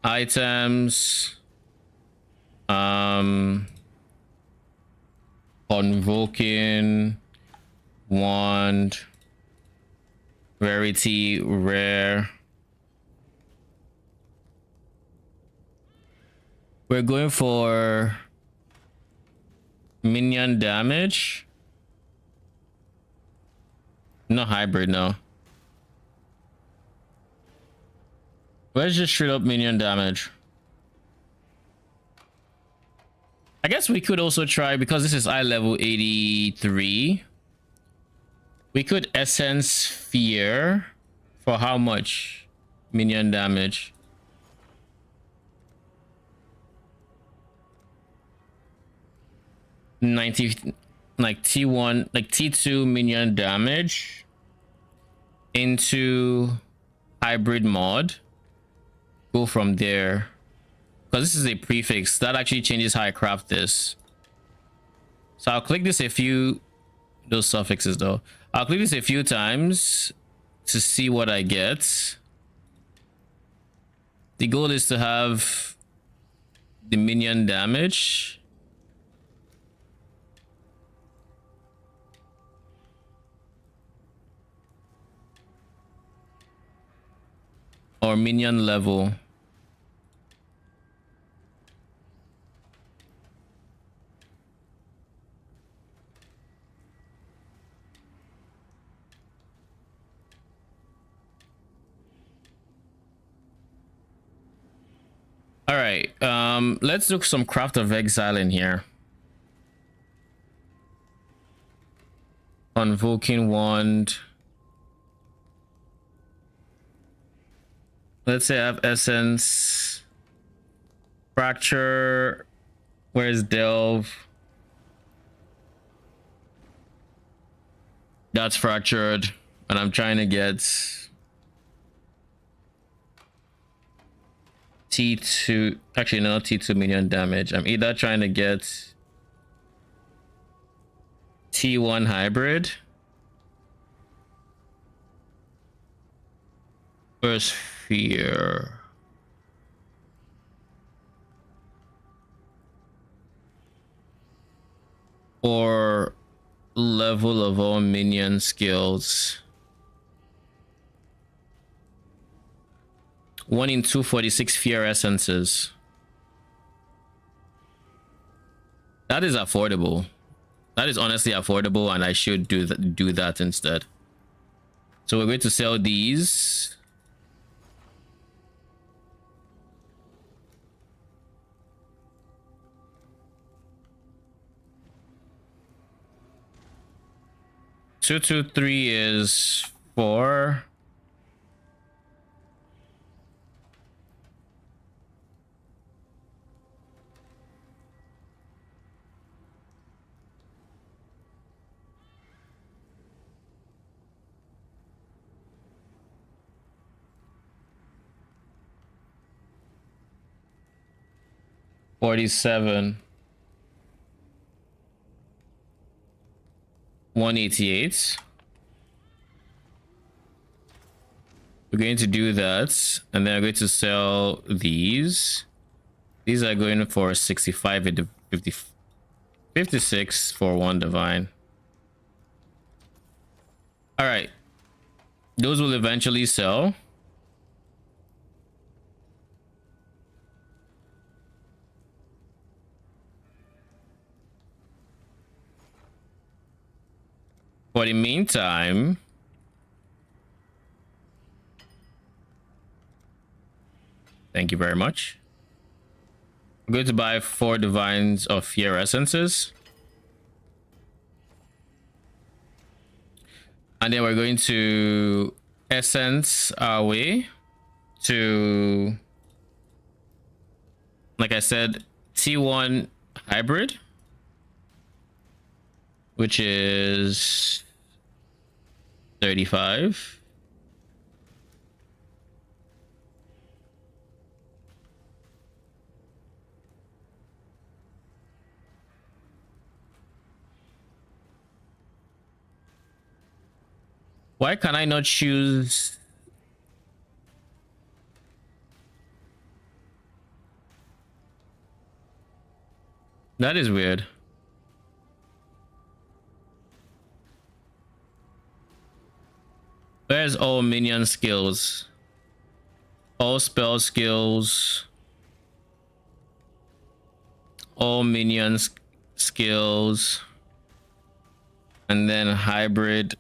items. Convoking wand, rarity rare. We're going for minion damage. No hybrid, no. Let's just straight up minion damage. I guess we could also try, because this is eye level 83. We could essence fear for how much minion damage? 90, like T1, like T2 minion damage into hybrid mod. Go from there, because this is a prefix that actually changes how I craft this. So I'll click this a few, those suffixes though. I'll click this a few times to see what I get. The goal is to have the minion damage. Or minion level. All right, let's do some craft of exile in here. Convoking wand. Let's say I have essence, fracture. Where's delve? That's fractured, and I'm trying to get T2, actually no, T2 minion damage. I'm either trying to get T1 hybrid or sphere. Or level of all minion skills. 1 in 246 fear essences. That is affordable. That is honestly affordable, and I should do that instead. So we're going to sell these. Two, 3 is 4. $47. 188. We're going to do that, and then I'm going to sell these. These are going for 65 into 50, 56 for 1 divine. All right, those will eventually sell. For the meantime, thank you very much. I'm going to buy 4 divines of fear essences. And then we're going to essence our way to, like I said, T1 hybrid, which is 35. Why can I not choose? That is weird. Where's all minion skills? All spell skills. All minions skills. And then hybrid.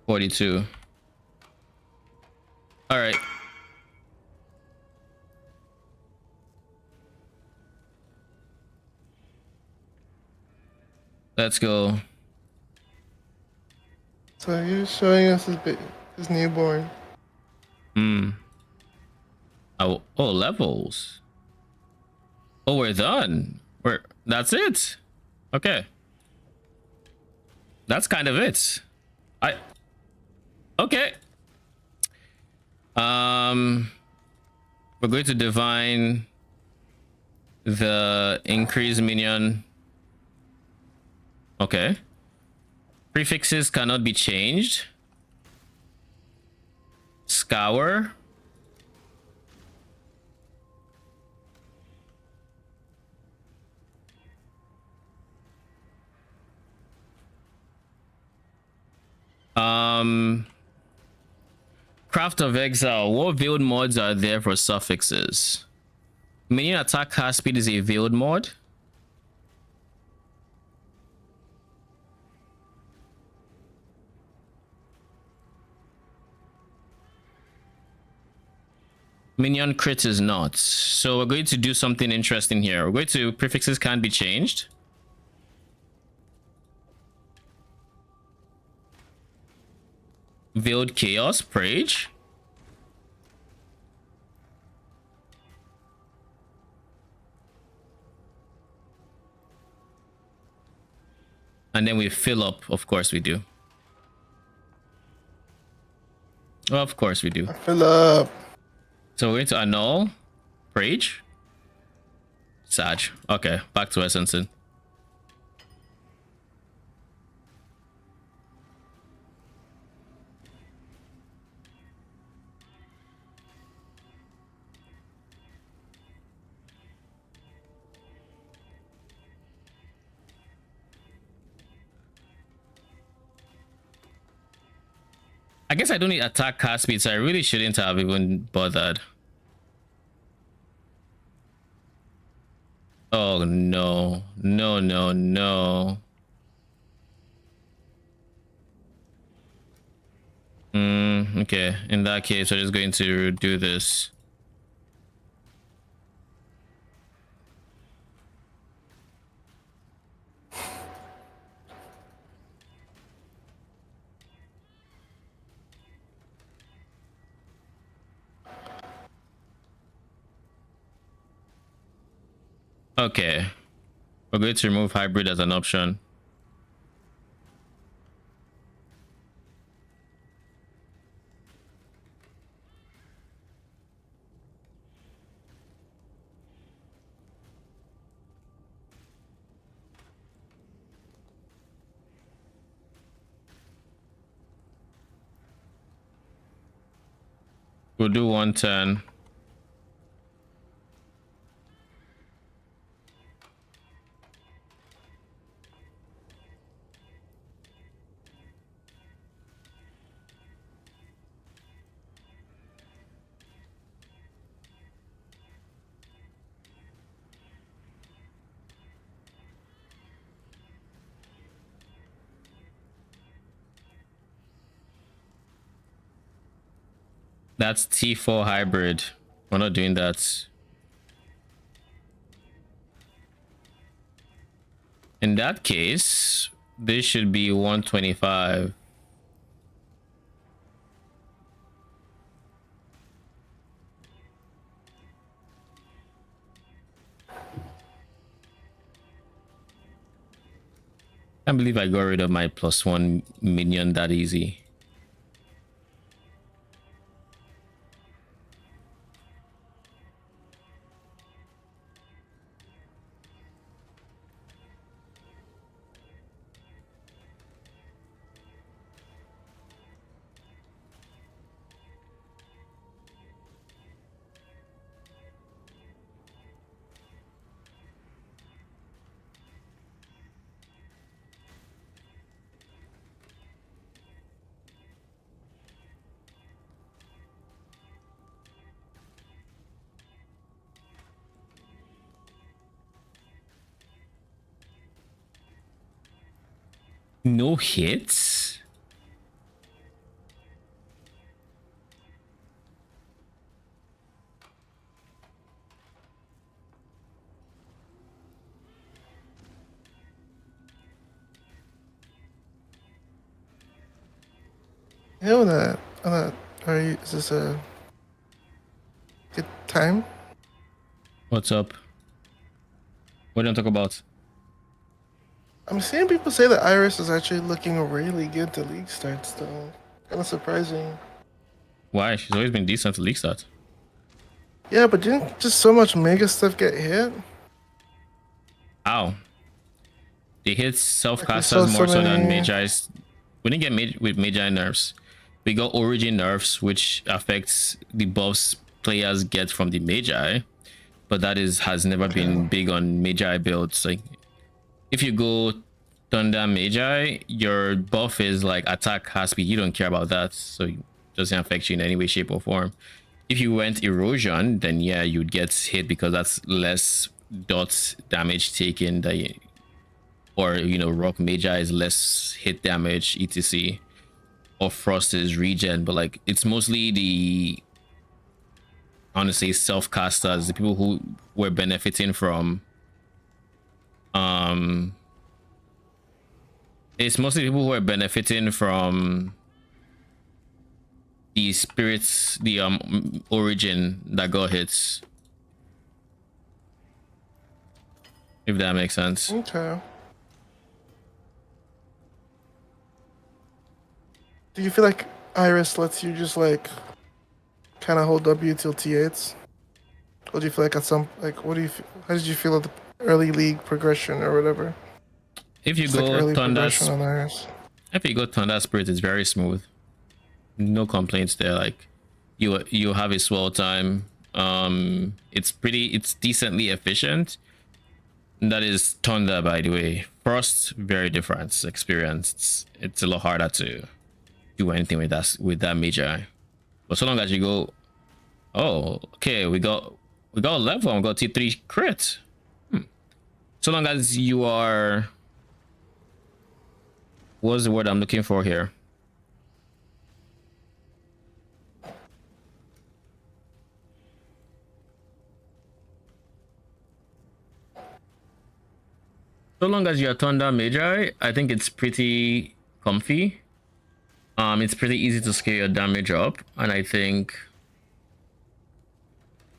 $42. All right. Let's go. So you're showing us His newborn. Oh, levels. Oh, we're done. That's it. Okay. That's kind of it. Okay. We're going to divine the increased minion. Okay. Prefixes cannot be changed. Scour. Craft of Exile. What build mods are there for suffixes? Minion attack cast speed is a build mod. Minion crit is not. So we're going to do something interesting here. We're going to prefixes can't be changed. Veiled Chaos, Prage. And then we fill up. Of course we do. Of course we do. Fill up. So we're going to annul Prage. Sag. Okay, back to essence. I guess I don't need attack cast speed, so I really shouldn't have even bothered. Oh no. No, no, no. Okay. In that case, we're just going to do this. Okay. We're going to remove hybrid as an option. We'll do 110. That's T4 hybrid. We're not doing that. In that case, this should be 125. Can't believe I got rid of my +1 minion that easy. No hits? Hell that. Is this a good time? What's up? What do you want to talk about? I'm seeing people say that Iris is actually looking really good to league start still. Kind of surprising. Why? She's always been decent to league start. Yeah, but didn't just so much mega stuff get hit? Ow. They hit Like we self-casters saw so more so than many. Magi's. We didn't get with Magi nerfs. We got Origin nerfs, which affects the buffs players get from the Magi. But that has never been big on Magi builds. Like, if you go Thunder Magi, your buff is like attack half speed. You don't care about that, so it doesn't affect you in any way, shape, or form. If you went Erosion, then yeah, you'd get hit because that's less dot damage taken. Or Rock Magi is less hit damage, etc. Or Frost is regen, but like it's mostly the honestly self-casters, the people who were benefiting from it's mostly people who are benefiting from the spirits, the origin that got hits, if that makes sense. Okay. Do you feel like Iris lets you just like kind of hold W till T8s? Or do you feel like at some what do you how did you feel at the early league progression or whatever? If you Just like go early Thunder, progression on Iris. if you go Thunder Spirit, it's very smooth. No complaints there. Like you have a swell time. It's decently efficient. That is Thunder, by the way. Frost, very different experience. It's a lot harder to do anything with that Magi. But so long as you go, oh, okay, we got a level. We got T3 crit. So long as you are, what's the word I'm looking for here? So long as you're Thunder Magi, I think it's pretty comfy. It's pretty easy to scale your damage up, and I think,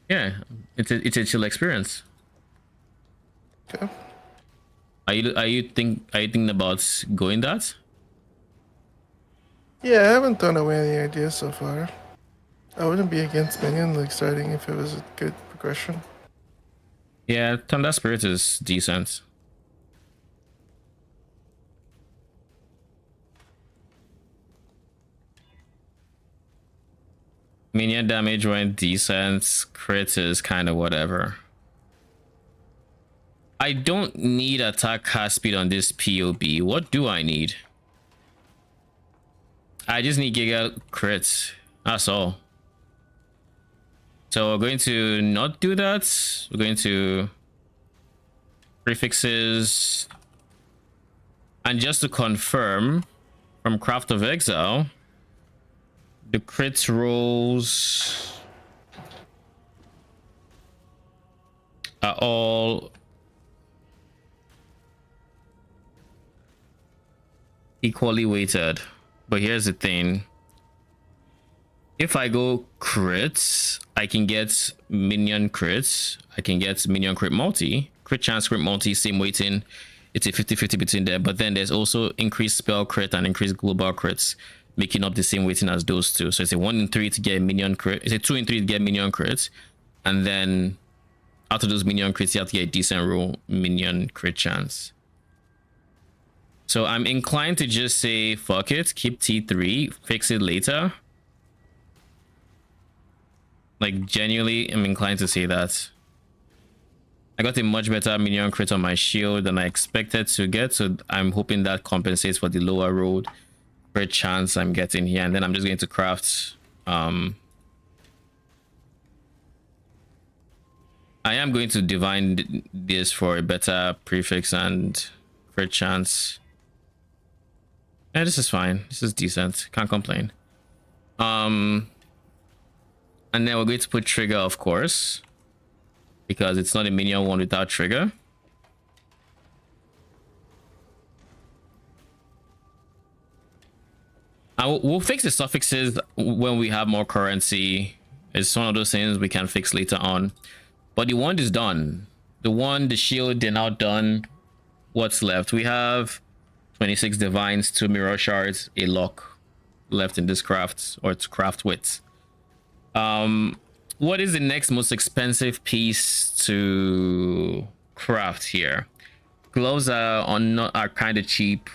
yeah, it's a chill experience. Okay. Are you thinking about going that? Yeah, I haven't thrown away any ideas so far. I wouldn't be against Minion like starting if it was a good progression. Yeah, Thunder Spirit is decent. Minion damage went decent. Crit is kind of whatever. I don't need attack cast speed on this POB. What do I need? I just need Giga crits. That's all. So we're going to not do that. We're going to prefixes. And just to confirm, from Craft of Exile, the crits rolls are all equally weighted. But here's the thing. If I go crits, I can get minion crits. I can get minion crit multi. Crit chance crit multi, same weighting. It's a 50-50 between them. But then there's also increased spell crit and increased global crits, making up the same weighting as those two. So it's a 1 in 3 to get minion crit. It's a 2 in 3 to get minion crits. And then out of those minion crits, you have to get a decent roll minion crit chance. So I'm inclined to just say, fuck it, keep T3, fix it later. Like, genuinely, I'm inclined to say that. I got a much better minion crit on my shield than I expected to get, so I'm hoping that compensates for the lower road crit chance I'm getting here. And then I'm just going to craft I am going to divine this for a better prefix and crit chance. Yeah, this is fine. This is decent. Can't complain. And then we're going to put trigger, of course, because it's not a minion one without trigger. We'll fix the suffixes when we have more currency. It's one of those things we can fix later on. But the wand is done. The shield, they're now done. What's left? We have 26 divines, 2 mirror shards, a lock left in this craft, or to craft with. What is the next most expensive piece to craft here? Gloves are kind of cheap.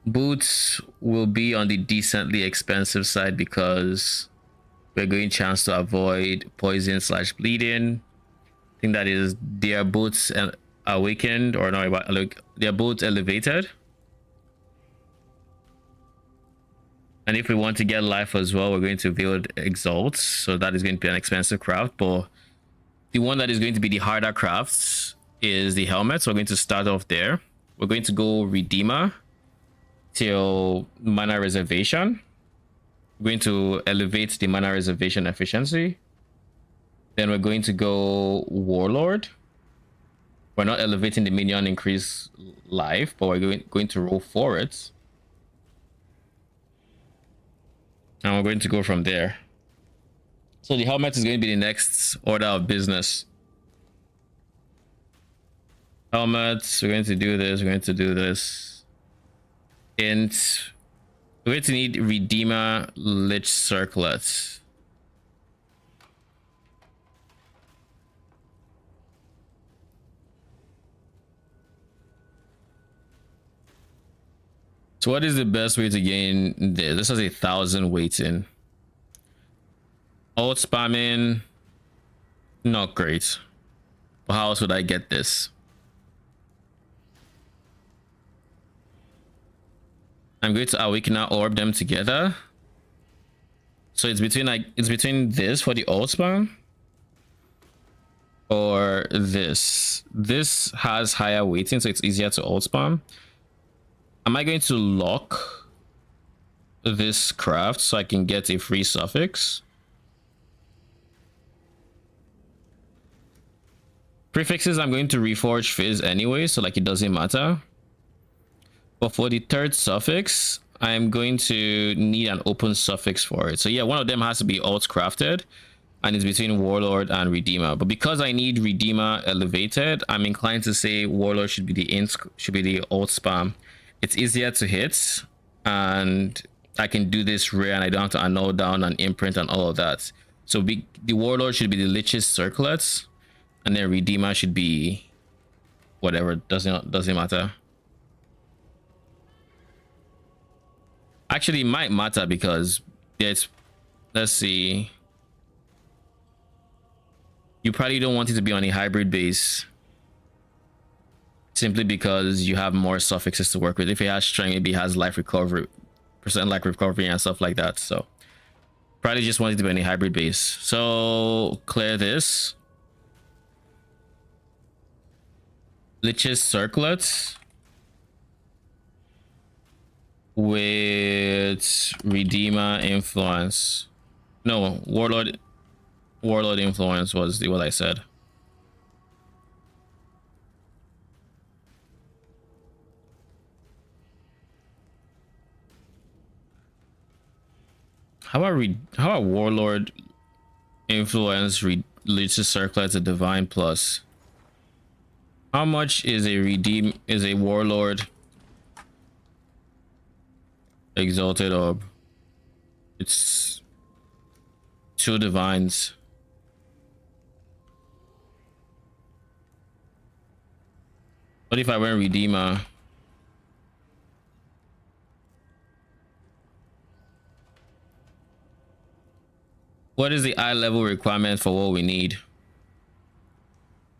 Boots will be on the decently expensive side because we're going chance to avoid poison / bleeding. I think that is their boots awakened, or no, look, their boots elevated. And if we want to get life as well, we're going to build exalt, so that is going to be an expensive craft. But the one that is going to be the harder crafts is the helmet, so we're going to start off there. We're going to go redeemer till mana reservation. We're going to elevate the mana reservation efficiency. Then we're going to go warlord. We're not elevating the minion increase life, but we're going to roll for it. And we're going to go from there. So the helmet is going to be the next order of business. Helmets, we're going to do this, we're going to do this. And we're going to need redeemer lich circlets. So what is the best way to gain this? This has 1,000 waiting. Alt spamming, not great. But how else would I get this? I'm going to awakener orb them together. So it's between this for the alt spam or this. This has higher weighting, so it's easier to alt spam. Am I going to lock this craft so I can get a free suffix? Prefixes, I'm going to reforge fizz anyway, so like it doesn't matter. But for the third suffix, I'm going to need an open suffix for it. So yeah, one of them has to be alt crafted, and it's between warlord and redeemer. But because I need redeemer elevated, I'm inclined to say warlord should be the alt spam. It's easier to hit, and I can do this rare, and I don't have to annul down and imprint and all of that. So the warlord should be the lich's circlets, and then redeemer should be whatever. Doesn't matter. Actually, it might matter because it's, let's see. You probably don't want it to be on a hybrid base, simply because you have more suffixes to work with. If it has strength, maybe it has life recovery, percent life recovery and stuff like that. So probably just want it to be on a hybrid base. So clear this. Lich's circlets with redeemer influence. No, warlord influence was what I said. How about warlord influence Lich's circlets a divine plus? How much is a warlord exalted orb? It's 2 divines. What if I went redeemer? What is the eye level requirement for what we need?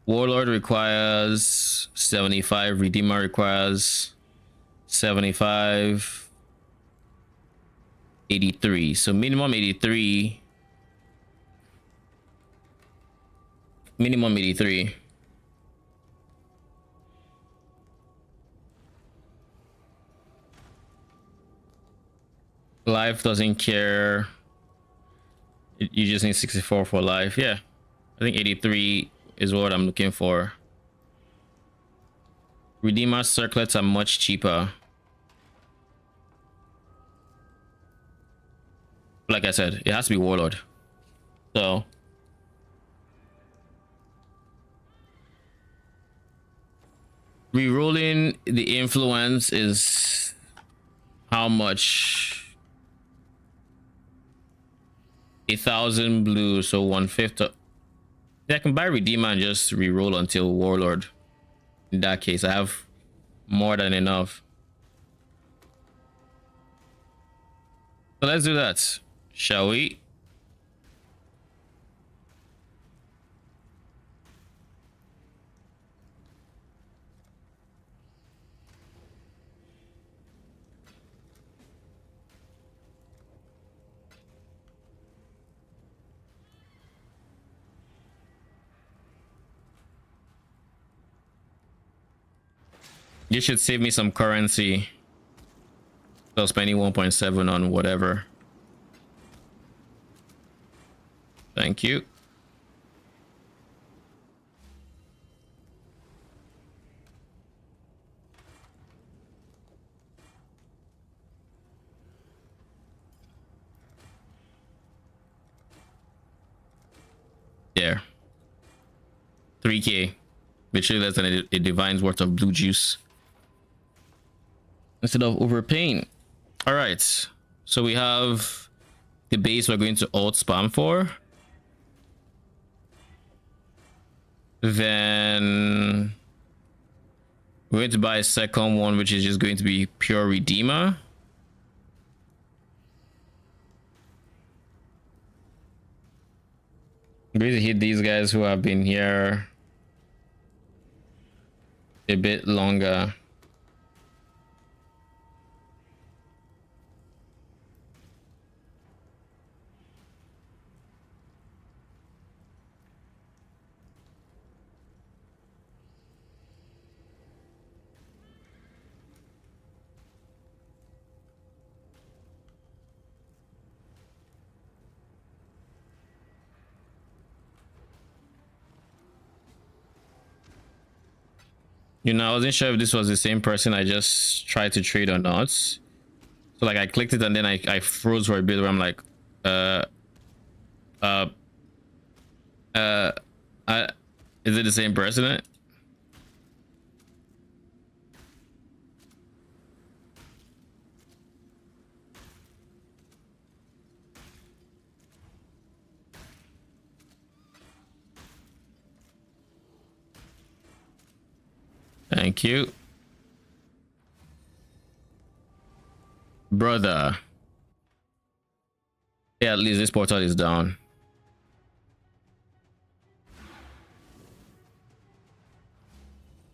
Warlord requires 75, redeemer requires 75, 83. So minimum 83. Minimum 83. Life doesn't care. You just need 64 for life. Yeah, I think 83 is what I'm looking for. Redeemer circlets are much cheaper. Like I said, it has to be Warlord. So rerolling the influence is how much? 1,000 blue, so 1/5. I can buy Redeemer and just reroll until Warlord. In that case, I have more than enough. So let's do that, shall we? You should save me some currency. So spending 1.7 on whatever. Thank you. There. 3k. Literally less than a divine's worth of blue juice. Instead of overpaying. All right. So we have the base we're going to alt spam for. Then we're going to buy a second one, which is just going to be pure Redeemer. I'm going to hit these guys who have been here a bit longer. You know, I wasn't sure if this was the same person I just tried to trade or not. So like I clicked it and then I froze for a bit where I'm like, is it the same person? Thank you. Brother. Yeah, at least this portal is down.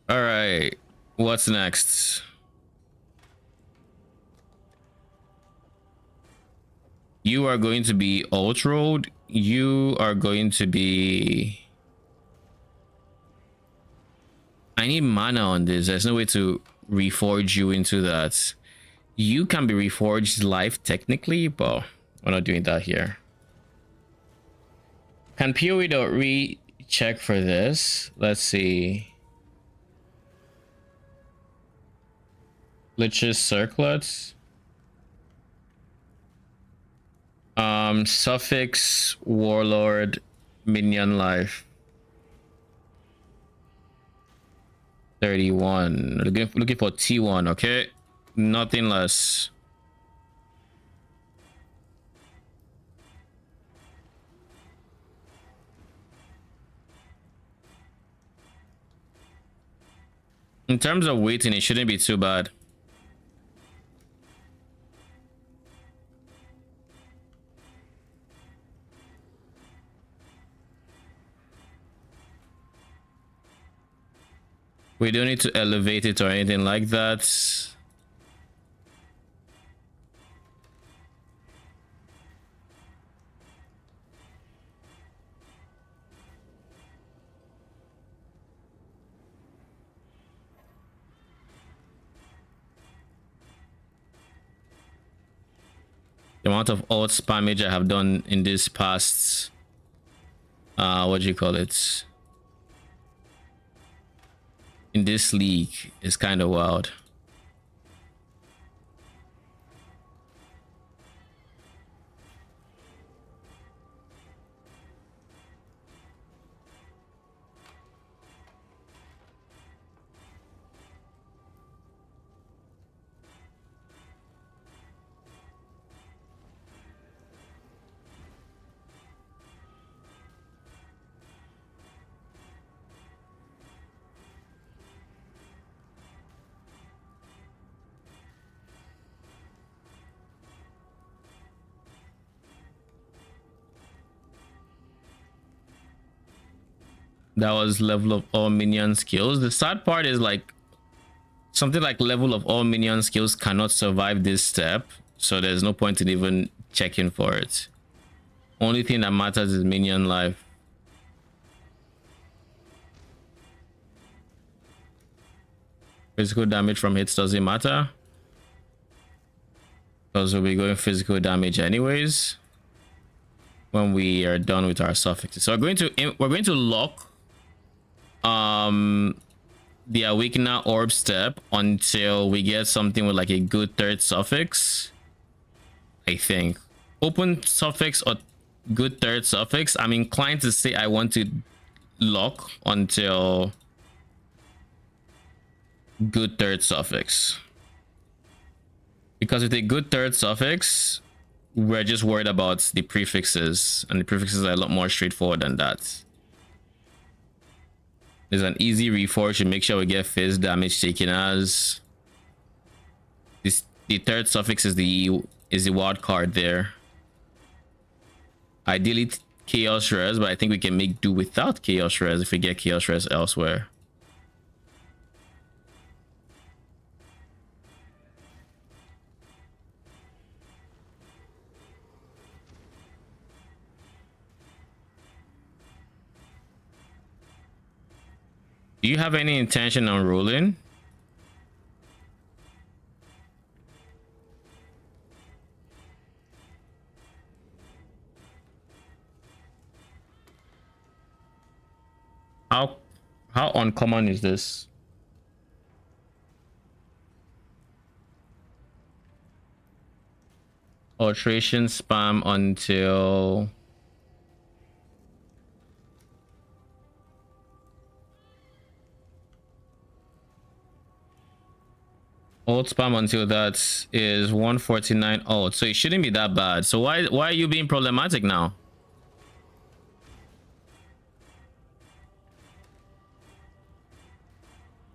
All right. What's next? You are going to be alt road. You are going to be... I need mana on this. There's no way to reforge you into that. You can be reforged live technically, but we're not doing that here. Can PoE.re check for this? Let's see. Lich's circlets. Suffix Warlord Minion life. 31. Looking for T1, okay? Nothing less. In terms of waiting, it shouldn't be too bad. We don't need to elevate it or anything like that. The amount of alt spammage I have done in this past what do you call it, in this league is kind of wild. That was level of all minion skills. The sad part is like something like level of all minion skills cannot survive this step, so there's no point in even checking for it. Only thing that matters is minion life. Physical damage from hits doesn't matter, because we'll be going physical damage anyways when we are done with our suffixes. So we're going to lock the Awakener orb step until we get something with like a good third suffix. I think open suffix or good third suffix. I'm inclined to say I want to lock until good third suffix, because with a good third suffix we're just worried about the prefixes, and the prefixes are a lot more straightforward than that. There's an easy reforge to make sure we get phase damage taken as this. The third suffix is the wild card there. Ideally chaos res, but I think we can make do without chaos res if we get chaos res elsewhere. Do you have any intention on ruling? How uncommon is this? Alteration spam until old spam until that is 149 old, so it shouldn't be that bad. So why are you being problematic now?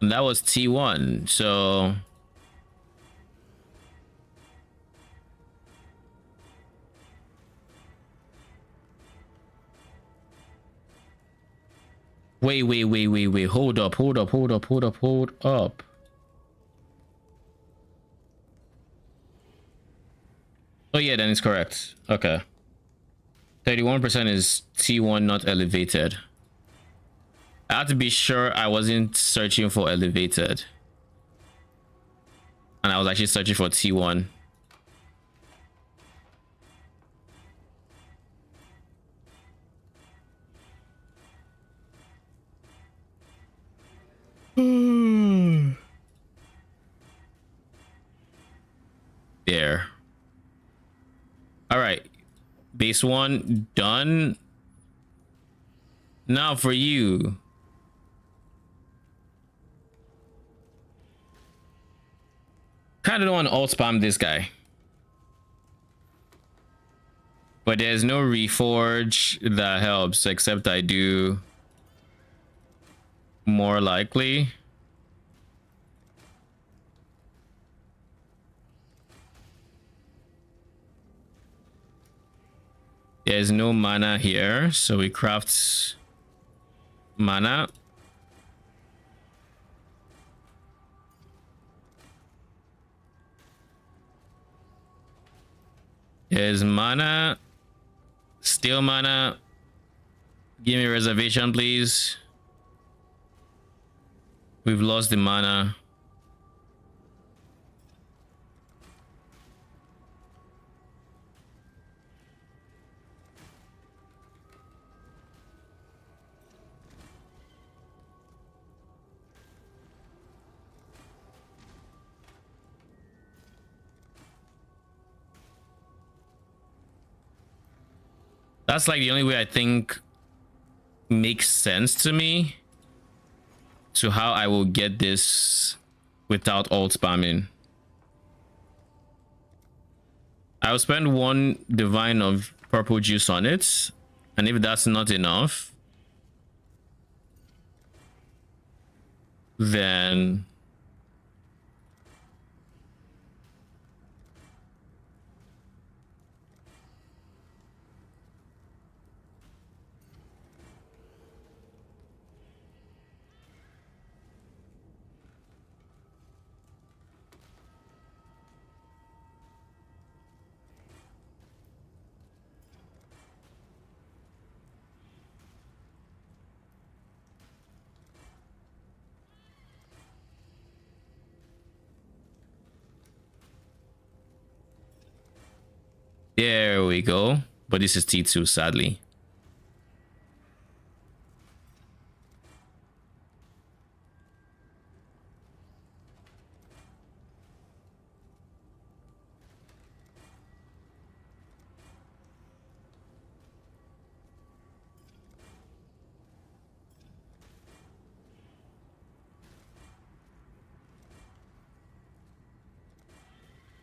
And that was T1, so wait, hold up. Oh yeah, then it's correct. Okay. 31% is T1 not elevated. I have to be sure I wasn't searching for elevated, and I was actually searching for T1. There. All right, base 1 done. Now for you. Kind of don't want to alt spam this guy, but there's no reforge that helps, except I do more likely. There's no mana here, so we craft mana. There's mana. Still mana. Give me reservation, please. We've lost the mana. That's like the only way I think makes sense to me to how I will get this without alt spamming. I'll spend 1 divine of purple juice on it, and if that's not enough, then There we go. But this is T2, sadly.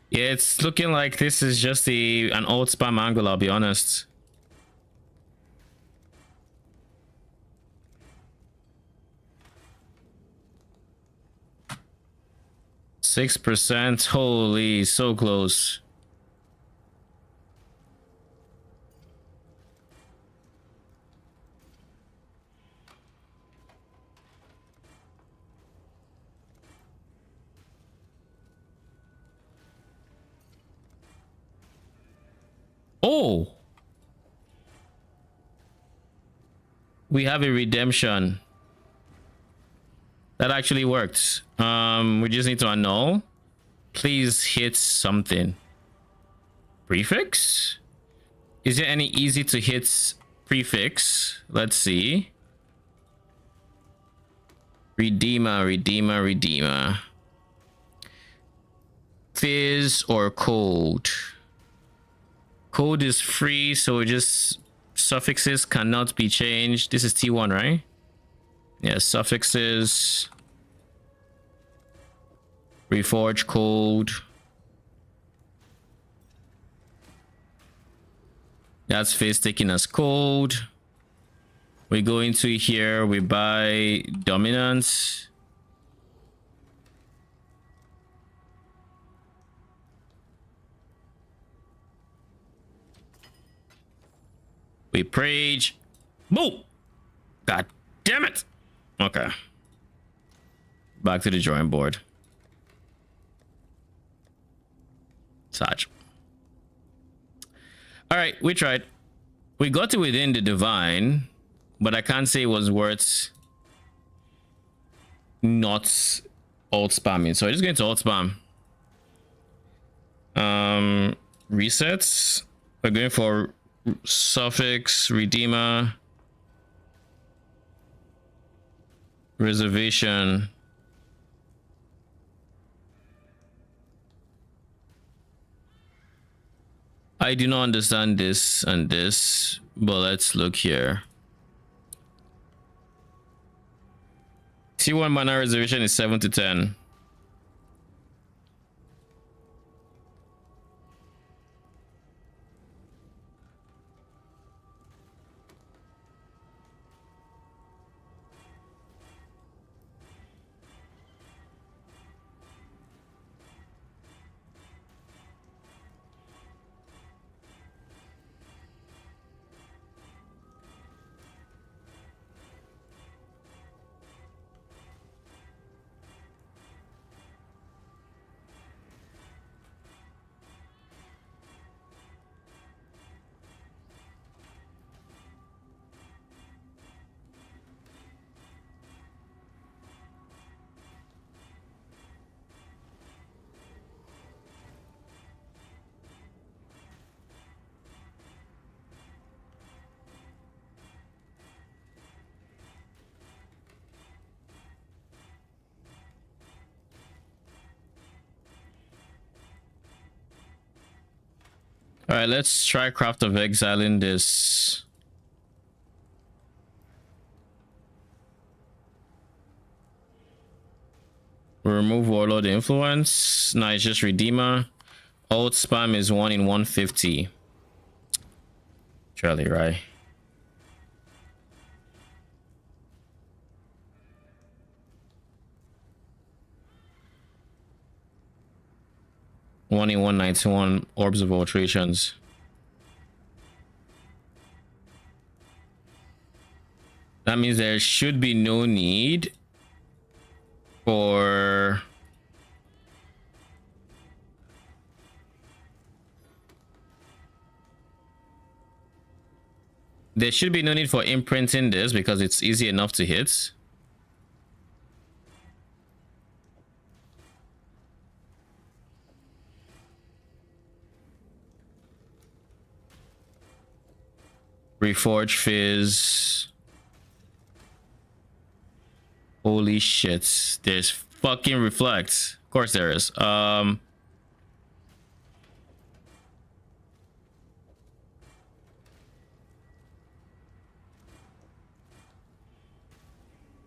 Yeah, it's looking like this is just an old spam angle, I'll be honest. %. Holy, so close. Oh, we have a redemption. That actually worked. We just need to annul. Please hit something. Prefix? Is there any easy to hit prefix? Let's see. Redeemer, redeemer, redeemer. Fizz or code? Code is free, so just suffixes cannot be changed. This is T1, right? Yeah, suffixes. Reforge code. That's Fizz taking as code. We go into here, we buy dominance. We prage. Boom! God damn it! Okay. Back to the drawing board. Such. Alright, we tried. We got to within the divine, but I can't say it was worth not alt spamming. So I'm just going to alt spam. Resets. We're going for suffix, redeemer, reservation. I do not understand this and this, but let's look here. T1 mana reservation is 7 to 10. All right, let's try Craft of Exile in this. Remove Warlord Influence. No, it's just Redeemer. Alt spam is 1 in 150. Surely, right? One in 191 orbs of alterations. That means there should be no need for imprinting this because it's easy enough to hit. Reforge Fizz. Holy shit. There's fucking Reflect. Of course there is.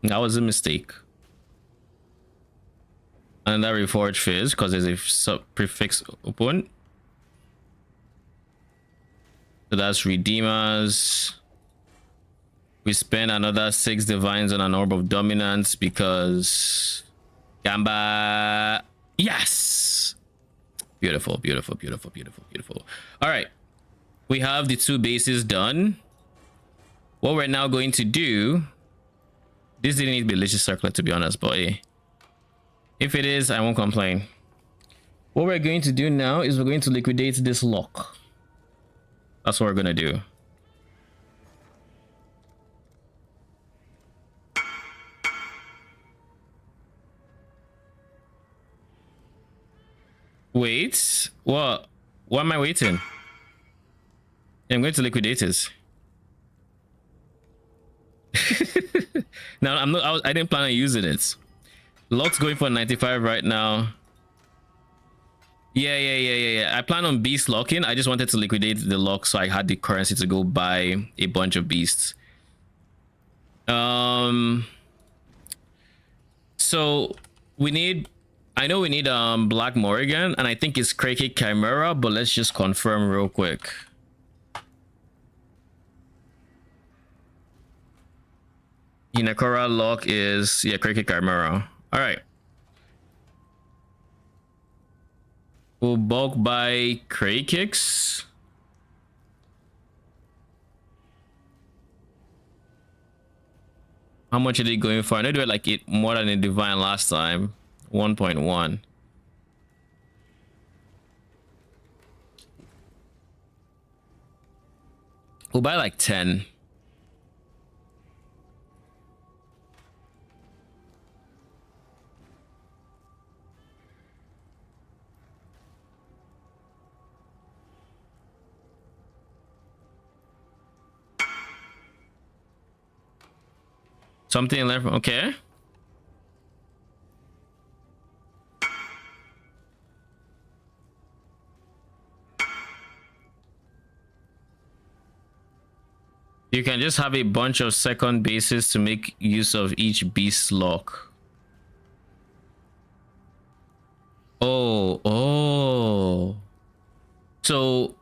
That was a mistake. And that Reforge Fizz because there's a sub prefix open. So that's Redeemers. We spend another 6 divines on an Orb of Dominance because Gamba. Yes. Beautiful, beautiful, beautiful, beautiful, beautiful. All right. We have the 2 bases done. What we're now going to do. This didn't need to be Lich's Circlet, to be honest, but if it is, I won't complain. What we're going to do now is we're going to liquidate this lock. That's what we're going to do. Wait, what? Why am I waiting? I'm going to liquidate this. Now I'm not. I didn't plan on using it. Lock's going for 95 right now. Yeah. I plan on beast locking. I just wanted to liquidate the lock so I had the currency to go buy a bunch of beasts. So we need. I know we need Black Morrigan, and I think it's Crazy Chimera, but let's just confirm real quick. Hinakura lock is Crazy Chimera. All right. We'll bulk buy Cray Kicks. How much are they going for? I know they were like more than a divine last time. 1.1. We'll buy like 10. Something left. Okay. You can just have a bunch of second bases to make use of each beast lock. Oh. So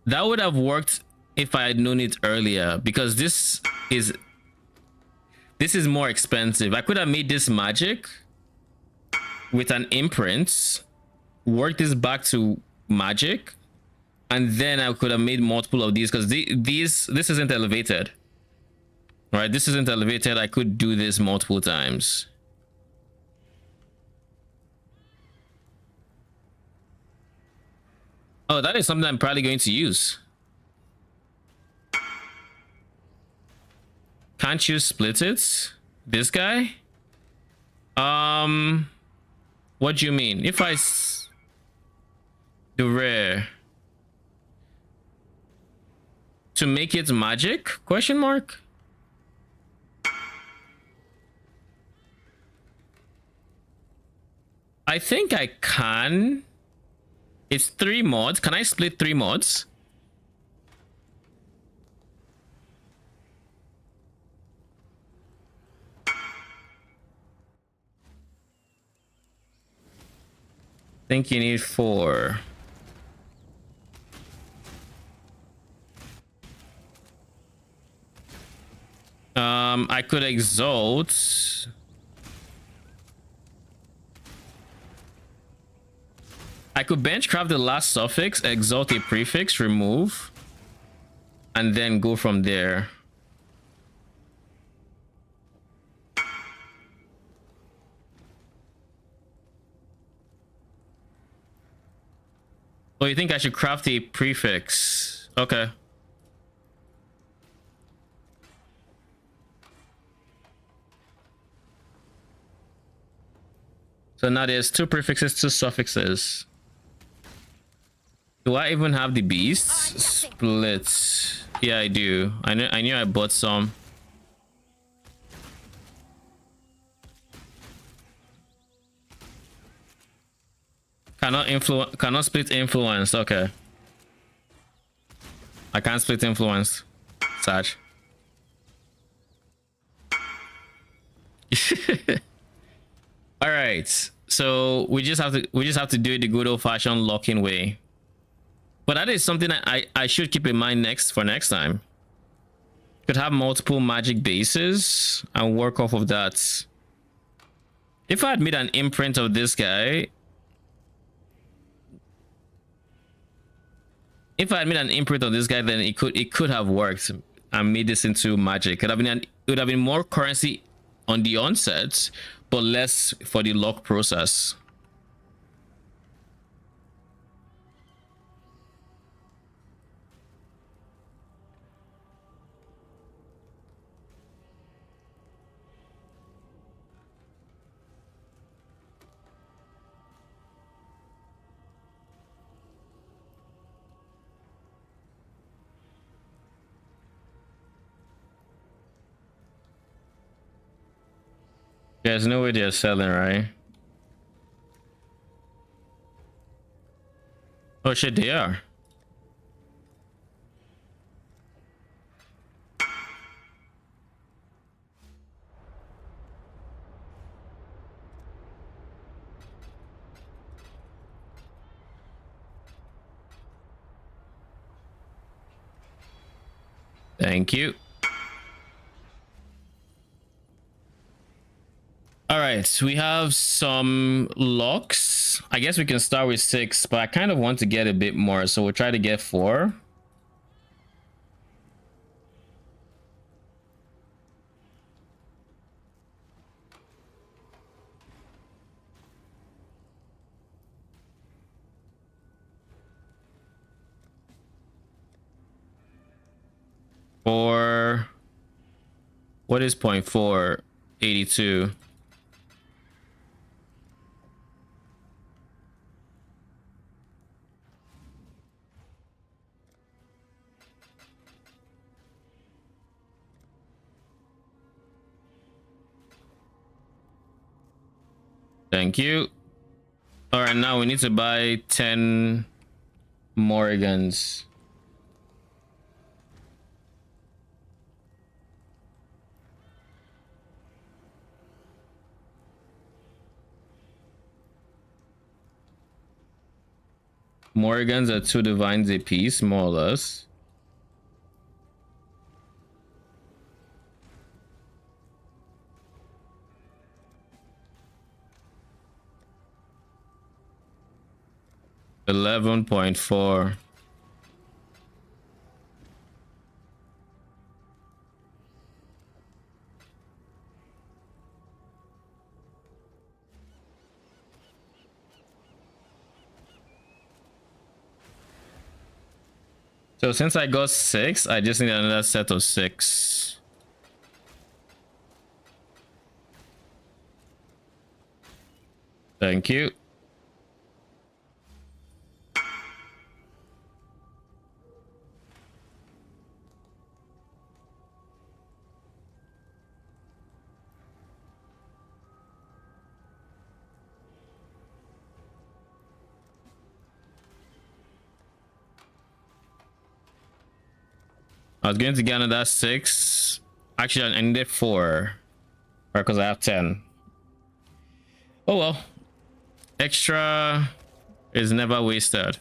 that would have worked if I had known it earlier, because this is more expensive. I could have made this magic with an imprint, work this back to magic, and then I could have made multiple of these, because this isn't elevated, right? This isn't elevated. I could do this multiple times. Oh, that is something I'm probably going to use. Can't you split it? This guy? What do you mean? If I do rare to make it magic? Question mark? I think I can. It's 3 mods. Can I split 3 mods? Think you need 4. I could exalt. I could benchcraft the last suffix, exalt a prefix, remove, and then go from there. Oh, you think I should craft a prefix? Okay. So now there's 2 prefixes, 2 suffixes. Do I even have the beasts? Splits. Yeah, I do. I knew I bought some. Cannot split influence. Okay. I can't split influence. Sad. All right. So we just have to do it the good old fashioned locking way. But that is something I should keep in mind next time. Could have multiple magic bases and work off of that. If I had made an imprint of this guy, then it could have worked and made this into magic. It would have been more currency on the onset, but less for the lock process. There's no way they're selling, right? Oh shit, they are. Thank you. All right, we have some locks. I guess we can start with 6, but I kind of want to get a bit more, so we'll try to get 4. Or what is 0.4? 82. Thank you. All right, now we need to buy 10 Morgans. Morgans are 2 divines a piece, more or less. $11.4. So since I got 6, I just need another set of 6. Thank you. I was going to get another 6. Actually, I needed 4. Because I have 10. Oh well. Extra is never wasted.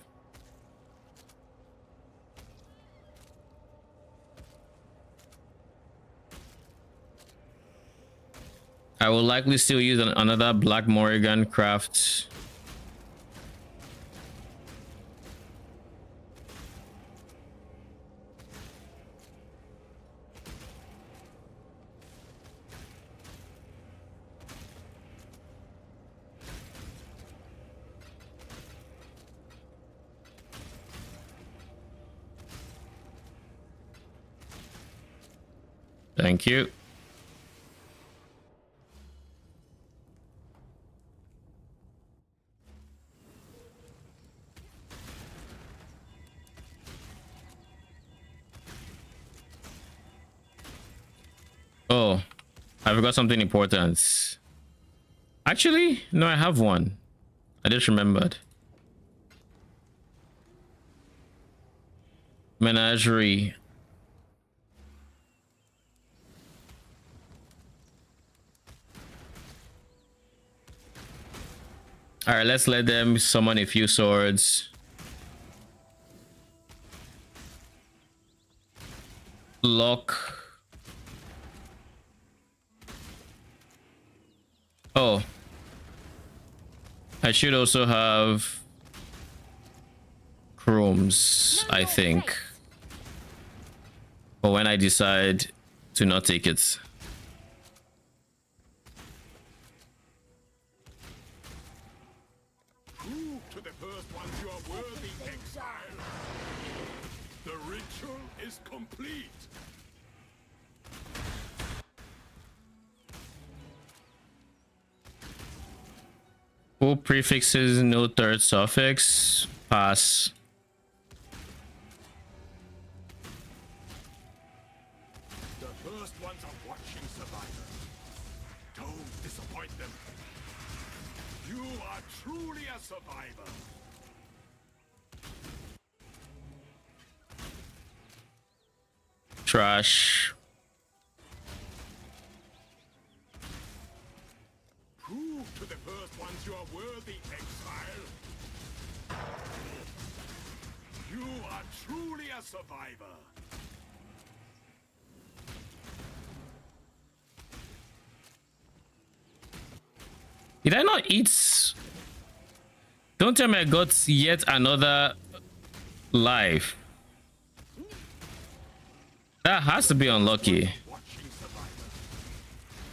I will likely still use another Black Morrigan craft. Thank you. Oh, I forgot something important. Actually, no, I have one. I just remembered. Menagerie. All right, let's let them summon a few swords. Lock. Oh. I should also have chrooms, I think. But when I decide to not take it. Prove to the first ones you are worthy, Exile. The ritual is complete. Full prefixes, no third suffix. Pass. The first ones are watching, Survivor. Don't disappoint them. You are truly a survivor. Trash. Prove to the first ones you are worthy, Exile. You are truly a survivor. Did I not eat? Don't tell me I got yet another life. That has to be unlucky. Watching, Survivor.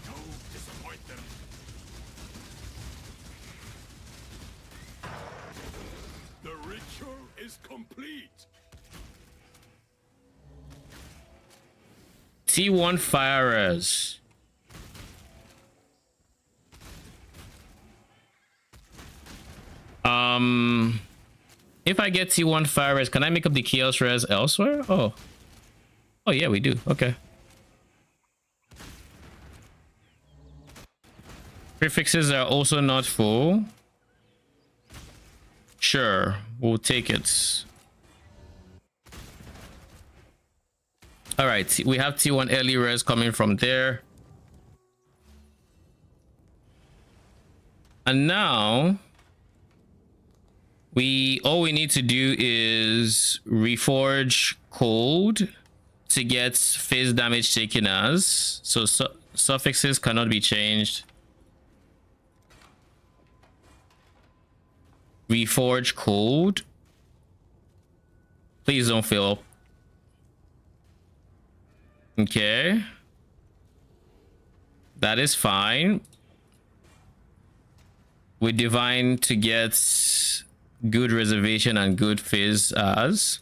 Don't disappoint them. The ritual is complete. T1 firers. If I get T1 firers, can I make up the chaos res elsewhere? Oh yeah, we do. Okay. Prefixes are also not full. Sure, we'll take it. All right, we have T1 early res coming from there. And now all we need to do is reforge cold to get phase damage taken as. So suffixes cannot be changed. Reforge cold. Please don't fail. Okay. That is fine. With divine to get good reservation and good phase as.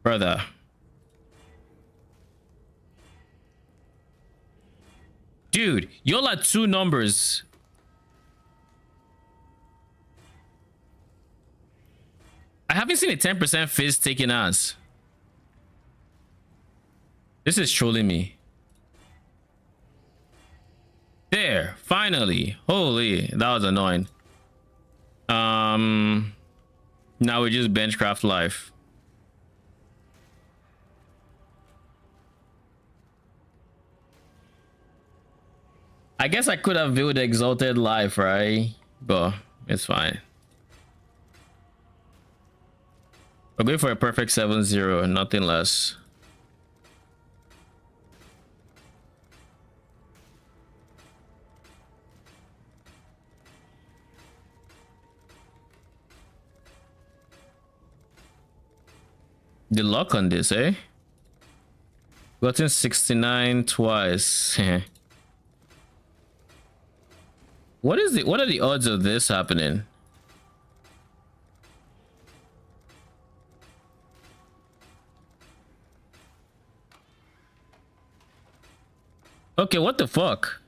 Brother. Dude, y'all are two numbers. I haven't seen a 10% phase taken as. This is trolling me. There, finally. Holy, that was annoying. Now we just benchcraft life. I guess I could have built exalted life, right? But it's fine. We're going for a perfect 7-0, nothing less. The luck on this, eh? Gotten 69 twice. What are the odds of this happening? Okay, what the fuck?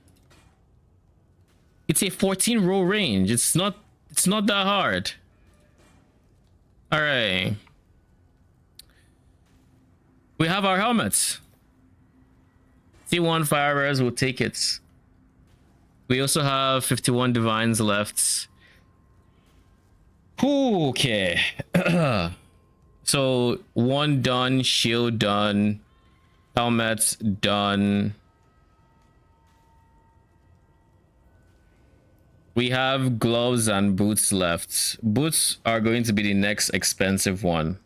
It's a 14 row range. It's not that hard. All right. We have our helmets. 51 fire rares will take it. We also have 51 divines left. Okay. So 1 done, shield done, helmet done. We have gloves and boots left. Boots are going to be the next expensive one.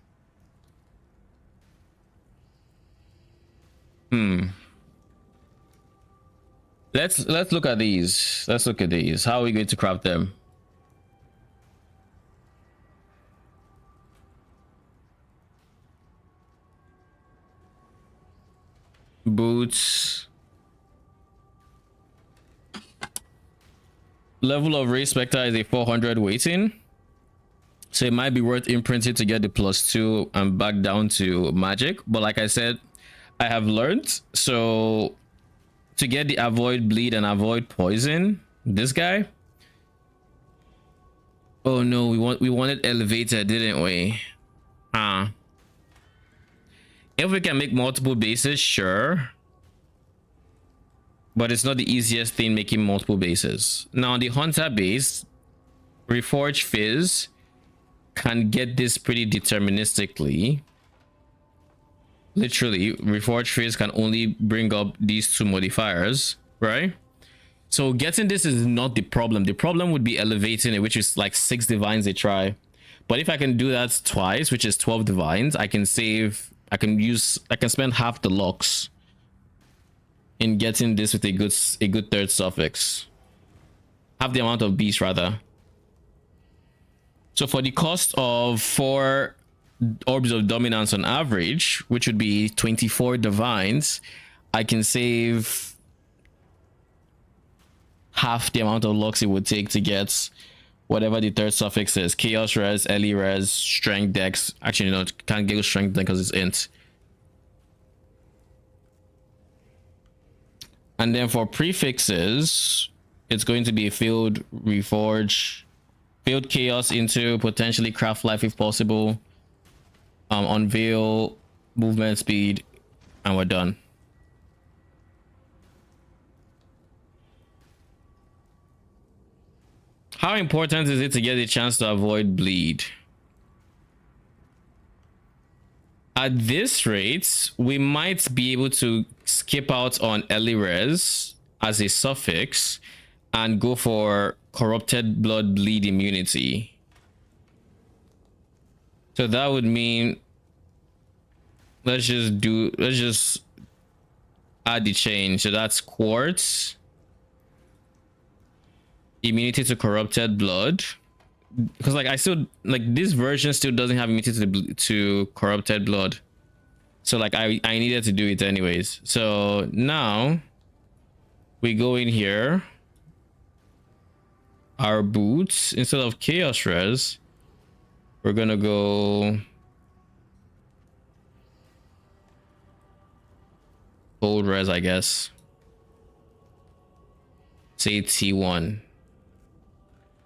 Let's look at these. Let's look at these. How are we going to craft them? Boots. Level of Ray Spectre is a 400 weighting. So it might be worth imprinting to get the +2 and back down to magic. But like I said, I have learned. So to get the avoid bleed and avoid poison, this guy. Oh no, we wanted elevated, didn't we? If we can make multiple bases, sure. But it's not the easiest thing making multiple bases. Now on the hunter base, Reforge Fizz can get this pretty deterministically. Literally, Reforge Fizz can only bring up these 2 modifiers, right? So getting this is not the problem. The problem would be elevating it, which is like 6 divines a try. But if I can do that twice, which is 12 divines, I can save, I can spend half the locks in getting this with a good 3rd suffix. Half the amount of beast rather. So for the cost of 4 orbs of dominance on average, which would be 24 divines, I can save half the amount of locks it would take to get whatever the 3rd suffix is. Chaos res, Ellie res, strength dex. Actually, no, can't get strength then because it's int. And then for prefixes, it's going to be a field reforge, field chaos into potentially craft life if possible, unveil, movement speed, and we're done. How important is it to get a chance to avoid bleed? At this rate, we might be able to skip out on early res as a suffix and go for corrupted blood bleed immunity. So that would mean let's just add the change. So that's quartz, immunity to corrupted blood, because like I still like this version still doesn't have immunity to corrupted blood, so like I needed to do it anyways. So now we go in here, our boots, instead of chaos res, we're gonna go gold res, I guess. Say T1.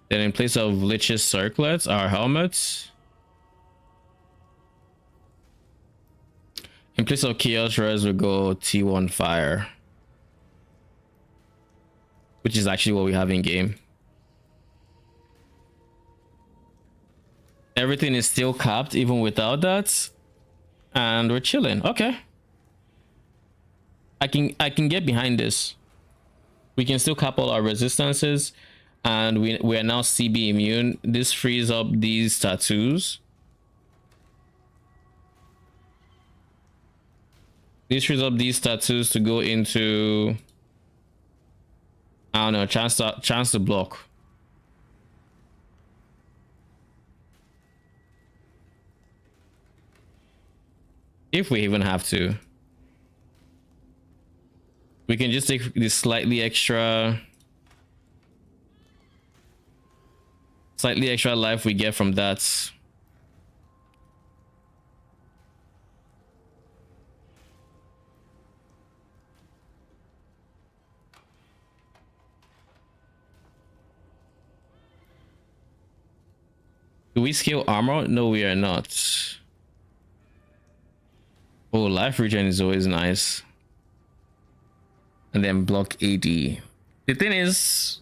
Then in place of Lich's circlets, our helmets. In place of chaos res, we go T1 fire, which is actually what we have in game. Everything is still capped even without that, and we're chilling. Okay, I can get behind this. We can still cap all our resistances, and we are now CB immune. This frees up these tattoos. This frees up these tattoos to go into, I don't know, chance to block. If we even have to. We can just take this slightly extra life we get from that. Do we scale armor? No, we are not. Oh, life regen is always nice. and then block AD. The thing is,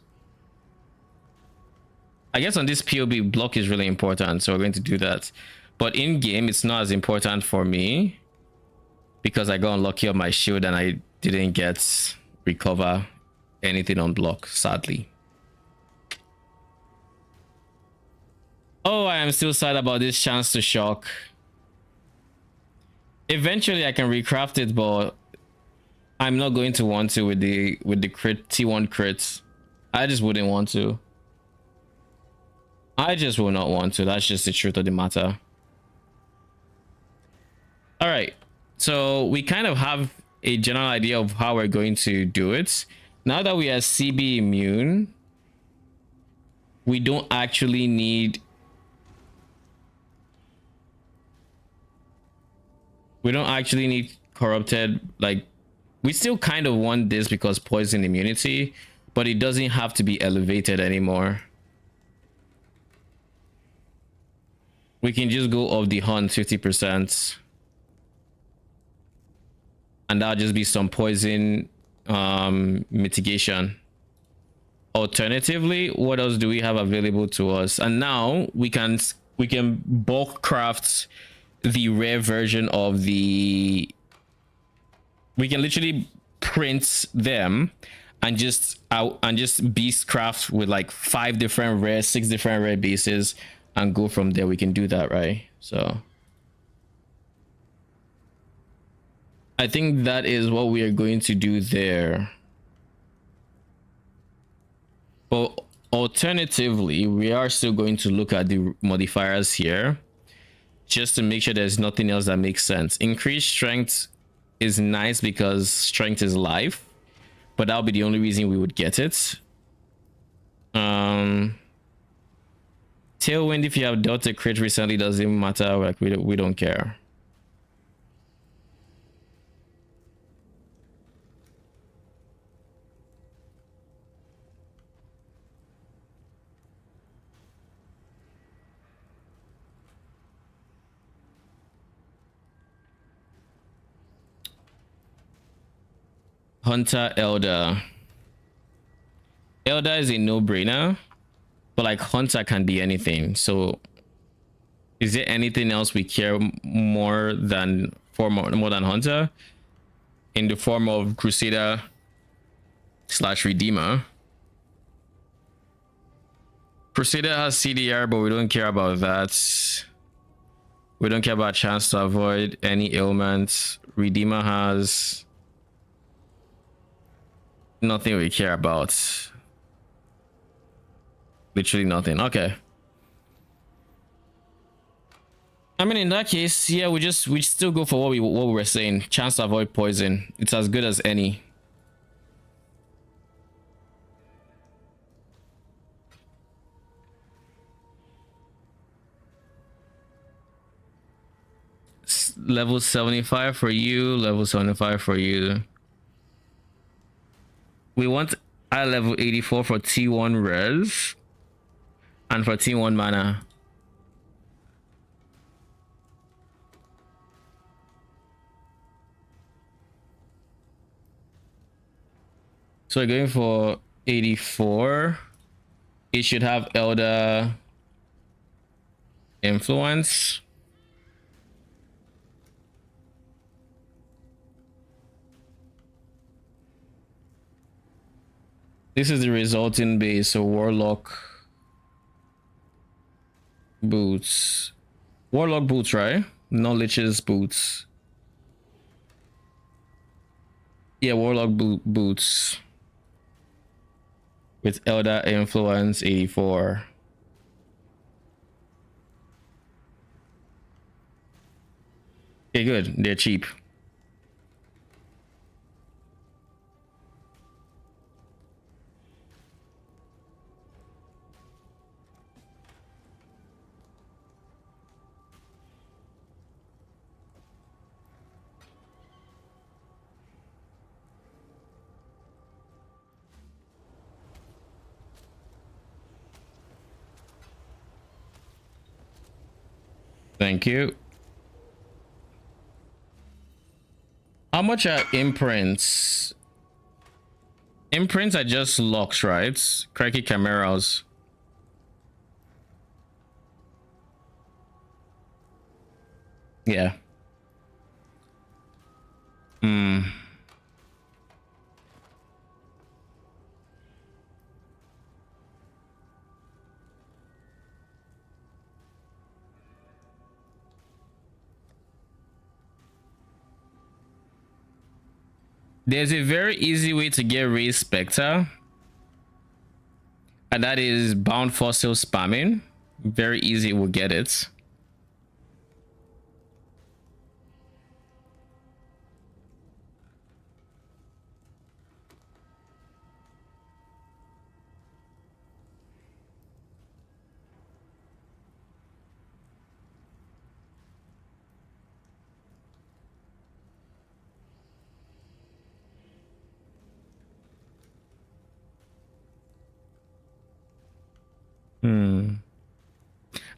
I guess on this POB, block is really important, so we're going to do that. But in game, it's not as important for me because I got unlucky on my shield and I didn't get recover anything on block, sadly. Oh, I am still sad about this chance to shock. Eventually I can recraft it, but I'm not going to want to with the crit T1 crits. I just wouldn't want to. I just will not want to. That's just the truth of the matter. All right, so we kind of have a general idea of how we're going to do it. Now that we are CB immune, we don't actually need corrupted. Like, we still kind of want this because poison immunity, but it doesn't have to be elevated anymore. We can just go off the hunt 50%. And that'll just be some poison mitigation. Alternatively, what else do we have available to us? And now we can bulk craft the rare version of the. We can literally print them and just beast craft with like 5 different rare, 6 different rare bases and go from there. We can do that, right? So I think that is what we are going to do there. But alternatively, we are still going to look at the modifiers here just to make sure there's nothing else that makes sense. Increased strength is nice because strength is life, but that'll be the only reason we would get it. Tailwind, if you have dealt a crit recently, doesn't matter. Like, we don't care. Hunter, Elder. Elder is a no-brainer, but like Hunter can be anything. So is there anything else we care more than Hunter? In the form of Crusader / Redeemer. Crusader has CDR, but we don't care about that. We don't care about chance to avoid any ailments. Redeemer has nothing we care about. Literally nothing. Okay. I mean, in that case, yeah, we still go for what we were saying. Chance to avoid poison. It's as good as any. Level 75 for you. Level 75 for you. We want eye level 84 for T1 res and for T1 mana. So we're going for 84. It should have Elder influence. This is the resulting base, so Warlock boots. Warlock boots, right? Not Lich's boots. Yeah, Warlock boots. With Elder influence 84. Okay, good. They're cheap. Thank you. How much are imprints? Imprints are just locks, right? Cracky chimeras. Yeah. There's a very easy way to get Ray Spectre, and that is bound fossil spamming. Very easy, we'll get it.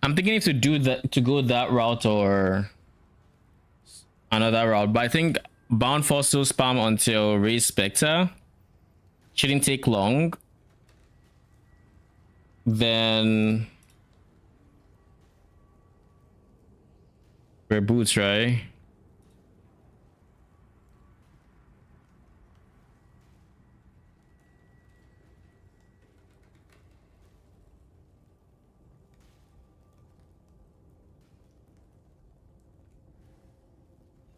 I'm thinking if to do that, to go that route or another route, but I think bound fossil spam until Ray Spectre shouldn't take long. Then we're boots, right?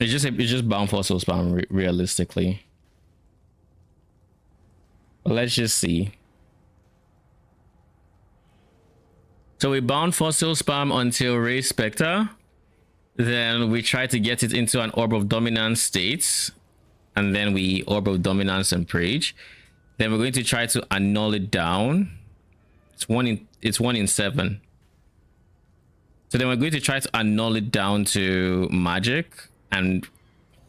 It's just bound fossil spam realistically. But let's just see. So we bound fossil spam until Ray Spectre. Then we try to get it into an orb of dominance state. And then we orb of dominance and Prage. Then we're going to try to annul it down. It's one in 7. So then we're going to try to annul it down to magic and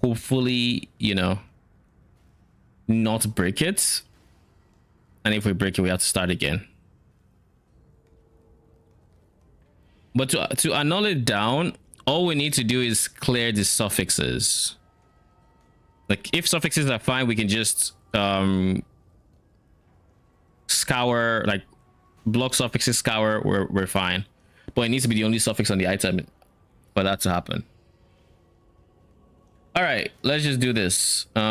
hopefully, you know, not break it. And if we break it, we have to start again. But to annul it down, all we need to do is clear the suffixes. Like if suffixes are fine, we can just scour, like block suffixes, scour, we're fine. But it needs to be the only suffix on the item for that to happen. All right, let's just do this. We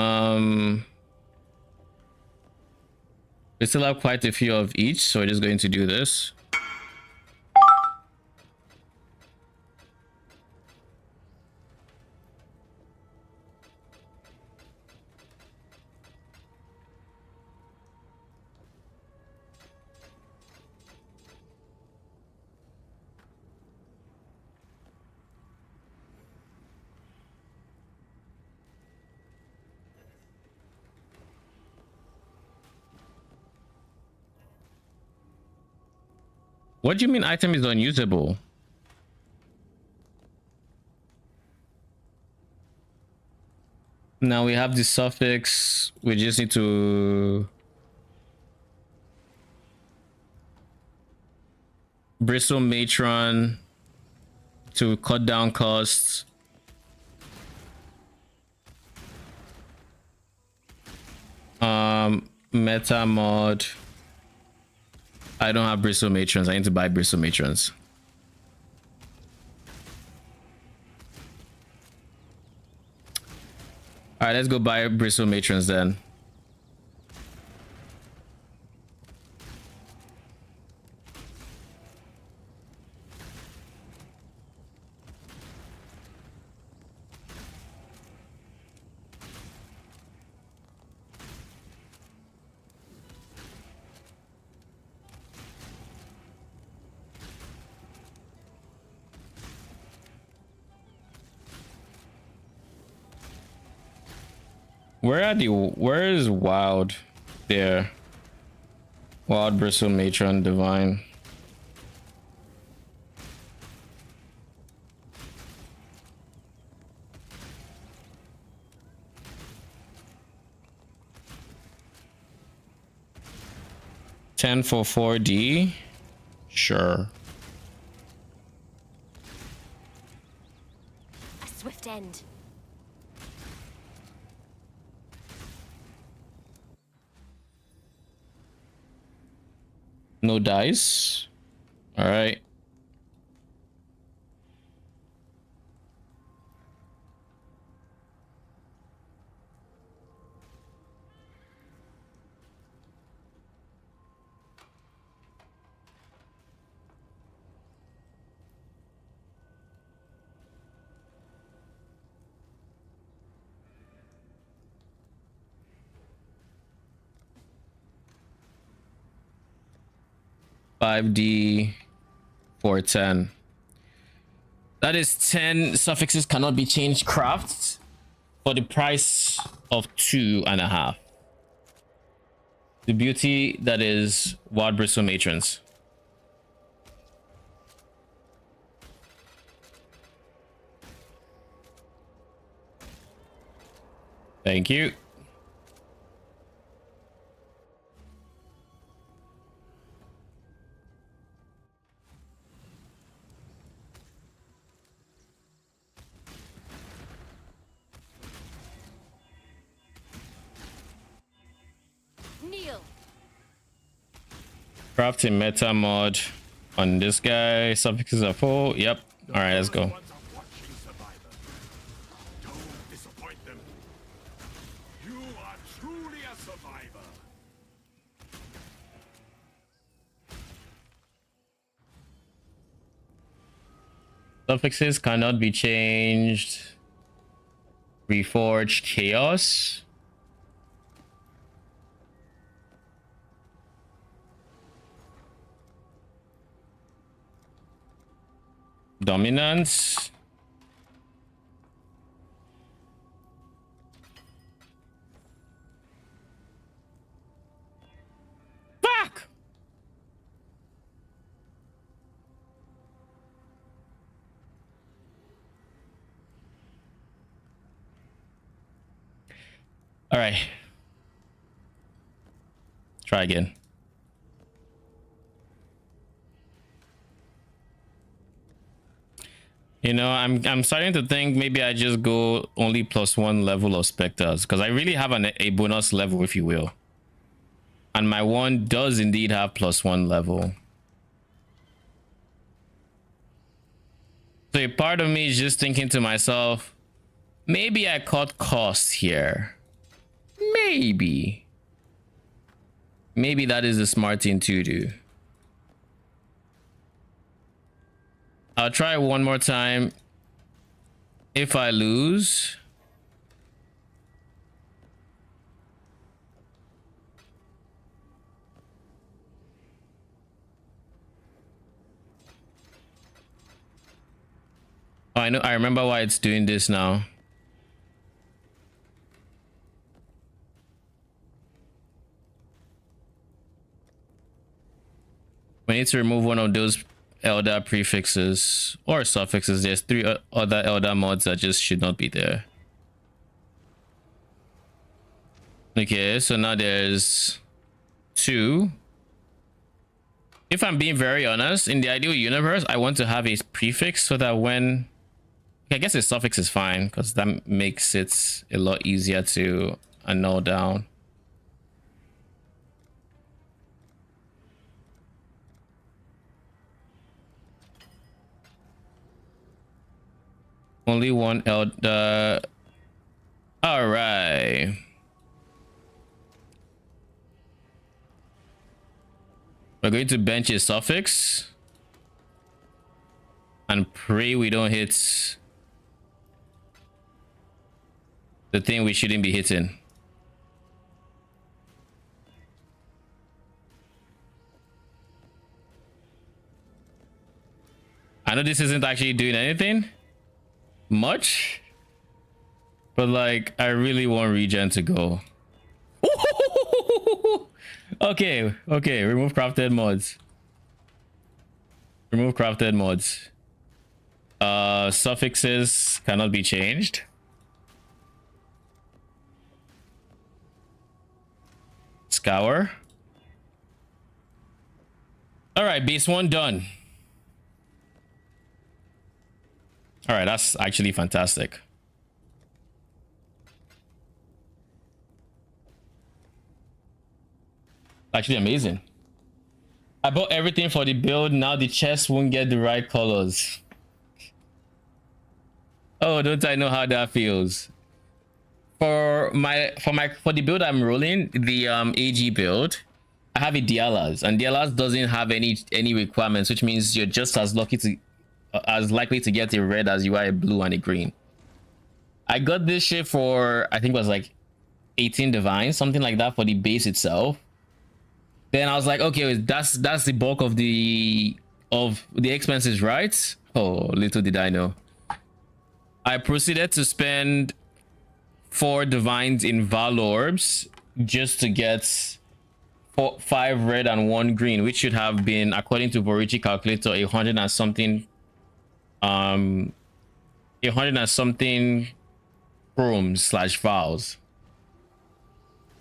still have quite a few of each, so we're just going to do this. What do you mean item is unusable? Now we have the suffix. We just need to bristle matron to cut down costs. Meta mod. I don't have bristle matrons. I need to buy bristle matrons. All right, let's go buy bristle matrons then. Where is wild there? Wild bristle matron divine. $10 for 4D. Sure. A swift end. Got No dice. All right. $5D 410. That is 10 suffixes cannot be changed crafts for the price of 2.5. The beauty that is Wild Bristle Matrons. Thank you. Kneel. Crafting meta mod on this guy. Suffixes are full. Yep. All right, let's go. Don't disappoint them. You are truly a survivor. Suffixes cannot be changed. Reforged Chaos. Dominance. Fuck! All right. Try again. You know, I'm starting to think maybe I just go only +1 level of specters, because I really have a bonus level, if you will. And my one does indeed have +1 level. So a part of me is just thinking to myself, maybe I cut costs here. Maybe. Maybe that is the smart thing to do. I'll try one more time. If I lose, oh, I know, I remember why it's doing this now. We need to remove one of those Elder prefixes or suffixes. There's 3 other Elder mods that just should not be there. Okay, so now there's 2. If I'm being very honest, in the ideal universe, I want to have a prefix so that when... I guess a suffix is fine, because that makes it a lot easier to annul down. Only one Elder. All right. We're going to bench a suffix and pray we don't hit the thing we shouldn't be hitting. I know this isn't actually doing anything much, but like I really want regen to go. Okay, remove crafted mods. Remove crafted mods. Suffixes cannot be changed. Scour. All right, base 1 done. All right, that's actually fantastic. Actually amazing. I bought everything for the build. Now the chest won't get the right colors. Oh, don't I know how that feels? For the build I'm rolling, the AG build, I have a Dialas, and Dialas doesn't have any requirements, which means you're just as likely to get a red as you are a blue and a green. I got this shit for, I think it was like 18 divine, something like that, for the base itself. Then I was like, okay, that's the bulk of the expenses, right? Oh, little did I know. I proceeded to spend 4 divines in Val orbs just to get 5 red and 1 green, which should have been, according to Borichi calculator, 100 and something chromes / vowels.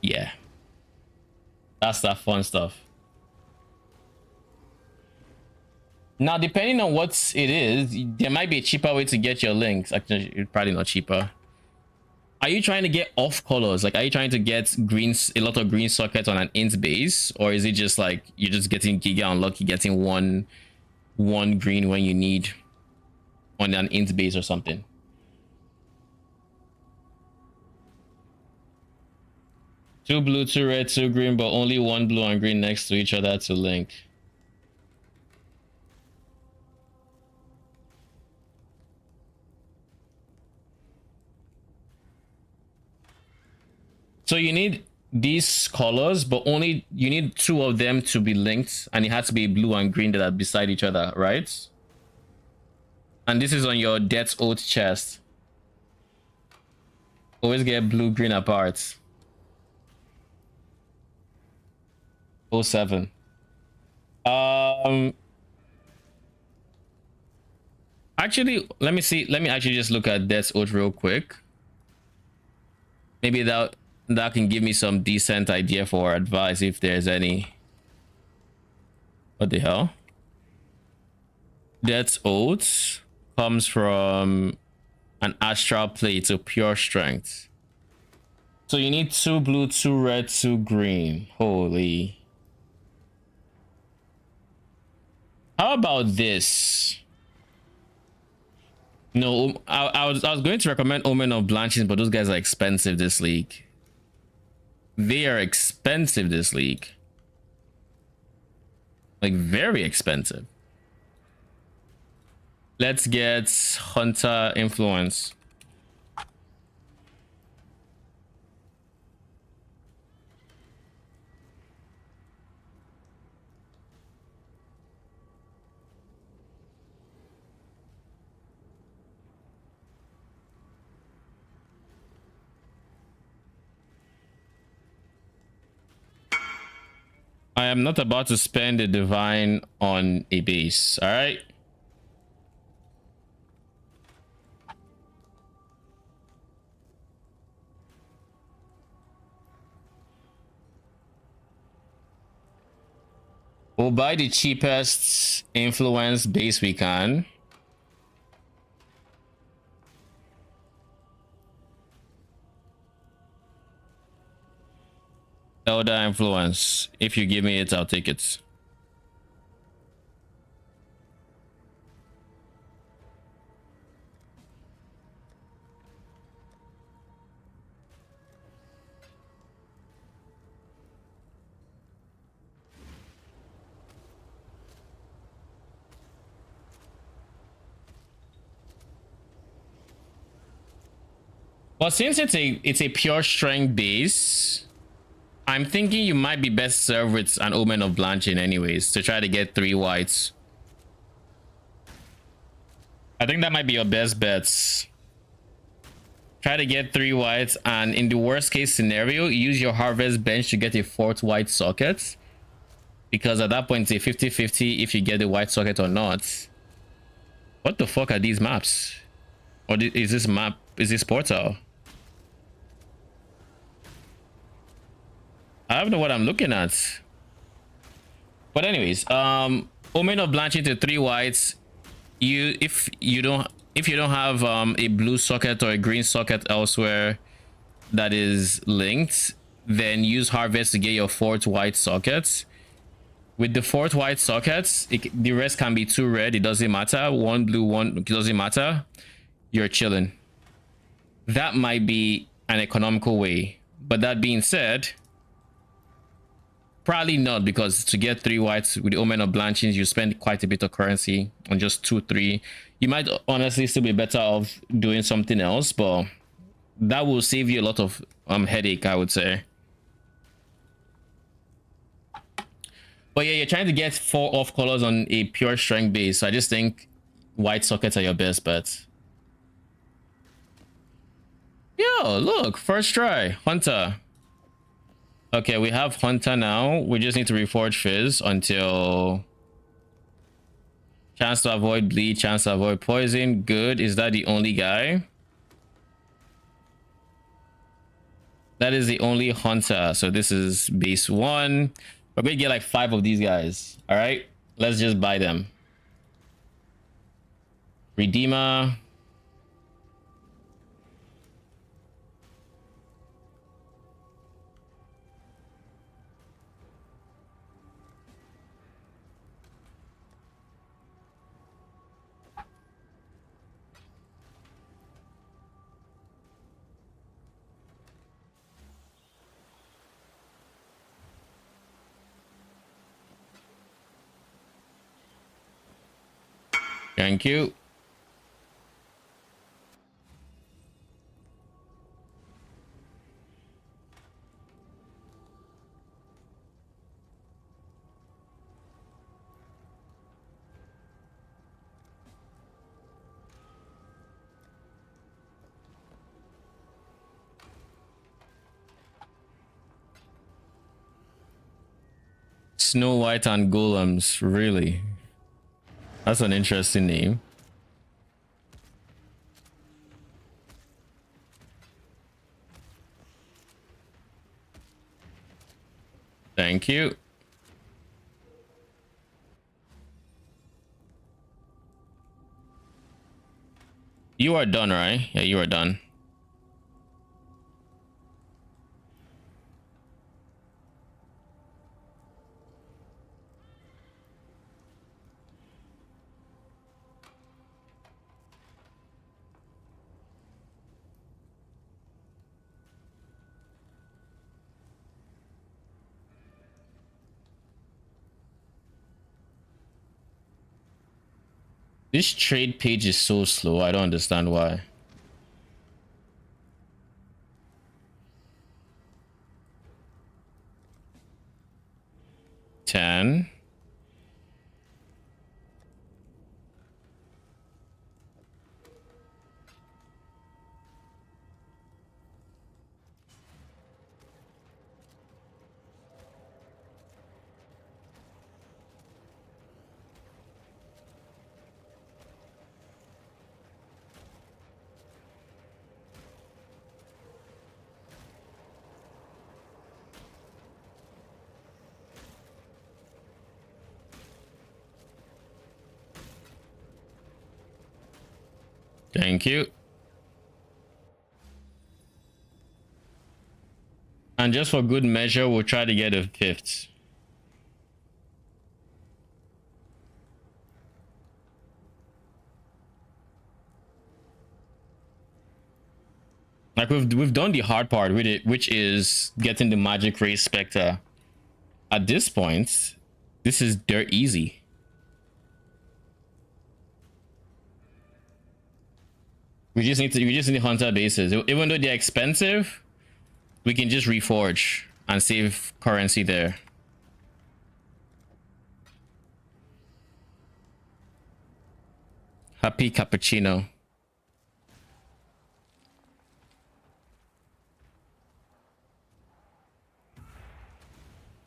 Yeah, that's that fun stuff. Now, depending on what it is, there might be a cheaper way to get your links. Actually, it's probably not cheaper. Are you trying to get off colors? Like, are you trying to get a lot of green sockets on an int base, or is it just like you're just getting giga unlucky, getting one green when you need on an int base or something? Two blue, 2 red, 2 green, but only 1 blue and green next to each other to link. So you need these colors, but only you need 2 of them to be linked, and it has to be blue and green that are beside each other, right? And this is on your Death's Oath chest. Always get blue green apart. 07. Actually, let me see. Let me actually just look at Death's Oath real quick. Maybe that can give me some decent idea for advice if there's any. What the hell? Death's Oath comes from an astral plate, so pure strength. So you need 2 blue, 2 red, 2 green. Holy. How about this? No, I was going to recommend Omen of Blanching, but those guys are expensive this league. They are expensive this league. Like, very expensive. Let's get Hunter Influence. I am not about to spend a divine on a base, all right? We'll buy the cheapest influence base we can. Elder influence. If you give me it, I'll take it. Well, since it's a pure strength base, I'm thinking you might be best served with an Omen of Blanching anyways, to try to get 3 whites. I think that might be your best bets. Try to get 3 whites, and in the worst case scenario, use your harvest bench to get a 4th white socket. Because at that point, it's a 50-50 if you get the white socket or not. What the fuck are these maps? Or is this map, is this portal? I don't know what I'm looking at. But anyways, Omen of Blanching to 3 whites. If you don't have a blue socket or a green socket elsewhere that is linked, then use harvest to get your 4th white socket. With the 4th white sockets, the rest can be 2 red. It doesn't matter. 1 blue, 1, it doesn't matter. You're chilling. That might be an economical way. But that being said, probably not, because to get 3 whites with the Omen of Blanchings, you spend quite a bit of currency on just 2, 3. You might honestly still be better off doing something else, but that will save you a lot of headache, I would say. But yeah, you're trying to get 4 off colors on a pure strength base, so I just think white sockets are your best bet. Yo, look, first try, Hunter. Okay, we have Hunter now. We just need to reforge Fizz until chance to avoid bleed, chance to avoid poison. Good. Is that the only guy? That is the only Hunter. So this is base 1. We're going to get like 5 of these guys. All right, let's just buy them. Redeemer. Thank you. Snow White and Golems, really? That's an interesting name. Thank you. You are done, right? Yeah, you are done. This trade page is so slow. I don't understand why. $10. Thank you. And just for good measure, we'll try to get a 5th. Like we've done the hard part with it, which is getting the Magic Ray Spectre. At this point, this is dirt easy. We just need Hunter bases. Even though they're expensive, we can just reforge and save currency there. Happy cappuccino.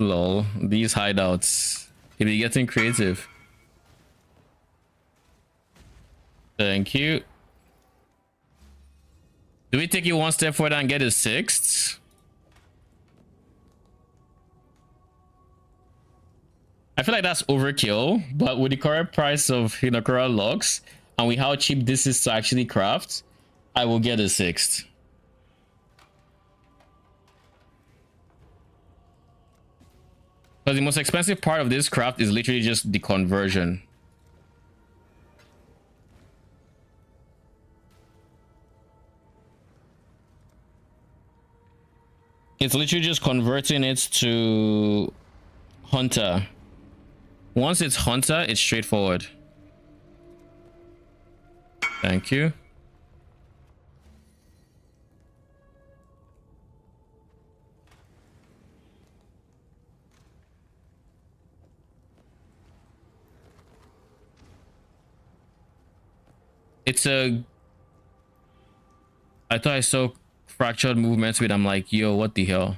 Lol, these hideouts. If you're getting creative. Thank you. Do we take it one step further and get a 6th? I feel like that's overkill, but with the current price of Hinokura locks and with how cheap this is to actually craft, I will get a 6th. Because the most expensive part of this craft is literally just the conversion. It's literally just converting it to Hunter. Once it's Hunter, it's straightforward. Thank you. I thought I saw fractured movements with. I'm like, yo, what the hell?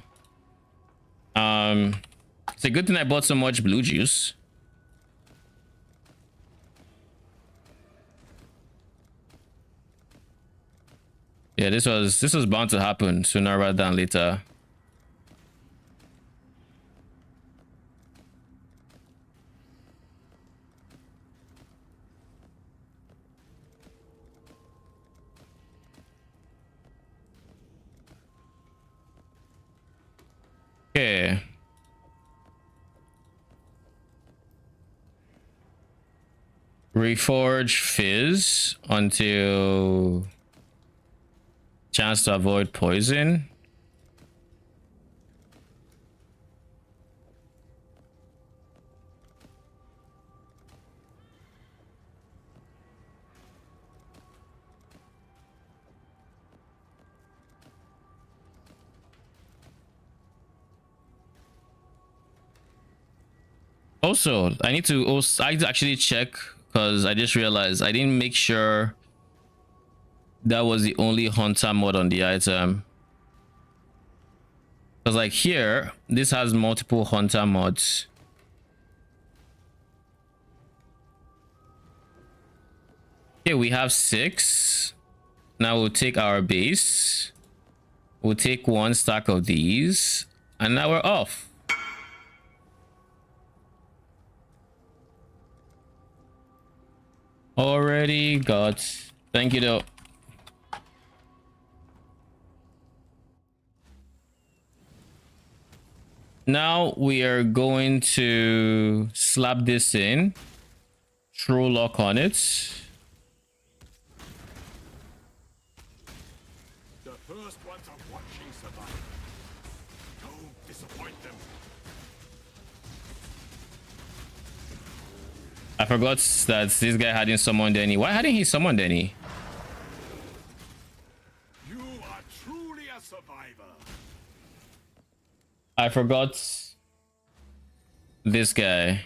It's a good thing I bought so much blue juice. Yeah, this was bound to happen sooner rather than later. Okay. Reforge Fizz until chance to avoid poison. Also, I need to actually check because I just realized I didn't make sure that was the only hunter mod on the item. Because like here, this has multiple hunter mods. Okay, we have 6. Now we'll take our base. We'll take 1 stack of these. And now we're off. Already got. Thank you though. Now we are going to slap this in. True lock on it. The first ones are watching survive. Don't disappoint them. I forgot that this guy hadn't summoned any. Why hadn't he summoned any? You are truly a survivor. I forgot this guy.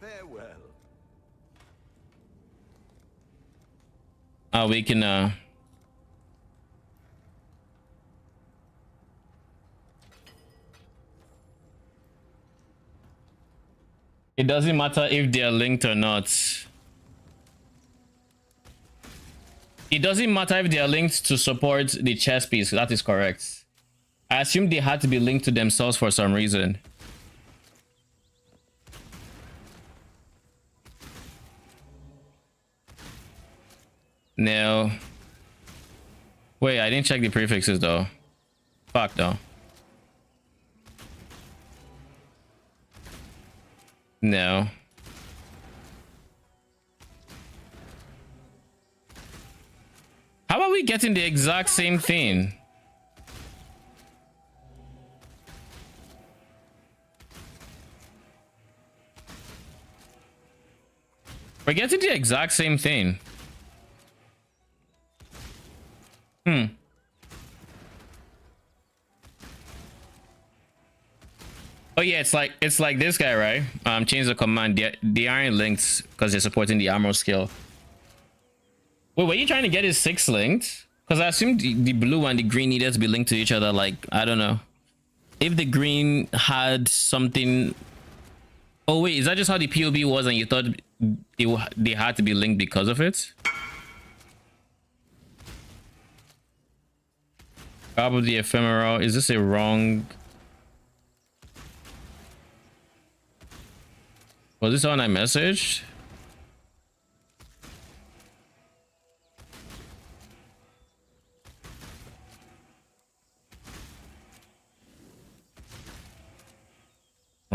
Farewell. We can it doesn't matter if they're linked or not. It doesn't matter if they are linked to support the chess piece. That is correct. I assume they had to be linked to themselves for some reason. No. Wait, I didn't check the prefixes though. Fuck though. No. How about we getting the exact same thing? We're getting the exact same thing. Oh yeah, it's like this guy, right? Change the command. They aren't linked because they're supporting the armor skill. Wait, were you trying to get his 6 linked? Because I assumed the blue and the green needed to be linked to each other. Like, I don't know. If the green had something... Oh wait, is that just how the POB was and you thought they had to be linked because of it? Probably ephemeral. Is this a wrong... Was this one I messaged?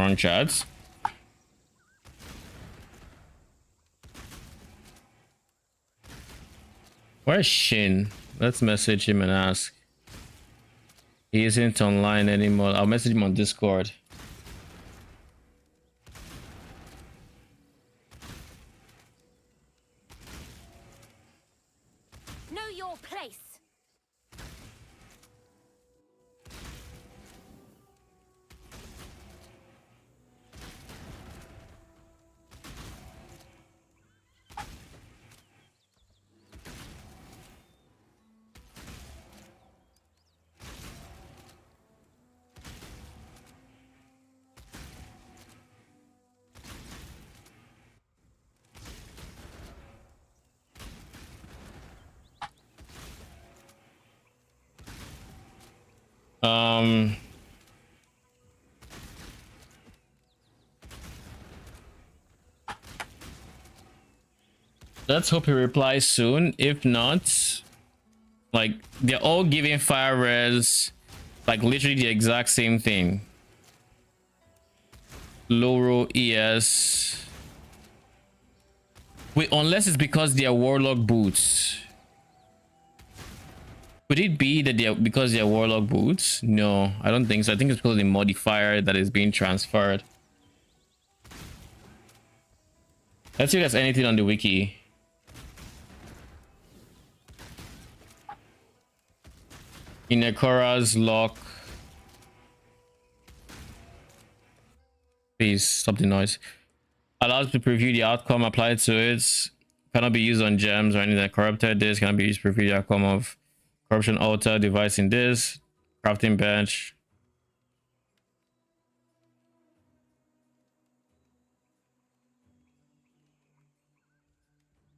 Wrong chats. Where's Shin? Let's message him and ask. He isn't online anymore. I'll message him on Discord. Know your place. Let's hope he replies soon. If not, like, they're all giving fire res, like literally the exact same thing. Loro ES. Wait, unless it's because they are warlock boots. Could it be that they're because they're warlock boots? No, I don't think so. I think it's because of the modifier that is being transferred. Let's see if there's anything on the wiki. Inekora's lock. Please stop the noise. Allows to preview the outcome applied to it. Cannot be used on gems or anything that corrupted this. Cannot be used to preview the outcome of corruption altar device in this. Crafting bench.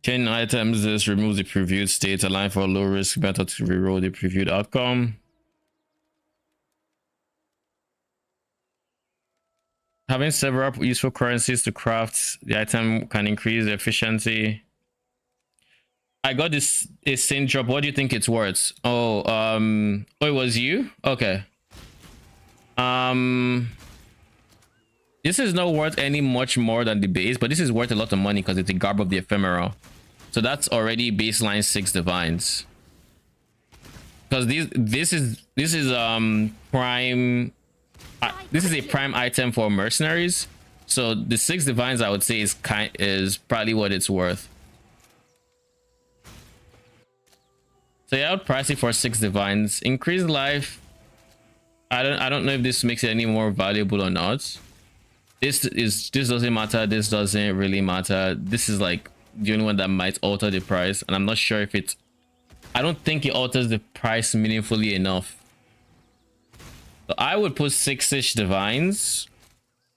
Chain items. This removes the previewed state. Allowing for a low risk method to reroll the previewed outcome. Having several useful currencies to craft the item can increase the efficiency. I got this a Saint drop. What do you think it's worth? Oh, it was you? Okay. This is not worth any much more than the base, but this is worth a lot of money because it's a garb of the ephemeral. So that's already baseline 6 divines. Because this is prime. This is a prime item for mercenaries, so the 6 divines I would say is probably what it's worth. So yeah, I would price it for 6 divines. Increased life. I don't know if this makes it any more valuable or not. This doesn't matter. This doesn't really matter. This is like the only one that might alter the price, and I'm not sure if it. I don't think it alters the price meaningfully enough. So I would put 6-ish divines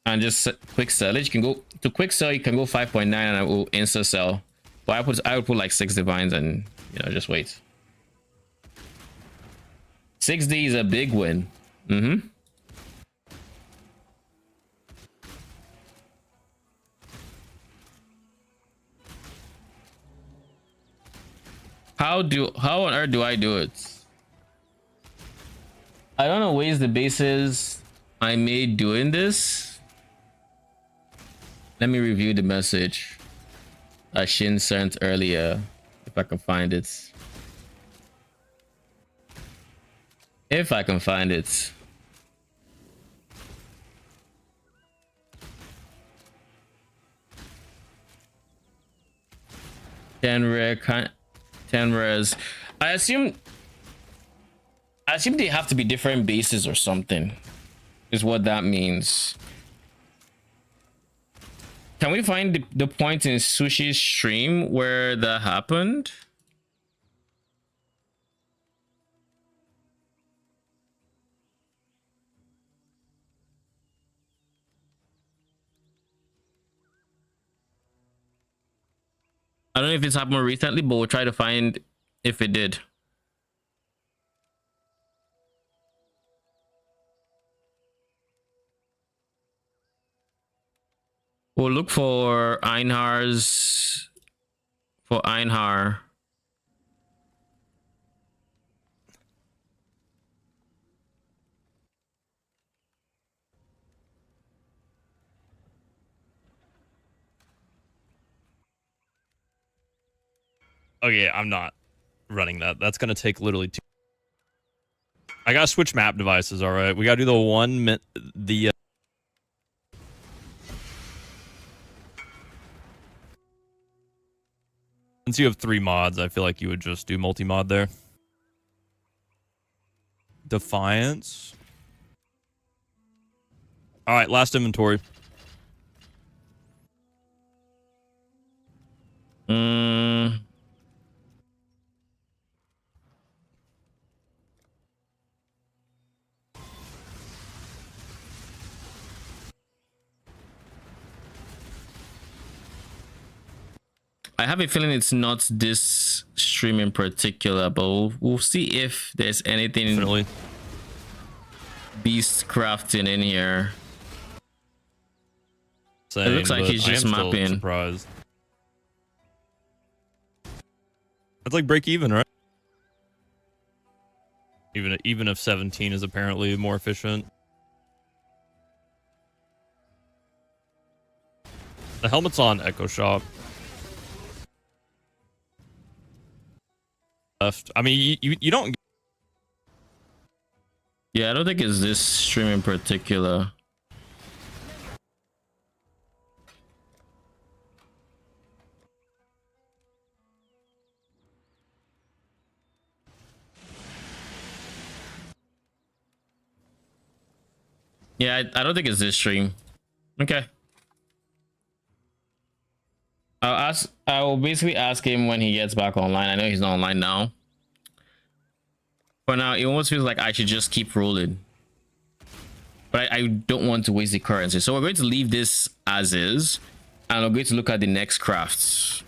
and just quick sell it. You can go to quick sell, you can go 5.9 and I will insta sell. But I would put like 6 divines and just wait. 6D is a big win. How on earth do I do it? I don't know ways the bases I made doing this. Let me review the message that Shin sent earlier, if I can find it. If I can find it. Ten rares. I assume they have to be different bases or something, is what that means. Can we find the point in Sushi's stream where that happened? I don't know if it's happened recently, but we'll try to find if it did. We'll look for Einhar's. For Einhar. Okay, I'm not running that. That's gonna take literally 2. I gotta switch map devices. All right, we gotta do the one the. Since you have 3 mods, I feel like you would just do multi-mod there. Defiance. All right, last inventory. I have a feeling it's not this stream in particular, but we'll see if there's anything Definitely. beast crafting in here. Same, it looks like he's just mapping. Surprised. That's like break even, right? Even if 17 is apparently more efficient. The helmet's on Echo Shop. Left. I mean, you don't. Yeah, I don't think it's this stream in particular. Yeah, I don't think it's this stream. Okay. I will basically ask him when he gets back online. I know he's not online now. For now, it almost feels like I should just keep rolling. But I don't want to waste the currency. So we're going to leave this as is. And we're going to look at the next crafts.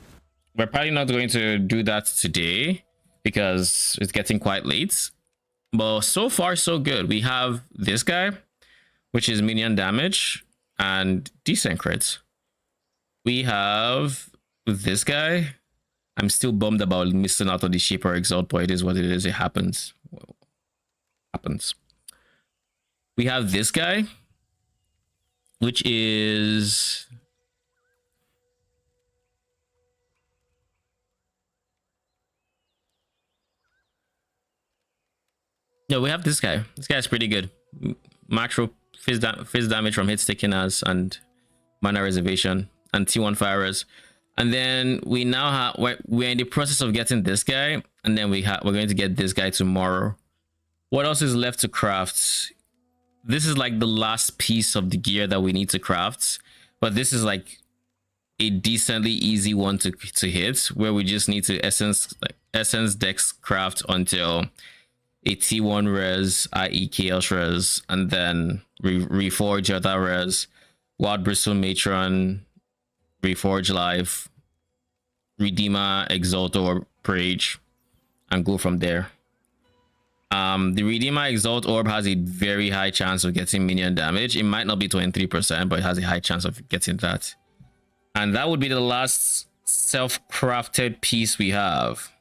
We're probably not going to do that today because it's getting quite late. But so far, so good. We have this guy, which is minion damage and decent crits. We have this guy. I'm still bummed about missing out on the Shaper Exalt, but it is what it is. It happens. We have this guy, which is we have this guy. This guy's pretty good. Macro fizz damage from hits taken as and mana reservation and T1 firers. And then we now have we're in the process of getting this guy, and then we're going to get this guy tomorrow. What else is left to craft? This is like the last piece of the gear that we need to craft, but this is like a decently easy one to hit, where we just need to essence dex craft until a T1 res, i.e. Chaos res, and then reforge other res, Wild Bristle Matron, reforge life, Redeemer, Exalt or Purge, and go from there. The Redeemer Exalt Orb has a very high chance of getting minion damage. It might not be 23%, but it has a high chance of getting that. And that would be the last self-crafted piece we have.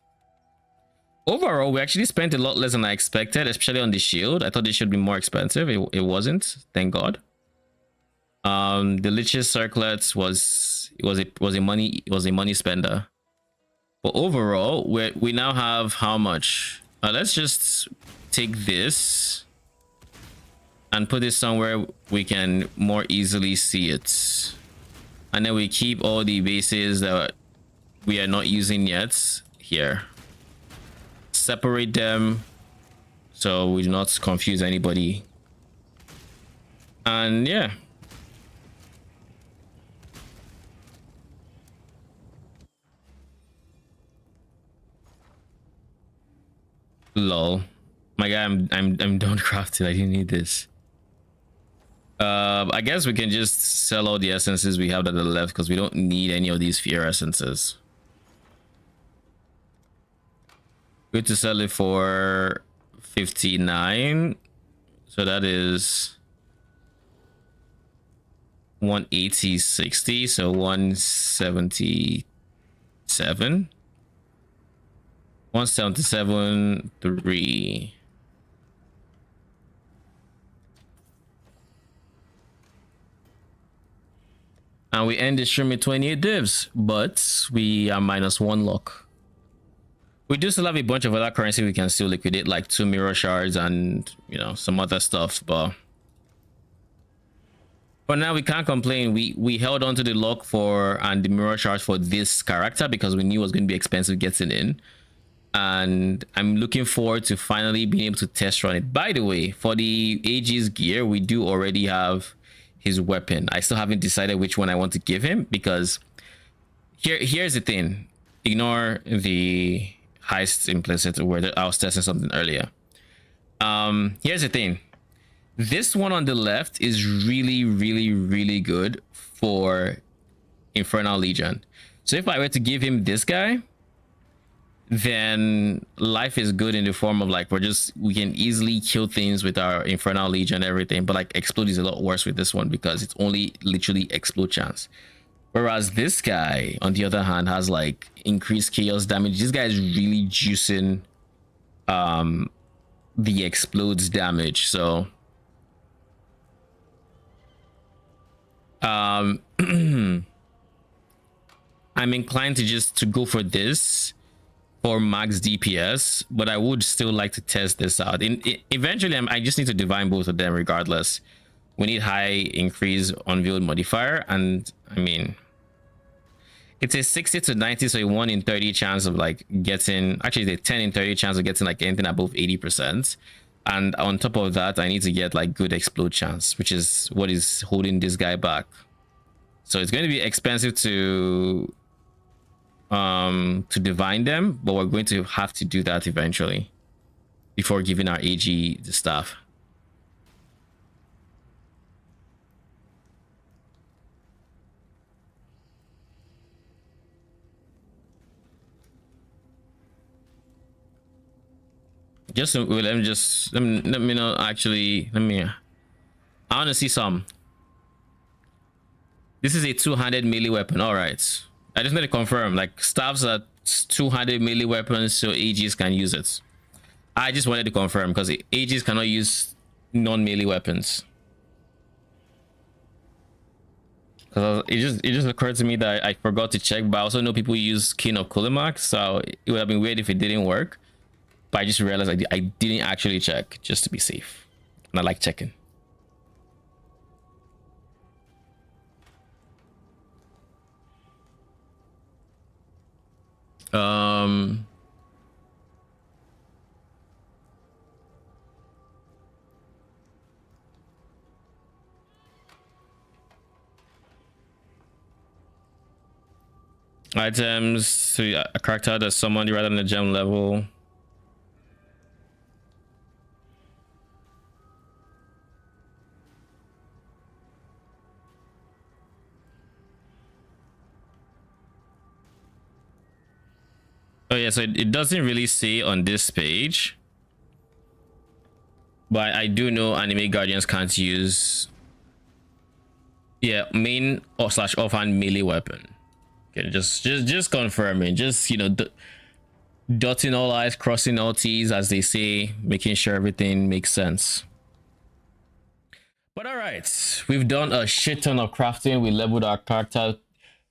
Overall, we actually spent a lot less than I expected, especially on the shield. I thought it should be more expensive. It wasn't, thank God. The Lich's Circlet was a money spender. But overall, we now have how much? Let's just take this and put it somewhere we can more easily see it. And then we keep all the bases that we are not using yet here. Separate them so we do not confuse anybody. And yeah. Lol. My guy, I'm done crafting. I didn't need this. I guess we can just sell all the essences we have that are left because we don't need any of these fear essences. Good to sell it for 59. So that is 180, 60. So 177. 177, 3. And we end the stream with 28 divs, but we are -1 luck. We do still have a bunch of other currency we can still liquidate, like 2 mirror shards and, you know, some other stuff, but for now we can't complain. We held on to the lock for and the mirror shards for this character because we knew it was going to be expensive getting in, and I'm looking forward to finally being able to test run it. By the way, for the AG's gear, we do already have his weapon. I still haven't decided which one I want to give him, because here's the thing. Ignore the heist implicit where I was testing something earlier. Here's the thing. This one on the left is really good for Infernal Legion. So if I were to give him this guy, then life is good in the form of like we can easily kill things with our Infernal Legion and everything, but like explode is a lot worse with this one because it's only literally explode chance. Whereas this guy, on the other hand, has like increased chaos damage. This guy is really juicing the explodes damage. So I'm inclined to go for this for max DPS, but I would still like to test this out. Eventually, I just need to divine both of them regardless. We need high increase unveiled modifier, and I mean, it's a 60 to 90, so a 1 in 30 chance of like getting, actually it's a 10 in 30 chance of getting like anything above 80%. And on top of that, I need to get like good explode chance, which is what is holding this guy back. So it's going to be expensive to divine them, but we're going to have to do that eventually before giving our AG the stuff. Just let me know. Actually, I want to see some. This is a 200 melee weapon. All right, I just need to confirm. Like staffs are 200 melee weapons, so AGs can use it. I just wanted to confirm because AGs cannot use non-melee weapons. Because it just occurred to me that I forgot to check, but I also know people use King of Kulimak, so it would have been weird if it didn't work. But I just realized I didn't actually check, just to be safe. And I like checking. Items, so a character that's summoned rather than the gem level. Oh yeah, so it doesn't really say on this page, but I do know anime guardians can't use main or slash offhand melee weapon. Okay, just confirming, just, you know, dotting all I's, crossing all T's, as they say, making sure everything makes sense. But all right, we've done a shit ton of crafting. We leveled our character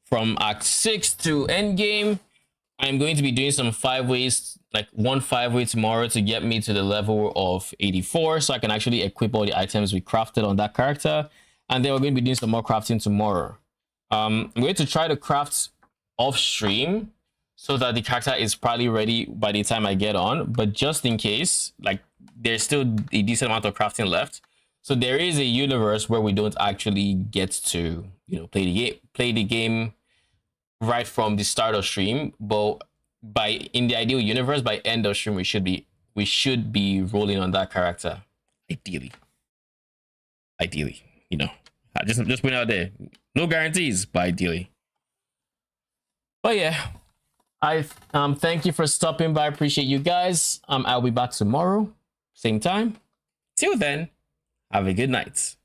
from Act 6 to endgame. I'm going to be doing some 5-ways, like 5-way tomorrow to get me to the level of 84, so I can actually equip all the items we crafted on that character. And then we're going to be doing some more crafting tomorrow. I'm going to try to craft off stream so that the character is probably ready by the time I get on. But just in case, like, there's still a decent amount of crafting left. So there is a universe where we don't actually get to, you know, play the game right from the start of stream, but in the ideal universe, by end of stream, we should be rolling on that character. Ideally, you know, just put it out there. No guarantees, but ideally. But yeah, I thank you for stopping by. I appreciate you guys. I'll be back tomorrow, same time. Till then, have a good night.